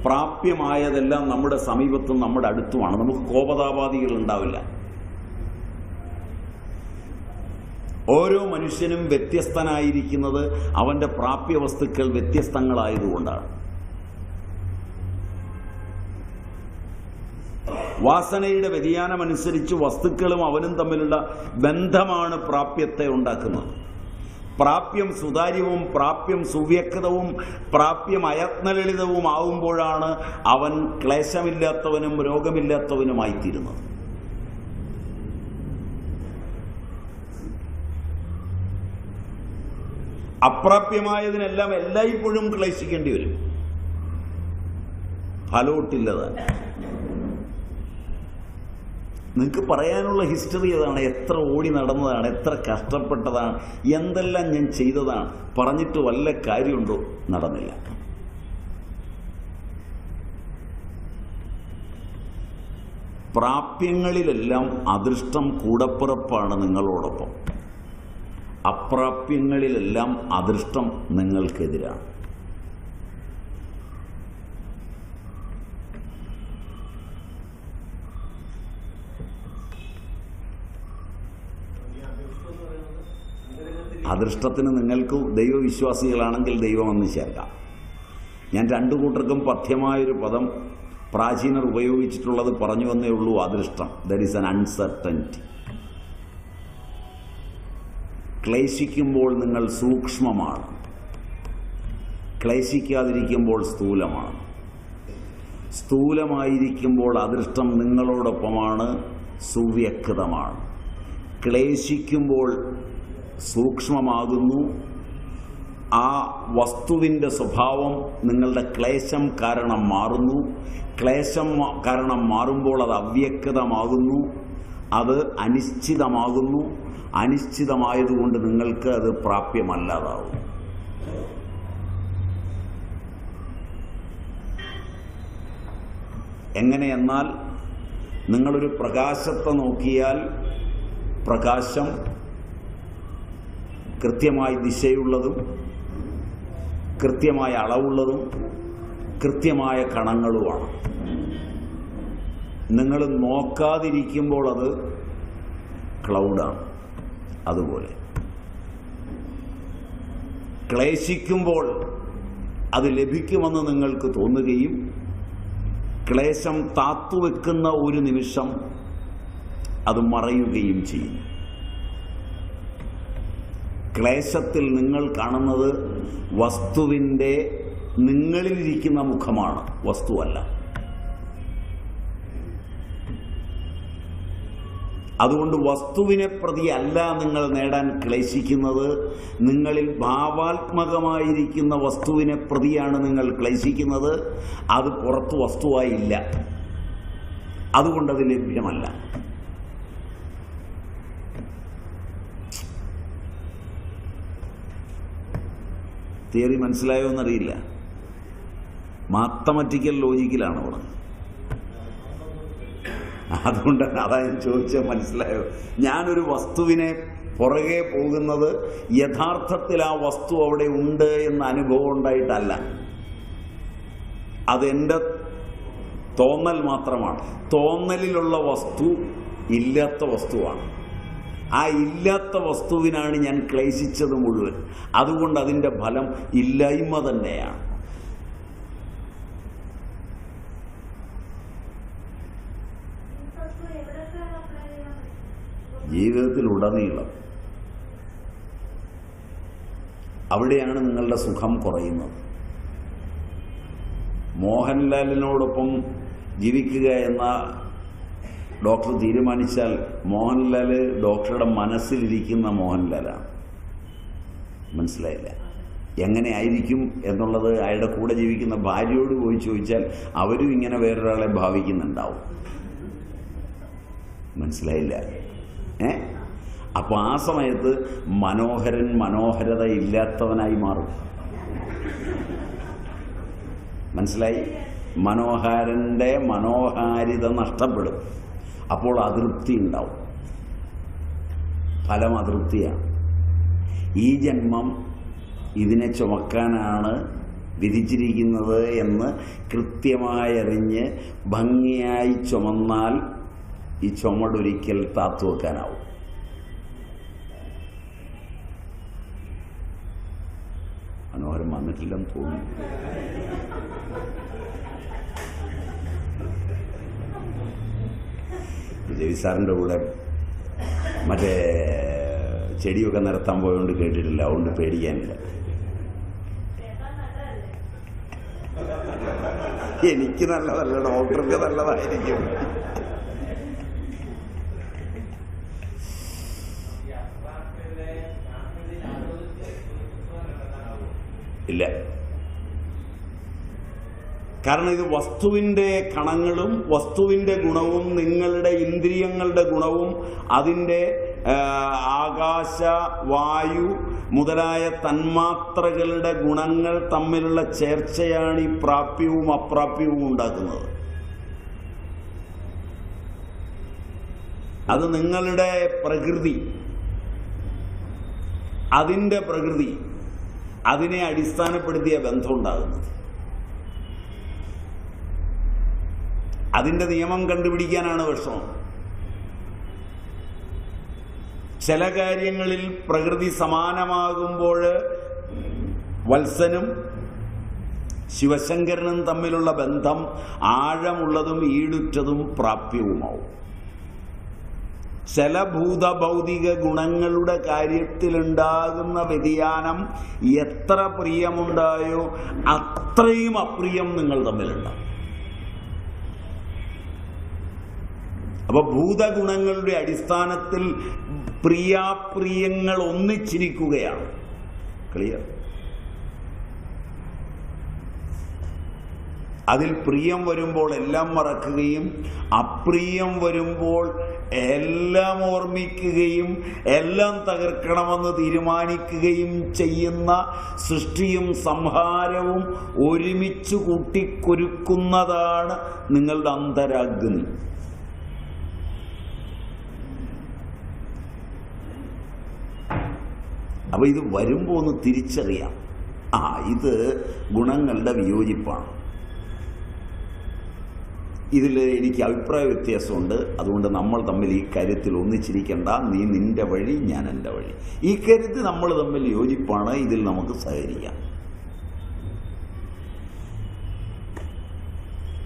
പ്രാപ്യമായതെല്ലാം നമ്മുടെ സമീപത്തും നമ്മുടെ അടുത്തുമാണ്. നമുക്ക് കോപതാപാദികൾ ഉണ്ടാവില്ല. ഓരോ മനുഷ്യനും വ്യത്യസ്തനായിരിക്കുന്നത് അവന്റെ പ്രാപ്യ വസ്തുക്കൾ വ്യത്യസ്തങ്ങളായതുകൊണ്ടാണ്. വാസനയുടെ വ്യതിയാനമനുസരിച്ച് വസ്തുക്കളും അവനും തമ്മിലുള്ള ബന്ധമാണ് പ്രാപ്യത്തെ ഉണ്ടാക്കുന്നത്. പ്രാപ്യം സുതാര്യവും പ്രാപ്യം സുവ്യക്തവും പ്രാപ്യം അയത്നലളിതവും ആവുമ്പോഴാണ് അവൻ ക്ലേശമില്ലാത്തവനും രോഗമില്ലാത്തവനുമായിത്തീരുന്നത്. അപ്രാപ്യമായതിനെല്ലാം എല്ലായ്പ്പോഴും ക്ലേശിക്കേണ്ടി വരും. ഫലോട്ടില്ലതാണ്. നിങ്ങൾക്ക് പറയാനുള്ള ഹിസ്റ്ററി അതാണ്. എത്ര ഓടി നടന്നതാണ്, എത്ര കഷ്ടപ്പെട്ടതാണ്, എന്തെല്ലാം ഞാൻ ചെയ്തതാണ്. പറഞ്ഞിട്ട് വല്ല കാര്യമുണ്ടോ? നടന്നില്ല. പ്രാപ്യങ്ങളിലെല്ലാം അദൃഷ്ടം കൂടപ്പിറപ്പാണ് നിങ്ങളോടൊപ്പം. അപ്രാപ്യങ്ങളിലെല്ലാം അദൃഷ്ടം നിങ്ങൾക്കെതിരാണ്. അദൃഷ്ടത്തിന് നിങ്ങൾക്ക് ദൈവവിശ്വാസികളാണെങ്കിൽ ദൈവമെന്ന് ചേർക്കാം. ഞാൻ രണ്ടു കൂട്ടർക്കും പഥ്യമായൊരു പദം പ്രാചീനർ ഉപയോഗിച്ചിട്ടുള്ളത് പറഞ്ഞു വന്നേ ഉള്ളൂ. അദൃഷ്ടം, ദർ ഈസ് ആൻ അൺസർട്ടനിറ്റി. ക്ലേശിക്കുമ്പോൾ നിങ്ങൾ സൂക്ഷ്മമാണ്, ക്ലേശിക്കാതിരിക്കുമ്പോൾ സ്ഥൂലമാണ്. സ്ഥൂലമായിരിക്കുമ്പോൾ അദൃഷ്ടം നിങ്ങളോടൊപ്പമാണ്, സുവ്യക്തമാണ്. ക്ലേശിക്കുമ്പോൾ സൂക്ഷ്മമാകുന്നു. ആ വസ്തുവിൻ്റെ സ്വഭാവം നിങ്ങളുടെ ക്ലേശം കാരണം മാറുന്നു. ക്ലേശം കാരണം മാറുമ്പോൾ അത് അവ്യക്തമാകുന്നു. അത് അനിശ്ചിതമാകുന്നു. അനിശ്ചിതമായതുകൊണ്ട് നിങ്ങൾക്ക് അത് പ്രാപ്യമല്ലാതാവും. എങ്ങനെയെന്നാൽ നിങ്ങളൊരു പ്രകാശത്തെ നോക്കിയാൽ പ്രകാശം കൃത്യമായി ദിശയുള്ളതും കൃത്യമായ അളവുള്ളതും കൃത്യമായ കണങ്ങളുമാണ്. നിങ്ങൾ നോക്കാതിരിക്കുമ്പോൾ അത് ക്ലൗഡാണ്. അതുപോലെ ക്ലേശിക്കുമ്പോൾ അത് ലഭിക്കുമെന്ന് നിങ്ങൾക്ക് തോന്നുകയും ക്ലേശം താത്തുവെക്കുന്ന ഒരു നിമിഷം അത് മറയുകയും ചെയ്യും. ക്ലേശത്തിൽ നിങ്ങൾ കാണുന്നത് വസ്തുവിൻ്റെ നിങ്ങളിലിരിക്കുന്ന മുഖമാണ്, വസ്തുവല്ല. അതുകൊണ്ട് വസ്തുവിനെ പ്രതി അല്ല നിങ്ങൾ നേടാൻ ക്ലേശിക്കുന്നത്, നിങ്ങളിൽ ഭാവാത്മകമായിരിക്കുന്ന വസ്തുവിനെ പ്രതിയാണ് നിങ്ങൾ ക്ലേശിക്കുന്നത്. അത് പുറത്ത് വസ്തുവായില്ല, അതുകൊണ്ടത് ലഭ്യമല്ല. തിയറി മനസ്സിലായോ എന്നറിയില്ല. മാത്തമാറ്റിക്കൽ ലോജിക്കിലാണ് പറഞ്ഞത്. അതുകൊണ്ടാണ് അതാ ഞാൻ ചോദിച്ചത്, മനസ്സിലായോ? ഞാനൊരു വസ്തുവിനെ പുറകെ പോകുന്നത് യഥാർത്ഥത്തിൽ ആ വസ്തു അവിടെ ഉണ്ട് എന്ന അനുഭവം ഉണ്ടായിട്ടല്ല. അതെൻ്റെ തോന്നൽ മാത്രമാണ്. തോന്നലിലുള്ള വസ്തു ഇല്ലാത്ത വസ്തുവാണ്. ആ ഇല്ലാത്ത വസ്തുവിനാണ് ഞാൻ ക്ലേശിച്ചത് മുഴുവൻ. അതുകൊണ്ട് അതിൻ്റെ ഫലം ഇല്ലായ്മ തന്നെയാണ്. ജീവിതത്തിലുടനീളം അവിടെയാണ് നിങ്ങളുടെ സുഖം കുറയുന്നത്. മോഹൻലാലിനോടൊപ്പം ജീവിക്കുക എന്ന ഡോക്ടർ തീരുമാനിച്ചാൽ മോഹൻലാൽ ഡോക്ടറുടെ മനസ്സിലിരിക്കുന്ന മോഹൻലാലാണ്. മനസ്സിലായില്ല? എങ്ങനെ ആയിരിക്കും എന്നുള്ളത് അയാളുടെ കൂടെ ജീവിക്കുന്ന ഭാര്യയോട് പോയി ചോദിച്ചാൽ അവരും ഇങ്ങനെ വേറൊരാളെ ഭാവിക്കുന്നുണ്ടാവും. മനസ്സിലായില്ല? അപ്പോൾ ആ സമയത്ത് മനോഹരൻ മനോഹരത ഇല്ലാത്തവനായി മാറും. മനസ്സിലായി? മനോഹരൻ്റെ മനോഹാരിത നഷ്ടപ്പെടും. അപ്പോൾ അതൃപ്തി ഉണ്ടാവും. ഫലം അതൃപ്തിയാണ്. ഈ ജന്മം ഇതിനെ ചുമക്കാനാണ് വിധിച്ചിരിക്കുന്നത് എന്ന് കൃത്യമായി അറിഞ്ഞ് ഭംഗിയായി ചുമന്നാൽ ഈ ചുമടൊരിക്കൽ താത്തുവെക്കാനാവും. മനോഹരം വന്നിട്ടില്ലെന്ന് തോന്നുന്നു. വിജയ് സാറിൻ്റെ കൂടെ മറ്റേ ചെടിയൊക്കെ നിരത്താൻ പോയോണ്ട് കേട്ടിട്ടില്ല, അതുകൊണ്ട് പേടിക്കാനില്ല. എനിക്ക് നല്ലതല്ല, ഡോക്ടർക്ക് നല്ലതായിരിക്കും. ഇല്ല, കാരണം ഇത് വസ്തുവിൻ്റെ കണങ്ങളും വസ്തുവിൻ്റെ ഗുണവും നിങ്ങളുടെ ഇന്ദ്രിയങ്ങളുടെ ഗുണവും അതിൻ്റെ ആകാശ വായു മുതലായ തന്മാത്രകളുടെ ഗുണങ്ങൾ തമ്മിലുള്ള ചേർച്ചയാണ് ഈ പ്രാപ്യവും അപ്രാപ്യവും ഉണ്ടാക്കുന്നത്. അത് നിങ്ങളുടെ പ്രകൃതി, അതിൻ്റെ പ്രകൃതി, അതിനെ അടിസ്ഥാനപ്പെടുത്തിയ ബന്ധം ഉണ്ടാകുന്നത്. അതിൻ്റെ നിയമം കണ്ടുപിടിക്കാനാണ് വിഷമം. ചില കാര്യങ്ങളിൽ പ്രകൃതി സമാനമാകുമ്പോൾ വത്സനും ശിവശങ്കരനും തമ്മിലുള്ള ബന്ധം ആഴമുള്ളതും ഈടുറ്റതും പ്രാപ്യവുമാവും. ചില ഭൂതഭൗതിക ഗുണങ്ങളുടെ കാര്യത്തിലുണ്ടാകുന്ന വ്യതിയാനം എത്ര പ്രിയമുണ്ടായോ അത്രയും അപ്രിയം നിങ്ങൾ തമ്മിലുണ്ടാവും. അപ്പൊ ഭൂതഗുണങ്ങളുടെ അടിസ്ഥാനത്തിൽ പ്രിയാപ്രിയങ്ങൾ ഒന്നിച്ചിരിക്കുകയാണ്. ക്ലിയർ? അതിൽ പ്രിയം വരുമ്പോൾ എല്ലാം മറക്കുകയും അപ്രിയം വരുമ്പോൾ എല്ലാം ഓർമ്മിക്കുകയും എല്ലാം തകർക്കണമെന്ന് തീരുമാനിക്കുകയും ചെയ്യുന്ന സൃഷ്ടിയും സംഹാരവും ഒരുമിച്ച് കൂട്ടിക്കൊരുക്കുന്നതാണ് നിങ്ങളുടെ അന്തരാഗ്നി. അപ്പോൾ ഇത് വരുമ്പോൾ ഒന്ന് തിരിച്ചറിയാം, ഇത് ഗുണങ്ങളുടെ വിയോജിപ്പാണ്. ഇതിൽ എനിക്ക് അഭിപ്രായ വ്യത്യാസമുണ്ട്, അതുകൊണ്ട് നമ്മൾ തമ്മിൽ ഈ കാര്യത്തിൽ ഒന്നിച്ചിരിക്കേണ്ട. നീ നിന്റെ വഴി, ഞാൻ എൻ്റെ വഴി. ഈ കാര്യത്തിൽ നമ്മൾ തമ്മിൽ യോജിപ്പാണ്, ഇതിൽ നമുക്ക് സഹകരിക്കാം.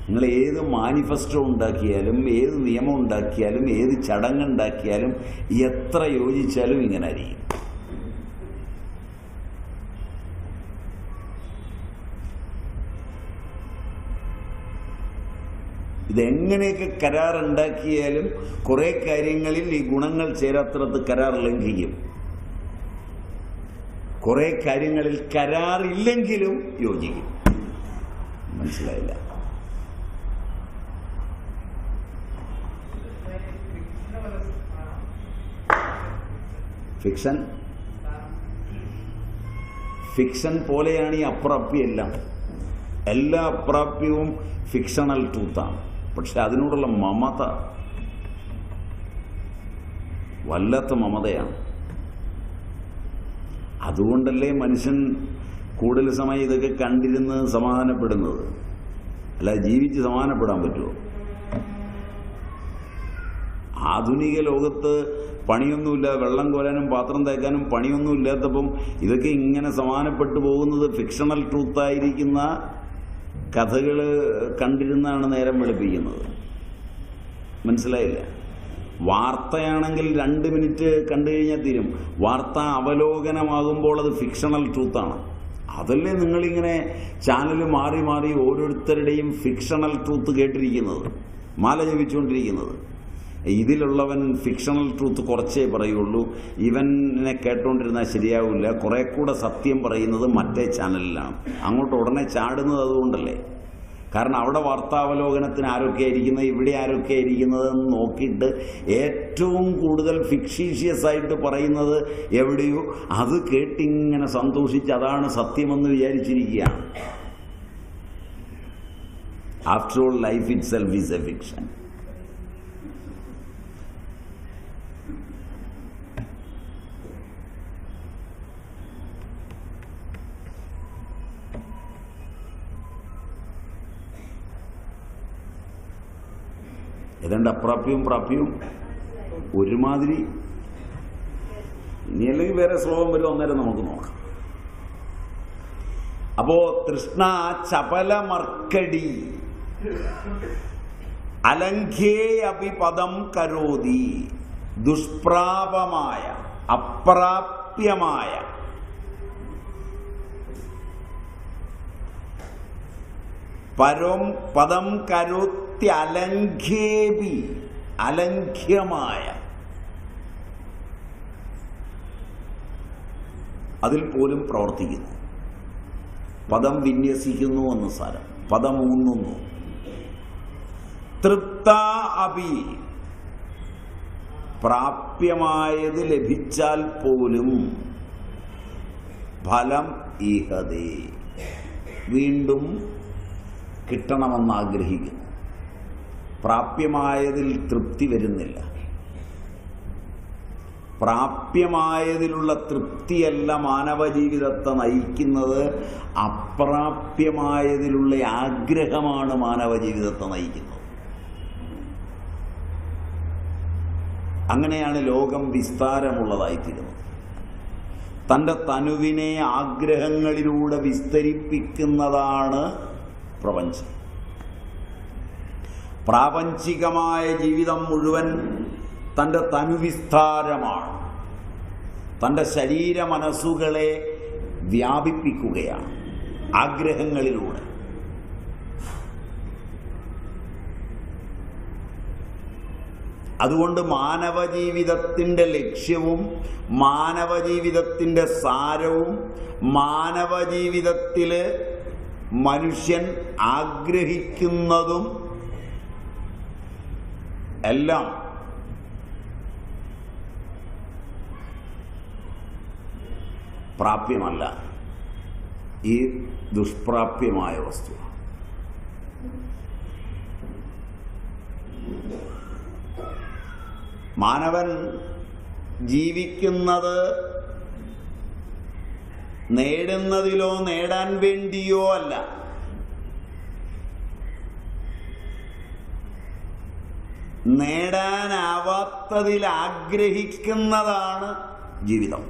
നിങ്ങൾ ഏത് മാനിഫെസ്റ്റോ ഉണ്ടാക്കിയാലും, ഏത് നിയമം ഉണ്ടാക്കിയാലും, ഏത് ചടങ്ങുണ്ടാക്കിയാലും, എത്ര യോജിച്ചാലും ഇങ്ങനെ ആയിരിക്കും. ഇതെങ്ങനെയൊക്കെ കരാറുണ്ടാക്കിയാലും കുറേ കാര്യങ്ങളിൽ ഈ ഗുണങ്ങൾ ചേരാത്തിടത്ത് കരാർ ലംഘിക്കും. കുറേ കാര്യങ്ങളിൽ കരാറില്ലെങ്കിലും യോജിക്കും. മനസ്സിലായില്ല? ഫിക്ഷൻ പോലെയാണ് ഈ അപ്രാപ്യമെല്ലാം. എല്ലാ അപ്രാപ്യവും ഫിക്ഷണൽ ട്രൂത്താണ്. പക്ഷെ അതിനോടുള്ള മമത വല്ലാത്ത മമതയാണ്. അതുകൊണ്ടല്ലേ മനുഷ്യൻ കൂടുതൽ സമയം ഇതൊക്കെ കണ്ടിരുന്ന് സമാധാനപ്പെടുന്നത്. അല്ല, ജീവിച്ച് സമാധാനപ്പെടാൻ പറ്റുമോ? ആധുനിക ലോകത്ത് പണിയൊന്നുമില്ല, വെള്ളം കോരാനും പാത്രം തേക്കാനും പണിയൊന്നും ഇല്ലാത്തപ്പം ഇതൊക്കെ ഇങ്ങനെ സമാധാനപ്പെട്ടു പോകുന്നത് ഫിക്ഷണൽ ട്രൂത്തായിരിക്കുന്ന കഥകൾ കണ്ടിരുന്നാണ് നേരം വെളുപ്പിക്കുന്നത്. മനസ്സിലായില്ല? വാർത്തയാണെങ്കിൽ 2 മിനിറ്റ് കണ്ടു കഴിഞ്ഞാൽ തീരും. വാർത്ത അവലോകനമാകുമ്പോൾ അത് ഫിക്ഷണൽ ട്രൂത്താണ്. അതല്ലേ നിങ്ങളിങ്ങനെ ചാനൽ മാറി മാറി ഓരോരുത്തരുടെയും ഫിക്ഷണൽ ട്രൂത്ത് കേട്ടിരിക്കുന്നത്, മാല ജപിച്ചുകൊണ്ടിരിക്കുന്നത്. ഇതിലുള്ളവൻ ഫിക്ഷണൽ ട്രൂത്ത് കുറച്ചേ പറയുള്ളൂ, ഇവനെ കേട്ടോണ്ടിരുന്നാൽ ശരിയാവില്ല, കുറെ കൂടെ സത്യം പറയുന്നത് മറ്റേ ചാനലിലാണ്. അങ്ങോട്ട് ഉടനെ ചാടുന്നത് അതുകൊണ്ടല്ലേ. കാരണം അവിടെ വാർത്താവലോകനത്തിന് ആരൊക്കെയാണ് ഇരിക്കുന്നത്, ഇവിടെ ആരൊക്കെയാണ് ഇരിക്കുന്നതെന്ന് നോക്കിയിട്ട് ഏറ്റവും കൂടുതൽ ഫിക്ഷീഷ്യസ് ആയിട്ട് പറയുന്നത് എവിടെയോ അത് കേട്ടിങ്ങനെ സന്തോഷിച്ച് അതാണ് സത്യമെന്ന് വിചാരിച്ചിരിക്കുകയാണ്. After all life itself is a fiction. ഏതാണ്ട് അപ്രാപ്യവും പ്രാപ്യവും ഒരുമാതിരി. ഇനി അല്ലെങ്കിൽ വേറെ ശ്ലോകം വരും, അന്നേരം നമുക്ക് നോക്കാം. അപ്പോ തൃഷ്ണ ചപലമർക്കടി അലംഘ്യേ അപി പദം കരോതി. ദുഷ്പ്രാപമായ അപ്രാപ്യമായ പദം കരോത്തി അലംഘ്യേപി, അലംഘ്യമായ അതിൽ പോലും പ്രവർത്തിക്കുന്നു. പദം വിന്യസിക്കുന്നു എന്ന് സാരം, പദം ഊന്നുന്നു. തൃപ്ത അപി, പ്രാപ്യമായത് ലഭിച്ചാൽ പോലും ഫലം ഈഹതേ, വീണ്ടും കിട്ടണമെന്ന് ആഗ്രഹിക്കുന്നു. പ്രാപ്യമായതിൽ തൃപ്തി വരുന്നില്ല. പ്രാപ്യമായതിലുള്ള തൃപ്തിയല്ല മാനവജീവിതത്തെ നയിക്കുന്നത്, അപ്രാപ്യമായതിലുള്ള ആഗ്രഹമാണ് മാനവജീവിതത്തെ നയിക്കുന്നത്. അങ്ങനെയാണ് ലോകം വിസ്താരമുള്ളതായിത്തീരുന്നത്. തൻ്റെ തനുവിനെ ആഗ്രഹങ്ങളിലൂടെ വിസ്തരിപ്പിക്കുന്നതാണ് പ്രപഞ്ചം. പ്രാപഞ്ചികമായ ജീവിതം മുഴുവൻ തൻ്റെ തനുവിസ്താരമാണ്. തൻ്റെ ശരീര മനസ്സുകളെ വ്യാപിപ്പിക്കുകയാണ് ആഗ്രഹങ്ങളിലൂടെ. അതുകൊണ്ട് മാനവജീവിതത്തിൻ്റെ ലക്ഷ്യവും മാനവജീവിതത്തിൻ്റെ സാരവും മാനവജീവിതത്തിൽ മനുഷ്യൻ ആഗ്രഹിക്കുന്നതും എല്ലാം പ്രാപ്യമല്ല, ഈ ദുഷ്പ്രാപ്യമായ വസ്തു. മാനവൻ ജീവിക്കുന്നത് നേടുന്നതിലോ നേടാൻ വേണ്ടിയോ അല്ല, നേടാനാവാത്തതിൽ ആഗ്രഹിക്കുന്നതാണ് ജീവിതം.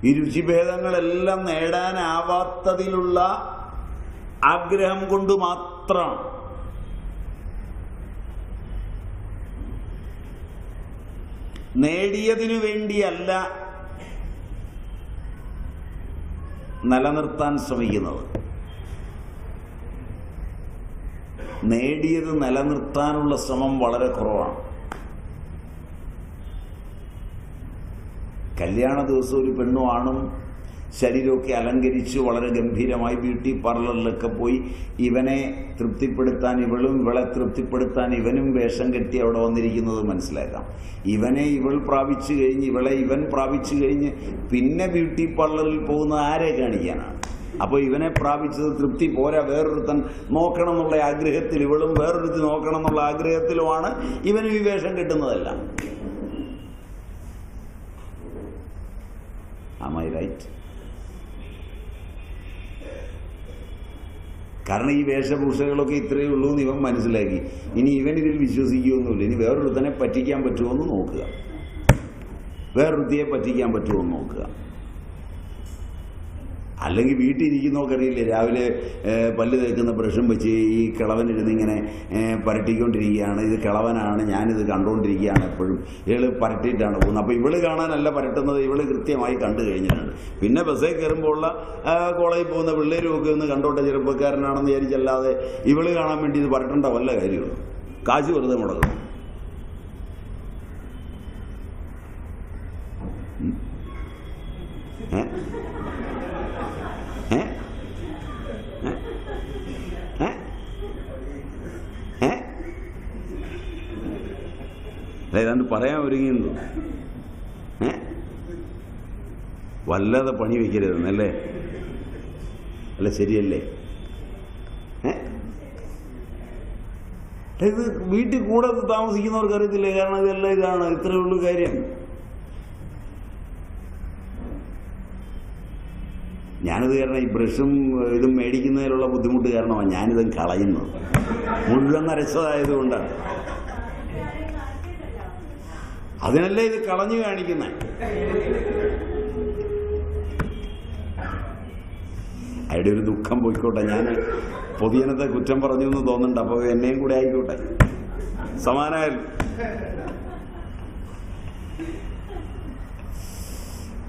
ഈ രുചിഭേദങ്ങളെല്ലാം നേടാനാവാത്തതിലുള്ള ആഗ്രഹം കൊണ്ട് മാത്രം നേടിയതിനു വേണ്ടിയല്ല നിലനിർത്താൻ ശ്രമിക്കുന്നത്. നേടിയത് നിലനിർത്താനുള്ള ശ്രമം വളരെ കുറവാണ്. കല്യാണ ദിവസം ഒരു പെണ്ണും ആണും ശരീരമൊക്കെ അലങ്കരിച്ച് വളരെ ഗംഭീരമായി ബ്യൂട്ടി പാർലറിലൊക്കെ പോയി ഇവനെ തൃപ്തിപ്പെടുത്താൻ ഇവളും ഇവളെ തൃപ്തിപ്പെടുത്താൻ ഇവനും വേഷം കെട്ടി അവിടെ വന്നിരിക്കുന്നത് മനസ്സിലാക്കാം. ഇവനെ ഇവൾ പ്രാപിച്ചു കഴിഞ്ഞ് ഇവളെ ഇവൻ പ്രാപിച്ചു കഴിഞ്ഞ് പിന്നെ ബ്യൂട്ടി പാർലറിൽ പോകുന്ന ആരെ കാണിക്കാനാണ്? അപ്പോൾ ഇവനെ പ്രാപിച്ചത് തൃപ്തി പോരാ, വേറൊരുത്തൻ നോക്കണം എന്നുള്ള ആഗ്രഹത്തിൽ ഇവളും വേറൊരുത്തി നോക്കണം എന്നുള്ള ആഗ്രഹത്തിലുമാണ് ഇവനും ഈ വേഷം കെട്ടുന്നതല്ല. Am I right? കാരണം ഈ വേഷഭൂഷകളൊക്കെ ഇത്രയേ ഉള്ളൂ എന്ന് ഇവൻ മനസ്സിലാക്കി. ഇനി ഇവൻ ഇതിൽ വിശ്വസിക്കുകയൊന്നുമില്ല. ഇനി വേറൊരുത്തനെ പറ്റിക്കാൻ പറ്റുമോ എന്ന് നോക്കുക, വേറൊരുത്തിയെ പറ്റിക്കാൻ പറ്റുമോ എന്ന് നോക്കുക. അല്ലെങ്കിൽ വീട്ടിലിരിക്കുന്നവർക്കറിയില്ലേ, രാവിലെ പല്ല് തേക്കുന്ന ബ്രഷും വെച്ച് ഈ കിളവനിരുന്ന് ഇങ്ങനെ പരട്ടിക്കൊണ്ടിരിക്കുകയാണ്. ഇത് കിളവനാണ്, ഞാനിത് കണ്ടുകൊണ്ടിരിക്കുകയാണ്, എപ്പോഴും ഇവള് പരട്ടിയിട്ടാണ് പോകുന്നത്. അപ്പോൾ ഇവള് കാണാനല്ല പരട്ടുന്നത്, ഇവള് കൃത്യമായി കണ്ടു കഴിഞ്ഞിട്ടുണ്ട്. പിന്നെ ബസ്സിൽ കയറുമ്പോൾ ഉള്ള കോളേജിൽ പോകുന്ന പിള്ളേരും ഒക്കെ ഒന്ന് കണ്ടോട്ടെ, ചെറുപ്പക്കാരനാണെന്ന് വിചാരിച്ചല്ലാതെ ഇവള് കാണാൻ വേണ്ടി ഇത് പരട്ടേണ്ട വല്ല കാര്യമുള്ളൂ. കാശ് വെറുതെ മുടക്കും. ഏതാണ്ട് പറയാൻ ഒരുങ്ങിയുണ്ടോ? വല്ലാതെ പണി വയ്ക്കരുതെന്നല്ലേ? അല്ല ശരിയല്ലേ? ഇത് വീട്ടിൽ കൂടെ താമസിക്കുന്നവർക്ക് അറിയത്തില്ലേ? കാരണം ഇതെല്ലാം ഇതാണ്, ഇത്രയേ ഉള്ളൂ കാര്യം. ഞാനിത് കാരണം ഈ ബ്രഷും ഇതും മേടിക്കുന്നതിലുള്ള ബുദ്ധിമുട്ട് കാരണമാണ് ഞാനിതും കളയുന്നത്. മുഴുവൻ നരച്ചതായതുകൊണ്ടാണ്. അതിനല്ലേ ഇത് കളഞ്ഞു കാണിക്കുന്നത്. അയാളുടെ ഒരു ദുഃഖം പോയിക്കോട്ടെ. ഞാൻ പൊതുജനത്തെ കുറ്റം പറഞ്ഞു എന്ന് തോന്നുന്നുണ്ട്. അപ്പോൾ എന്നെയും കൂടെ ആയിക്കോട്ടെ, സമാനായാലും.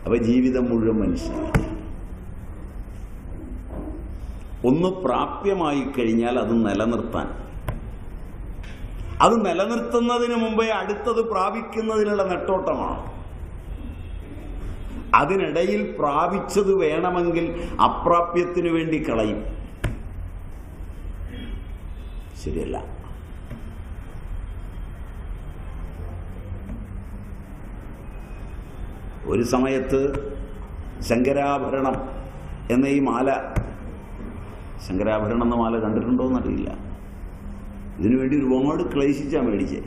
അപ്പൊ ജീവിതം മുഴുവൻ മനുഷ്യനാണ്. ഒന്ന് പ്രാപ്യമായി കഴിഞ്ഞാൽ അത് നിലനിർത്താൻ, അത് നിലനിർത്തുന്നതിന് മുമ്പേ അടുത്തത് പ്രാപിക്കുന്നതിനുള്ള നെട്ടോട്ടമാണ്. അതിനിടയിൽ പ്രാപിച്ചത് വേണമെങ്കിൽ അപ്രാപ്യത്തിനു വേണ്ടി കളയും. ശരിയല്ല. ഒരു സമയത്ത് ശങ്കരാഭരണം എന്ന ഈ മാല, ശങ്കരാഭരണം എന്ന മാല കണ്ടിട്ടുണ്ടോയെന്നറിയില്ല. ഇതിനുവേണ്ടി ഒരുപാട് ക്ലേശിച്ചാ മേടിച്ചേ.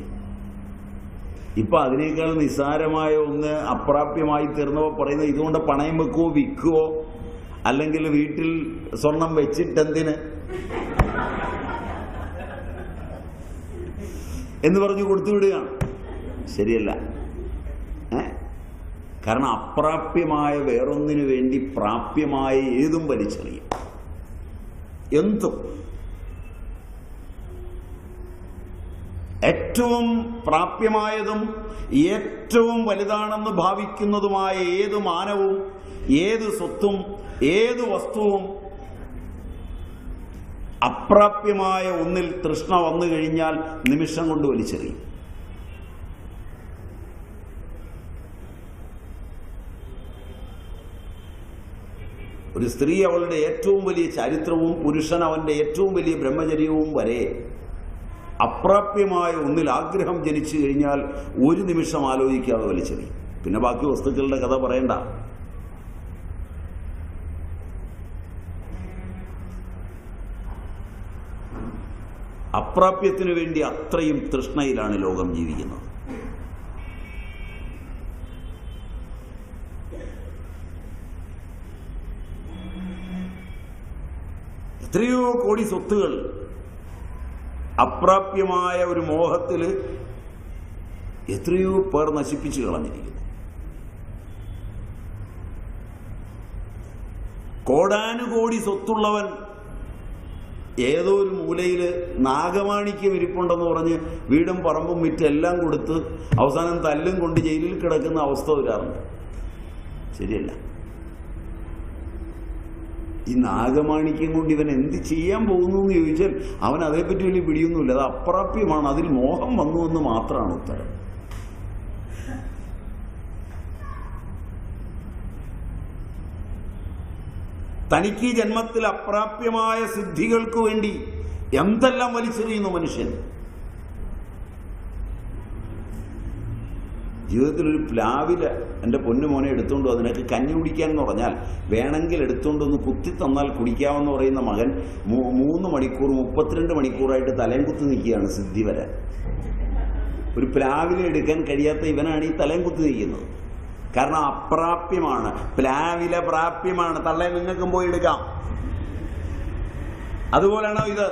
ഇപ്പൊ അതിനേക്കാൾ നിസ്സാരമായ ഒന്ന് അപ്രാപ്യമായി തീർന്നപ്പോൾ പറയുന്നത് ഇതുകൊണ്ട് പണയം വെക്കുവോ വിൽക്കുവോ, അല്ലെങ്കിൽ വീട്ടിൽ സ്വർണം വെച്ചിട്ടെന്തിന് എന്ന് പറഞ്ഞു കൊടുത്തുവിടുകയാണ്. ശരിയല്ല. കാരണം അപ്രാപ്യമായ വേറൊന്നിനു വേണ്ടി പ്രാപ്യമായ ഏതും വലിച്ചെറിയും. എന്തും ഏറ്റവും പ്രാപ്യമായതും ഏറ്റവും വലുതാണെന്ന് ഭാവിക്കുന്നതുമായ ഏത് മാനവും ഏത് സ്വത്തും ഏത് വസ്തുവും അപ്രാപ്യമായ ഒന്നിൽ തൃഷ്ണ വന്നു കഴിഞ്ഞാൽ നിമിഷം കൊണ്ട് വലിച്ചെറിയും. ഒരു സ്ത്രീ അവളുടെ ഏറ്റവും വലിയ ചരിത്രവും പുരുഷൻ അവന്റെ ഏറ്റവും വലിയ ബ്രഹ്മചര്യവും വരെ അപ്രാപ്യമായ ഒന്നിൽ ആഗ്രഹം ജനിച്ചു കഴിഞ്ഞാൽ ഒരു നിമിഷം ആലോചിക്കാതെ വലിച്ചെറിയും. പിന്നെ ബാക്കി വസ്തുക്കളുടെ കഥ പറയണ്ട. അപ്രാപ്യത്തിനു വേണ്ടി അത്രയും തൃഷ്ണയിലാണ് ലോകം ജീവിക്കുന്നത്. എത്രയോ കോടി സ്വത്തുകൾ അപ്രാപ്യമായ ഒരു മോഹത്തിൽ എത്രയോ പേർ നശിപ്പിച്ചു കളഞ്ഞിരിക്കുന്നു. കോടാനുകോടി സ്വത്തുള്ളവൻ ഏതോ ഒരു മൂലയിൽ നാഗമാണിക്യം ഇരിപ്പുണ്ടെന്ന് പറഞ്ഞ് വീടും പറമ്പും വിറ്റ് എല്ലാം കൊടുത്ത് അവസാനം തല്ലും കൊണ്ട് ജയിലിൽ കിടക്കുന്ന അവസ്ഥ വരാറുണ്ട്. ശരിയല്ല. ഈ നാഗമാണിക്യം കൊണ്ട് ഇവൻ എന്ത് ചെയ്യാൻ പോകുന്നു എന്ന് ചോദിച്ചാൽ അവൻ അതേപ്പറ്റി വലിയ പിടിയൊന്നുമില്ല. അത് അപ്രാപ്യമാണ്. അതിൽ മോഹം വന്നു എന്ന് മാത്രമാണ് ഉത്തരം. തനിക്ക് ഈ ജന്മത്തിൽ അപ്രാപ്യമായ സിദ്ധികൾക്ക് വേണ്ടി എന്തെല്ലാം വലിച്ചെറിയുന്നു മനുഷ്യൻ. ജീവിതത്തിൽ ഒരു പ്ലാവില എൻ്റെ പൊന്നുമോനെ എടുത്തുകൊണ്ടു അതിനൊക്കെ കഞ്ഞി കുടിക്കാൻ എന്ന് പറഞ്ഞാൽ വേണമെങ്കിൽ എടുത്തുകൊണ്ടൊന്ന് കുത്തി തന്നാൽ കുടിക്കാമെന്ന് പറയുന്ന മകൻ 3 മണിക്കൂർ 32 മണിക്കൂറായിട്ട് തലയും കുത്തി നിൽക്കുകയാണ് സിദ്ധി വരാൻ. ഒരു പ്ലാവില എടുക്കാൻ കഴിയാത്ത ഇവനാണ് ഈ തലയും കുത്തി നിൽക്കുന്നത്. കാരണം അപ്രാപ്യമാണ്. പ്ലാവില പ്രാപ്യമാണ്. തള്ളെ നിങ്ങൾക്കും പോയി എടുക്കാം. അതുപോലെയാണോ ഇത്?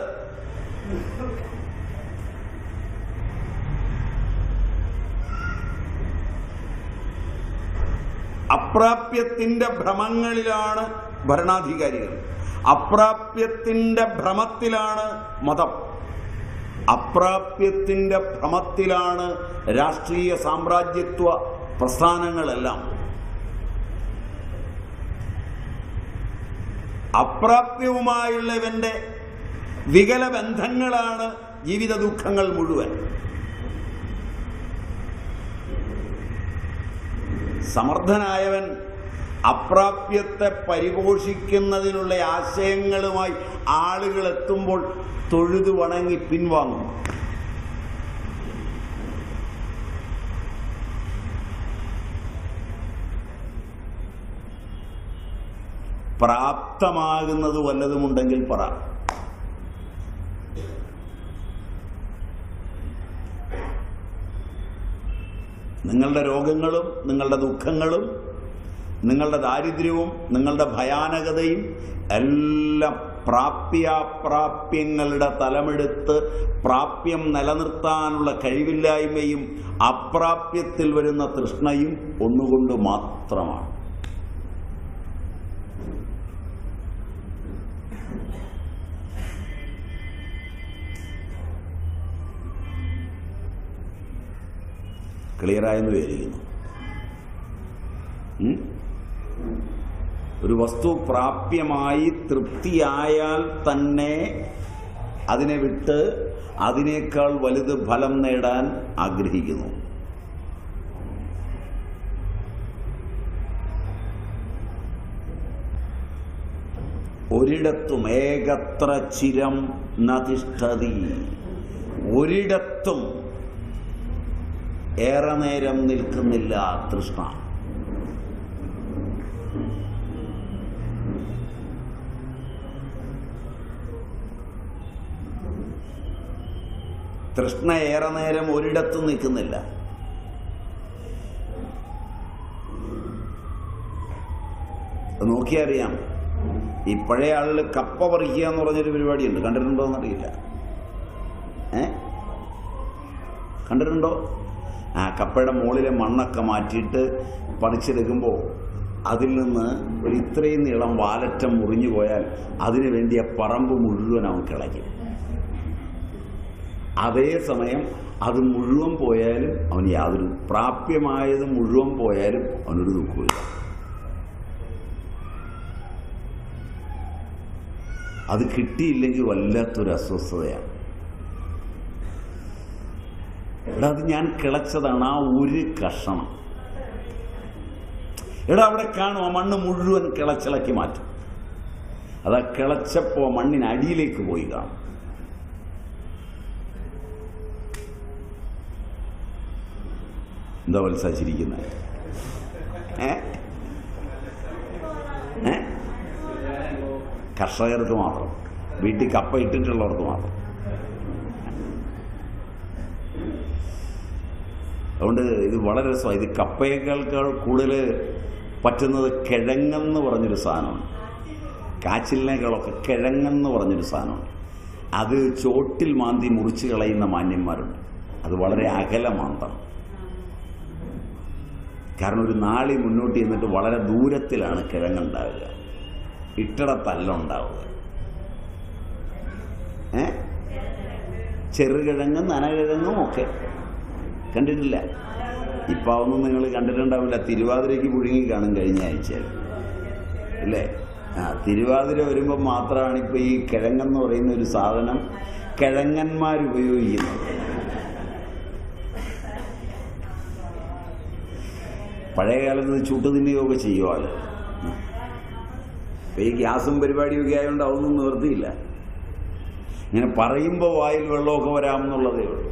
അപ്രാപ്യത്തിന്റെ ഭ്രമങ്ങളിലാണ് ഭരണാധികാരികൾ. അപ്രാപ്യത്തിന്റെ ഭ്രമത്തിലാണ് മതം. അപ്രാപ്യത്തിന്റെ ഭ്രമത്തിലാണ് രാഷ്ട്രീയ സാമ്രാജ്യത്വ പ്രസ്ഥാനങ്ങളെല്ലാം. അപ്രാപ്യവുമായുള്ള ഇവന്റെ വികല ബന്ധങ്ങളാണ് ജീവിത ദുഃഖങ്ങൾ മുഴുവൻ. സമർത്ഥനായവൻ അപ്രാപ്യത്തെ പരിപോഷിക്കുന്നതിനുള്ള ആശയങ്ങളുമായി ആളുകൾ എത്തുമ്പോൾ തൊഴുതു വണങ്ങി പിൻവാങ്ങും. പ്രാപ്തമാകുന്നത് വല്ലതുമുണ്ടെങ്കിൽ പറ. നിങ്ങളുടെ രോഗങ്ങളും നിങ്ങളുടെ ദുഃഖങ്ങളും നിങ്ങളുടെ ദാരിദ്ര്യവും നിങ്ങളുടെ ഭയാനകതയും എല്ലാം പ്രാപ്യാപ്രാപ്യങ്ങളുടെ തലമെടുത്ത് പ്രാപ്യം നിലനിർത്താനുള്ള കഴിവില്ലായ്മയും അപ്രാപ്യത്തിൽ വരുന്ന തൃഷ്ണയും ഒന്നുകൊണ്ട് മാത്രമാണ്. ക്ലിയറായെന്ന് വിചാരിക്കുന്നു. ഒരു വസ്തു പ്രാപ്യമായി തൃപ്തിയായാൽ തന്നെ അതിനെ വിട്ട് അതിനേക്കാൾ വലുത് ഫലം നേടാൻ ആഗ്രഹിക്കുന്നു. ഒരിടത്തും ഏകത്ര ചിരം നതിഷ്ഠതി. ഒരിടത്തും ഏറെ നേരം നിൽക്കുന്നില്ല തൃഷ്ണ. തൃഷ്ണ ഏറെ നേരം ഒരിടത്തും നിൽക്കുന്നില്ല. നോക്കിയാൽ അറിയാം. ഈ പഴയ ആളുകൾ കപ്പ പറിക്കുക എന്ന് പറഞ്ഞൊരു പരിപാടിയുണ്ട്. കണ്ടിട്ടുണ്ടോ എന്നറിയില്ല. കണ്ടിട്ടുണ്ടോ? ആ കപ്പയുടെ മുകളിലെ മണ്ണൊക്കെ മാറ്റിയിട്ട് പറിച്ചെടുക്കുമ്പോൾ അതിൽ നിന്ന് ഒരു ഇത്രയും നീളം വാലറ്റം മുറിഞ്ഞു പോയാൽ അതിന് വേണ്ടിയ പറമ്പ് മുഴുവൻ അവൻ കിളയ്ക്കും. അതേസമയം അത് മുഴുവൻ പോയാലും അവന് യാതൊരു പ്രാപ്യമായത് മുഴുവൻ പോയാലും അവനൊരു ദുഃഖമില്ല. അത് കിട്ടിയില്ലെങ്കിൽ വല്ലാത്തൊരു അസ്വസ്ഥതയാണ്. എടാ അത് ഞാൻ കിളച്ചതാണ്, ആ ഒരു കഷണം. എടാ അവിടെ കാണും, ആ മണ്ണ് മുഴുവൻ കിളച്ചിളക്കി മാറ്റും. അതാ കിളച്ചപ്പോ മണ്ണിന് അടിയിലേക്ക് പോയി കാണും. എന്താ വത്സാച്ചിരിക്കുന്നത്? കർഷകർക്ക് മാത്രം, വീട്ടിൽ കപ്പ ഇട്ടിട്ടുള്ളവർക്ക് മാത്രം. അതുകൊണ്ട് ഇത് വളരെ രസമാണ്. ഇത് കപ്പയേക്കാൾ കൂടുതൽ പറ്റുന്നത് കിഴങ്ങെന്ന് പറഞ്ഞൊരു സാധനമാണ്. കാച്ചിലിനേക്കാളൊക്കെ കിഴങ്ങെന്ന് പറഞ്ഞൊരു സാധനമാണ്. അത് ചോട്ടിൽ മാന്തി മുറിച്ച് കളയുന്ന മാന്യന്മാരുണ്ട്. അത് വളരെ അകലമാന്തം. കാരണം ഒരു നാളി മുന്നോട്ട് ചെന്നിട്ട് വളരെ ദൂരത്തിലാണ് കിഴങ്ങുണ്ടാവുക, ഇട്ടിടത്തല്ല ഉണ്ടാവുക. ചെറുകിഴങ്ങും നനകിഴങ്ങും ഒക്കെ കണ്ടിട്ടില്ല. ഇപ്പം അതൊന്നും നിങ്ങൾ കണ്ടിട്ടുണ്ടാവില്ല. തിരുവാതിരയ്ക്ക് പുഴുങ്ങി കാണും കഴിഞ്ഞ ആഴ്ചയിൽ, ഇല്ലേ? തിരുവാതിര വരുമ്പോൾ മാത്രമാണ് ഇപ്പോൾ ഈ കിഴങ്ങെന്ന് പറയുന്ന ഒരു സാധനം കിഴങ്ങന്മാരുപയോഗിക്കുന്നത്. പഴയ കാലത്ത് ചുട്ടുതിന്നുകയൊക്കെ ചെയ്യുമല്ലോ. ഇപ്പം ഈ ഗ്യാസും പരിപാടിയൊക്കെ ആയതുകൊണ്ട് അതൊന്നും നിവർത്തിയില്ല. ഇങ്ങനെ പറയുമ്പോൾ വായിൽ വെള്ളമൊക്കെ വരാമെന്നുള്ളതേ ഉള്ളൂ.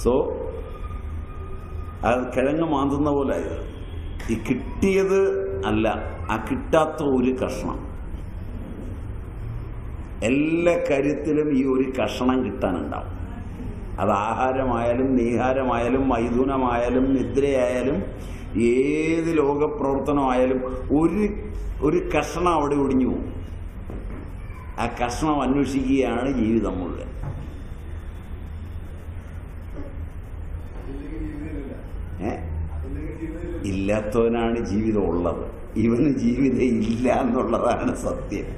സോ അത് കിഴങ്ങ് മാന്തുന്ന പോലെ ഇത്. ഈ കിട്ടിയത് അല്ല, ആ കിട്ടാത്ത ഒരു കഷ്ണം. എല്ലാ കാര്യത്തിലും ഈ ഒരു കഷണം കിട്ടാനുണ്ടാവും. അത് ആഹാരമായാലും നീഹാരമായാലും മൈഥുനമായാലും നിദ്രയായാലും ഏത് ലോകപ്രവർത്തനമായാലും ഒരു കഷണം അവിടെ ഒടിഞ്ഞു പോകും. ആ കഷണം അന്വേഷിക്കുകയാണ് ജീവിതം മുഴുവൻ. ഇല്ലാത്തവനാണ് ജീവിതം ഉള്ളത്. ഇവന് ജീവിതം ഇല്ല എന്നുള്ളതാണ് സത്യം.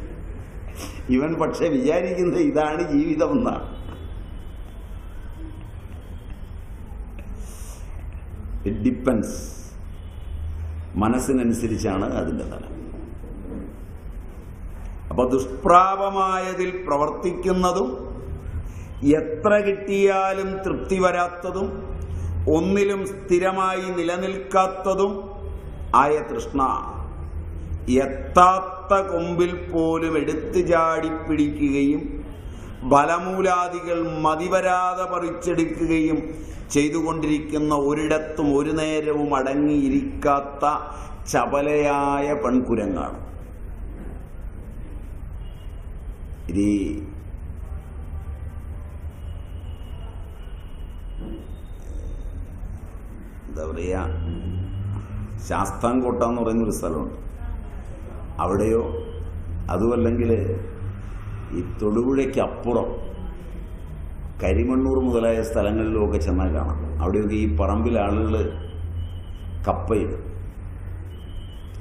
ഇവൻ പക്ഷെ വിചാരിക്കുന്നത് ഇതാണ് ജീവിതം എന്നാണ്. It depends. മനസ്സിനനുസരിച്ചാണ് അതിൻ്റെ തലം. അപ്പൊ ദുഷ്പ്രാപമായതിൽ പ്രവർത്തിക്കുന്നതും എത്ര കിട്ടിയാലും തൃപ്തി വരാത്തതും ഒന്നിലും സ്ഥിരമായി നിലനിൽക്കാത്തതും ആയ തൃഷ്ണ എത്താത്ത കൊമ്പിൽ പോലും എടുത്തു ചാടിപ്പിടിക്കുകയും ബലമൂലാദികൾ മതിവരാതെ പറിച്ചെടുക്കുകയും ചെയ്തുകൊണ്ടിരിക്കുന്ന ഒരിടത്തും ഒരു നേരവും അടങ്ങിയിരിക്കാത്ത ചപലയായ പെൺകുരങ്ങാണ്. ഇത് എന്താ പറയുക, ശാസ്താംകോട്ട എന്ന് പറയുന്നൊരു സ്ഥലമുണ്ട്. അവിടെയോ അതുമല്ലെങ്കിൽ ഈ തൊടുപുഴയ്ക്കപ്പുറം കരിമണ്ണൂർ മുതലായ സ്ഥലങ്ങളിലുമൊക്കെ ചെന്നാൽ കാണാം. അവിടെയൊക്കെ ഈ പറമ്പിൽ ആളുകൾ കപ്പയിടും.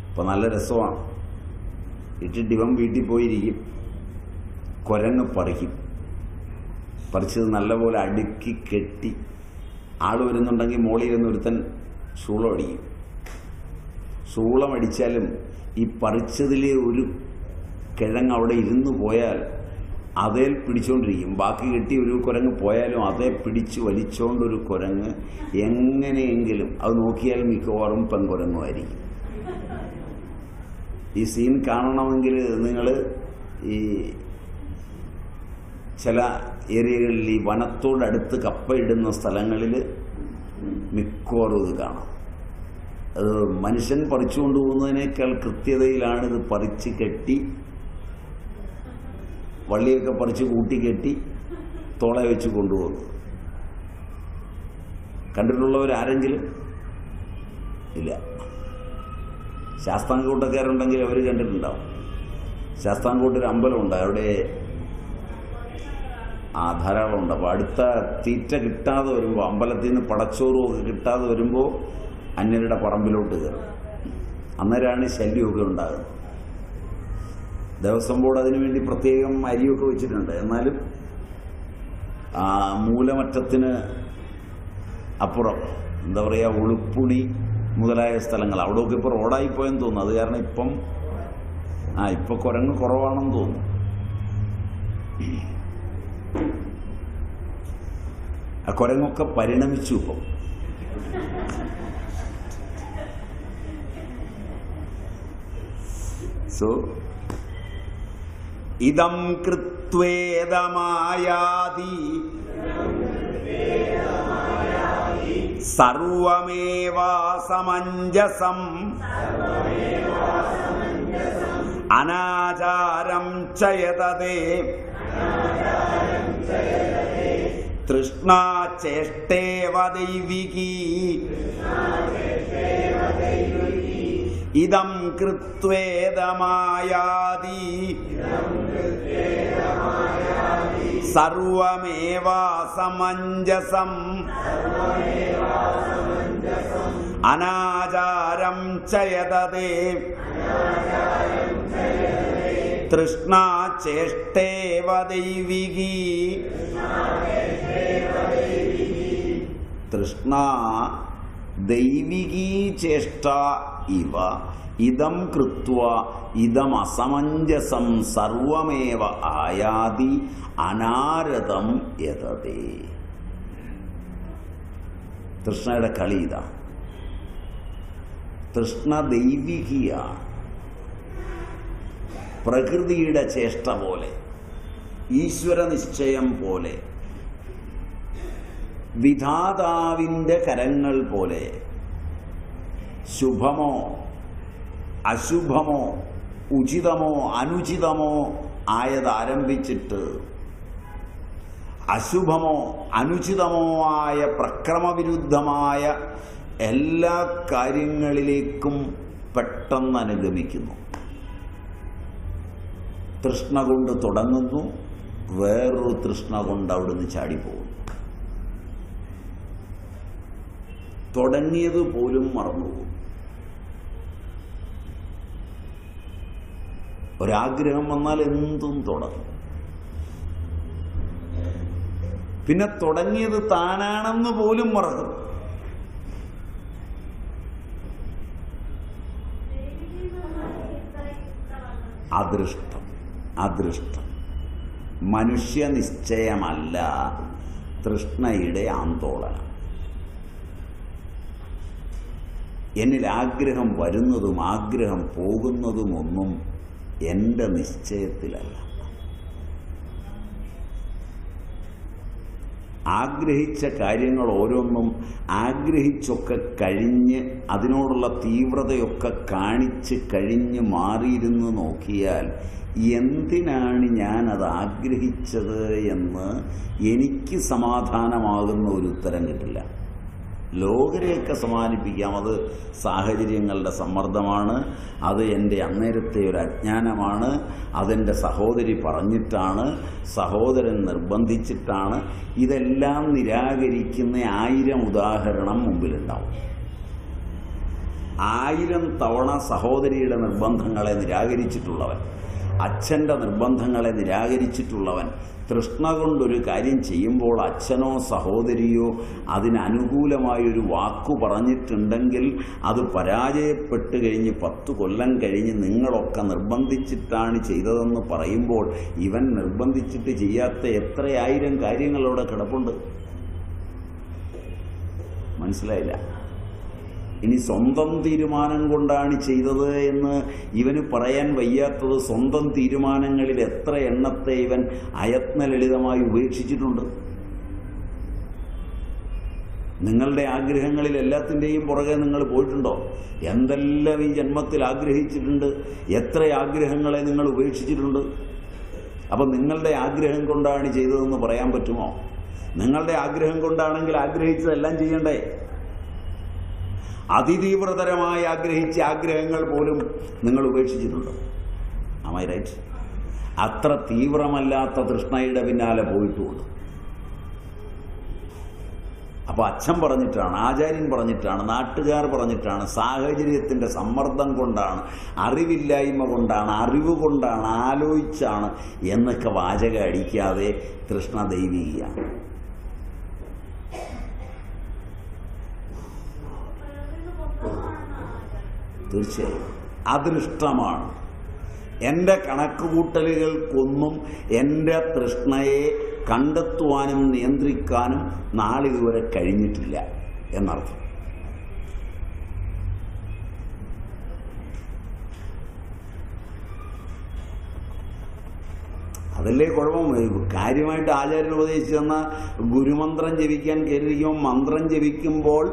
അപ്പോൾ നല്ല രസമാണ്. ഇട്ടിട്ട് ഇവൻ വീട്ടിൽ പോയിരിക്കും, കുരങ്ങ് പറിക്കും. പറിച്ചത് നല്ലപോലെ അടുക്കി കെട്ടി, ആൾ വരുന്നുണ്ടെങ്കിൽ മോളിൽ ഇരുന്നൊരുത്തൻ ശൂളം അടിക്കും. ശൂളം അടിച്ചാലും ഈ പറിച്ചതിലെ ഒരു കിഴങ്ങ് അവിടെ ഇരുന്ന് പോയാൽ അതേ പിടിച്ചുകൊണ്ടിരിക്കും. ബാക്കി കെട്ടി ഒരു കുരങ്ങ് പോയാലും അതേ പിടിച്ച് വലിച്ചുകൊണ്ടൊരു കുരങ്ങ് എങ്ങനെയെങ്കിലും അത് നോക്കിയാൽ മിക്കവാറും പെൺകുരങ്ങുമായിരിക്കും. ഈ സീൻ കാണണമെങ്കിൽ നിങ്ങൾ ഈ ചില ഏരിയകളിൽ ഈ വനത്തോടടുത്ത് കപ്പയിടുന്ന സ്ഥലങ്ങളിൽ മിക്കവാറും ഇത് കാണാം. അത് മനുഷ്യൻ പറിച്ചു കൊണ്ടുപോകുന്നതിനേക്കാൾ കൃത്യതയിലാണ് ഇത് പറിച്ച് കെട്ടി, വള്ളിയൊക്കെ പറിച്ച് കൂട്ടിക്കെട്ടി തോളെ വെച്ച് കൊണ്ടുപോകുന്നത്. കണ്ടിട്ടുള്ളവരാരെങ്കിലും ഇല്ല. ശാസ്താംകോട്ടക്കാരുണ്ടെങ്കിൽ അവർ കണ്ടിട്ടുണ്ടാവും. ശാസ്താംകോട്ടൊരു അമ്പലമുണ്ട്, അവിടെ ധാരാളമുണ്ട്. അപ്പോൾ അടുത്ത തീറ്റ കിട്ടാതെ വരുമ്പോൾ, അമ്പലത്തിൽ നിന്ന് പടച്ചോറും ഒക്കെ കിട്ടാതെ വരുമ്പോൾ അന്യരുടെ പറമ്പിലോട്ട് കയറും. അന്നേരമാണ് ശല്യമൊക്കെ ഉണ്ടാകുന്നത്. ദേവസ്വം ബോർഡ് അതിനു വേണ്ടി പ്രത്യേകം അരിയൊക്കെ വെച്ചിട്ടുണ്ട്. എന്നാലും മൂലമറ്റത്തിന് അപ്പുറം എന്താ പറയുക, ഉളുപ്പുണി മുതലായ സ്ഥലങ്ങൾ, അവിടെയൊക്കെ ഇപ്പോൾ റോഡായിപ്പോയെന്ന് തോന്നുന്നു. അത് കാരണം ഇപ്പം ഇപ്പൊ കുരങ്ങ് കുറവാണെന്ന് തോന്നുന്നു. ആ കുരങ്ങൊക്കെ പരിണമിച്ചു ഇപ്പം. സോ ഇദം കൃത്വേദമായാതി സർവമേവാസമഞ്ജസം അനാചാരം ചയതതേ തൃഷ്ണാചേഷ്ടേവ ദൈവികീ ഇദം കൃത്വേദമായാതി സർവമേവാസമഞ്ജസം അനാചാരം ചയതതേ തൃഷ്ണാചേഷ്ടേവ ദൈവികീ. തൃഷ്ണ ദൈവികീ ചേഷ്ട ഇവ ഇദം കൃത്വ ഇദം അസമഞ്ജസം സർവമേവ ആയാതി അനാരതം യതതേ. തൃഷ്ണയുടെ കളി ഇതാ. തൃഷ്ണ ദൈവികിയാണ്. പ്രകൃതിയുടെ ചേഷ്ട പോലെ, ഈശ്വര നിശ്ചയം പോലെ, വിധാതാവിൻ്റെ കരങ്ങൾ പോലെ ശുഭമോ അശുഭമോ ഉചിതമോ അനുചിതമോ ആയതാരംഭിച്ചിട്ട് അശുഭമോ അനുചിതമോ ആയ പ്രക്രമവിരുദ്ധമായ എല്ലാ കാര്യങ്ങളിലേക്കും പെട്ടെന്ന് അനുഗമിക്കുന്നു. തൃഷ്ണ കൊണ്ട് തുടങ്ങുന്നു, വേറൊരു തൃഷ്ണ കൊണ്ട് അവിടുന്ന് ചാടിപ്പോകുന്നു. തുടങ്ങിയത് പോലും മറന്നുപോകും. ഒരാഗ്രഹം വന്നാൽ എന്തും തുടങ്ങും. പിന്നെ തുടങ്ങിയത് താനാണെന്ന് പോലും മറക്കും. അദൃഷ്ടം, അദൃഷ്ടം. മനുഷ്യനിശ്ചയമല്ല തൃഷ്ണയുടെ ആന്തോളനം. എന്നിൽ ആഗ്രഹം വരുന്നതും ആഗ്രഹം പോകുന്നതുമൊന്നും എൻ്റെ നിശ്ചയത്തിലല്ല. ആഗ്രഹിച്ച കാര്യങ്ങൾ ഓരോന്നും ആഗ്രഹിച്ചൊക്കെ കഴിഞ്ഞ് അതിനോടുള്ള തീവ്രതയൊക്കെ കാണിച്ച് കഴിഞ്ഞ് മാറിയിരുന്ന് നോക്കിയാൽ എന്തിനാണ് ഞാനത് ആഗ്രഹിച്ചത് എന്ന് എനിക്ക് സമാധാനമാകുന്ന ഒരു ഉത്തരം കിട്ടില്ല. ലോകരെയൊക്കെ സമാധാനിപ്പിക്കാം. അത് സാഹചര്യങ്ങളുടെ സമ്മർദ്ദമാണ്, അത് എൻ്റെ അന്നേരത്തെ ഒരു അജ്ഞാനമാണ്, അതെൻ്റെ സഹോദരി പറഞ്ഞിട്ടാണ്, സഹോദരൻ നിർബന്ധിച്ചിട്ടാണ്. ഇതെല്ലാം നിരാകരിക്കുന്ന 1000 ഉദാഹരണം മുമ്പിലുണ്ടാവും. 1000 തവണ സഹോദരിയുടെ നിർബന്ധങ്ങളെ നിരാകരിച്ചിട്ടുള്ളവൻ, അച്ഛൻ്റെ നിർബന്ധങ്ങളെ നിരാകരിച്ചിട്ടുള്ളവൻ, തൃഷ്ണ കൊണ്ടൊരു കാര്യം ചെയ്യുമ്പോൾ അച്ഛനോ സഹോദരിയോ അതിനനുകൂലമായൊരു വാക്കു പറഞ്ഞിട്ടുണ്ടെങ്കിൽ അത് പരാജയപ്പെട്ട് കഴിഞ്ഞ് 10 കൊല്ലം കഴിഞ്ഞ് നിങ്ങളൊക്കെ നിർബന്ധിച്ചിട്ടാണ് ചെയ്തതെന്ന് പറയുമ്പോൾ ഇവൻ നിർബന്ധിച്ചിട്ട് ചെയ്യാത്ത എത്ര 1000 കാര്യങ്ങളവിടെ കിടപ്പുണ്ട്. മനസ്സിലായില്ല? ഇനി സ്വന്തം തീരുമാനം കൊണ്ടാണ് ചെയ്തത് എന്ന് ഇവന് പറയാൻ വയ്യാത്തത് സ്വന്തം തീരുമാനങ്ങളിൽ എത്ര എണ്ണത്തെ ഇവൻ അയത്നലളിതമായി ഉപേക്ഷിച്ചിട്ടുണ്ട്. നിങ്ങളുടെ ആഗ്രഹങ്ങളിൽ എല്ലാത്തിൻ്റെയും പുറകെ നിങ്ങൾ പോയിട്ടുണ്ടോ? എന്തെല്ലാം ഈ ജന്മത്തിൽ ആഗ്രഹിച്ചിട്ടുണ്ട്, എത്ര ആഗ്രഹങ്ങളെ നിങ്ങൾ ഉപേക്ഷിച്ചിട്ടുണ്ട്. അപ്പം നിങ്ങളുടെ ആഗ്രഹം കൊണ്ടാണ് ചെയ്തതെന്ന് പറയാൻ പറ്റുമോ? നിങ്ങളുടെ ആഗ്രഹം കൊണ്ടാണെങ്കിൽ ആഗ്രഹിച്ചതെല്ലാം ചെയ്യണ്ടേ? അതിതീവ്രതരമായി ആഗ്രഹിച്ച ആഗ്രഹങ്ങൾ പോലും നിങ്ങൾ ഉപേക്ഷിച്ചിട്ടുണ്ട്. Am I right? അത്ര തീവ്രമല്ലാത്ത തൃഷ്ണയുടെ പിന്നാലെ പോയിട്ടുള്ളൂ. അപ്പോൾ അച്ഛൻ പറഞ്ഞിട്ടാണ്, ആചാര്യൻ പറഞ്ഞിട്ടാണ്, നാട്ടുകാർ പറഞ്ഞിട്ടാണ്, സാഹചര്യത്തിൻ്റെ സമ്മർദ്ദം കൊണ്ടാണ്, അറിവില്ലായ്മ കൊണ്ടാണ്, അറിവ് കൊണ്ടാണ്, ആലോചിച്ചാണ് എന്നൊക്കെ വാചകം അടിക്കാതെ തൃഷ്ണ ദൈവികയാണ്. തീർച്ചയായും അദൃഷ്ടമാണ്. എൻ്റെ കണക്കുകൂട്ടലുകൾക്കൊന്നും എൻ്റെ തൃഷ്ണയെ കണ്ടെത്തുവാനും നിയന്ത്രിക്കാനും നാളിതുവരെ കഴിഞ്ഞിട്ടില്ല എന്നർത്ഥം. അതല്ലേ കുഴപ്പം. കാര്യമായിട്ട് ആചാര്യൻ ഉപദേശിച്ചു തന്ന ഗുരുമന്ത്രം ജപിക്കാൻ കയറിയിരിക്കുമ്പോൾ മന്ത്രം ജപിക്കുമ്പോൾ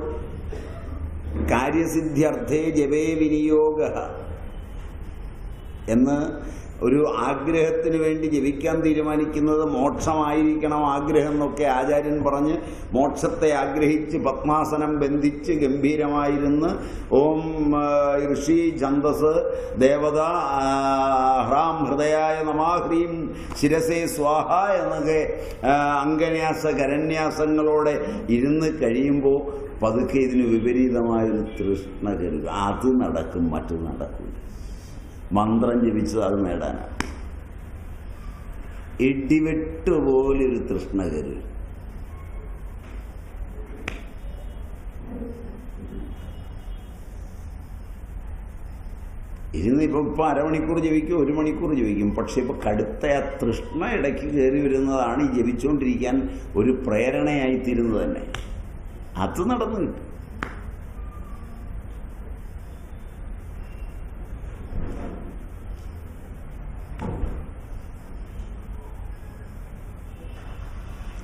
കാര്യസിദ്ധ്യർത്ഥേ ജപേ വിനിയോഗ എന്ന് ഒരു ആഗ്രഹത്തിന് വേണ്ടി ജപിക്കാൻ തീരുമാനിക്കുന്നത് മോക്ഷമായിരിക്കണം ആഗ്രഹം എന്നൊക്കെ ആചാര്യൻ പറഞ്ഞ് മോക്ഷത്തെ ആഗ്രഹിച്ച് പത്മാസനം ബന്ധിച്ച് ഗംഭീരമായിരുന്ന് ഓം ഋഷി ഛന്ദസ് ദേവത ഹ്രാം ഹൃദയായ നമഃ ഹ്രീം ശിരസേ സ്വാഹ എന്നൊക്കെ അംഗന്യാസ കരന്യാസങ്ങളോടെ ഇരുന്ന് കഴിയുമ്പോൾ പതുക്കെ ഇതിന് വിപരീതമായൊരു തൃഷ്ണ കരുതുക. അത് നടക്കും, മറ്റു നടക്കും. മന്ത്രം ജപിച്ചത് അത് നേടാനാണ്. ഇടിവെട്ടുപോലൊരു തൃഷ്ണ കരുതുക. ഇപ്പം അരമണിക്കൂർ ജപിക്കും, 1 മണിക്കൂർ ജപിക്കും. പക്ഷെ ഇപ്പൊ കടുത്ത ആ തൃഷ്ണ ഇടയ്ക്ക് കയറി വരുന്നതാണ് ഈ ജപിച്ചുകൊണ്ടിരിക്കാൻ ഒരു പ്രേരണയായിത്തീരുന്നത് തന്നെ. അത് നടന്നു കിട്ടും.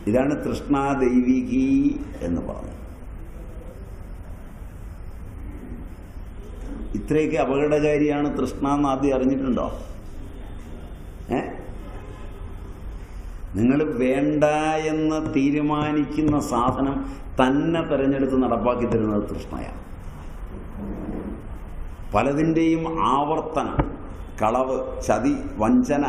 ഇതാണ് തൃഷ്ണാദൈവികി എന്ന് പറഞ്ഞത്. ഇത്രയൊക്കെ അപകടകാരിയാണ് തൃഷ്ണ എന്ന് ആദ്യം അറിഞ്ഞിട്ടുണ്ടോ? നിങ്ങൾ വേണ്ട എന്ന് തീരുമാനിക്കുന്ന സാധനം തന്നെ തെരഞ്ഞെടുത്ത് നടപ്പാക്കി തരുന്നത് തൃഷ്ണയാണ്. പലതിൻ്റെയും ആവർത്തനം, കളവ്, ചതി, വഞ്ചന,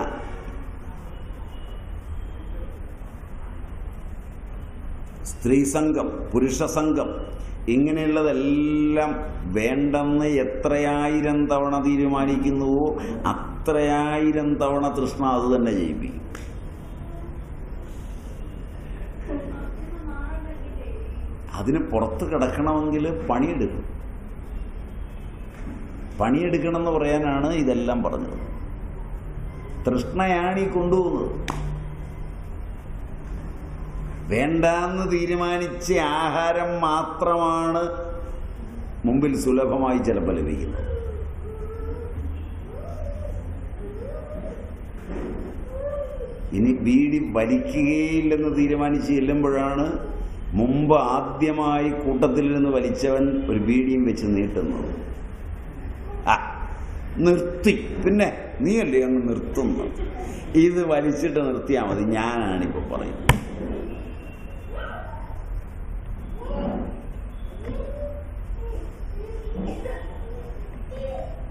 സ്ത്രീസംഘം, പുരുഷസംഘം, ഇങ്ങനെയുള്ളതെല്ലാം വേണ്ടെന്ന് എത്രയായിരം തവണ തീരുമാനിക്കുന്നുവോ അത്രയായിരം തവണ തൃഷ്ണ അത് തന്നെ ചെയ്യിപ്പിക്കും. അതിന് പുറത്ത് കിടക്കണമെങ്കിൽ പണിയെടുക്കും. പണിയെടുക്കണം എന്ന് പറയാനാണ് ഇതെല്ലാം പറഞ്ഞത്. തൃഷ്ണയാണ് ഈ കൊണ്ടുപോകുന്നത്. വേണ്ടാന്ന് തീരുമാനിച്ച ആഹാരം മാത്രമാണ് മുമ്പിൽ സുലഭമായി ചിലപ്പോൾ ലഭിക്കുന്നത്. ഇനി ബീഡി വലിക്കുകയില്ലെന്ന് തീരുമാനിച്ച് ചെല്ലുമ്പോഴാണ് മുമ്പ് ആദ്യമായി കൂട്ടത്തിൽ നിന്ന് വലിച്ചവൻ ഒരു ബീഡിയും വെച്ച് നീട്ടുന്നത്. നിർത്തി, പിന്നെ നീയല്ലേ അങ്ങ് നിർത്തുന്നു, ഇത് വലിച്ചിട്ട് നിർത്തിയാൽ മതി, ഞാനാണിപ്പോൾ പറയുന്നത്.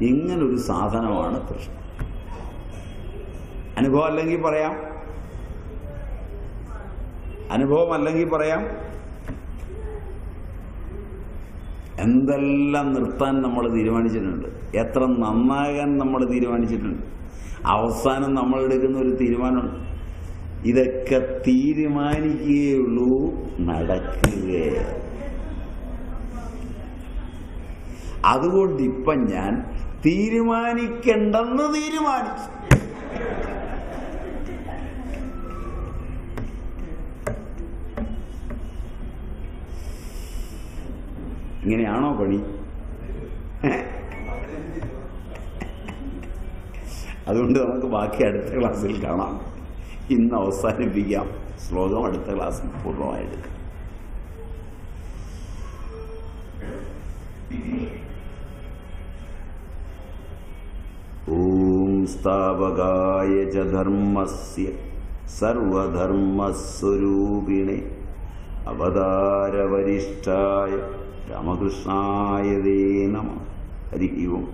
ഇങ്ങനൊരു സാധനമാണ് തൃഷ്ണ. അനുഭവം അല്ലെങ്കിൽ പറയാം, അനുഭവം അല്ലെങ്കിൽ പറയാം, എന്തെല്ലാം നിർത്താൻ നമ്മൾ തീരുമാനിച്ചിട്ടുണ്ട്, എത്ര നന്നാകാൻ നമ്മൾ തീരുമാനിച്ചിട്ടുണ്ട്. അവസാനം നമ്മൾ എടുക്കുന്ന ഒരു തീരുമാനമുണ്ട്, ഇതൊക്കെ തീരുമാനിക്കുകയുള്ളൂ, നടക്കുകയാണ്. അതുകൊണ്ട് ഇപ്പം ഞാൻ തീരുമാനിക്കണ്ടെന്ന് തീരുമാനിച്ചു. ഇങ്ങനെയാണോ പണി? അതുകൊണ്ട് നമുക്ക് ബാക്കി അടുത്ത ക്ലാസ്സിൽ കാണാം. ഇന്ന് അവസാനിപ്പിക്കാം. ശ്ലോകം അടുത്ത ക്ലാസ്സിൽ പൂർണ്ണമായെടുക്കാം. ഓം സ്ഥാപകായ ച ധർമ്മസ്യ സർവധർമ്മസ്വരൂപിണേ അവതാരവരിഷ്ഠായ രാമകൃഷ്ണായ തേ നമഃ. ഹരി ഓം.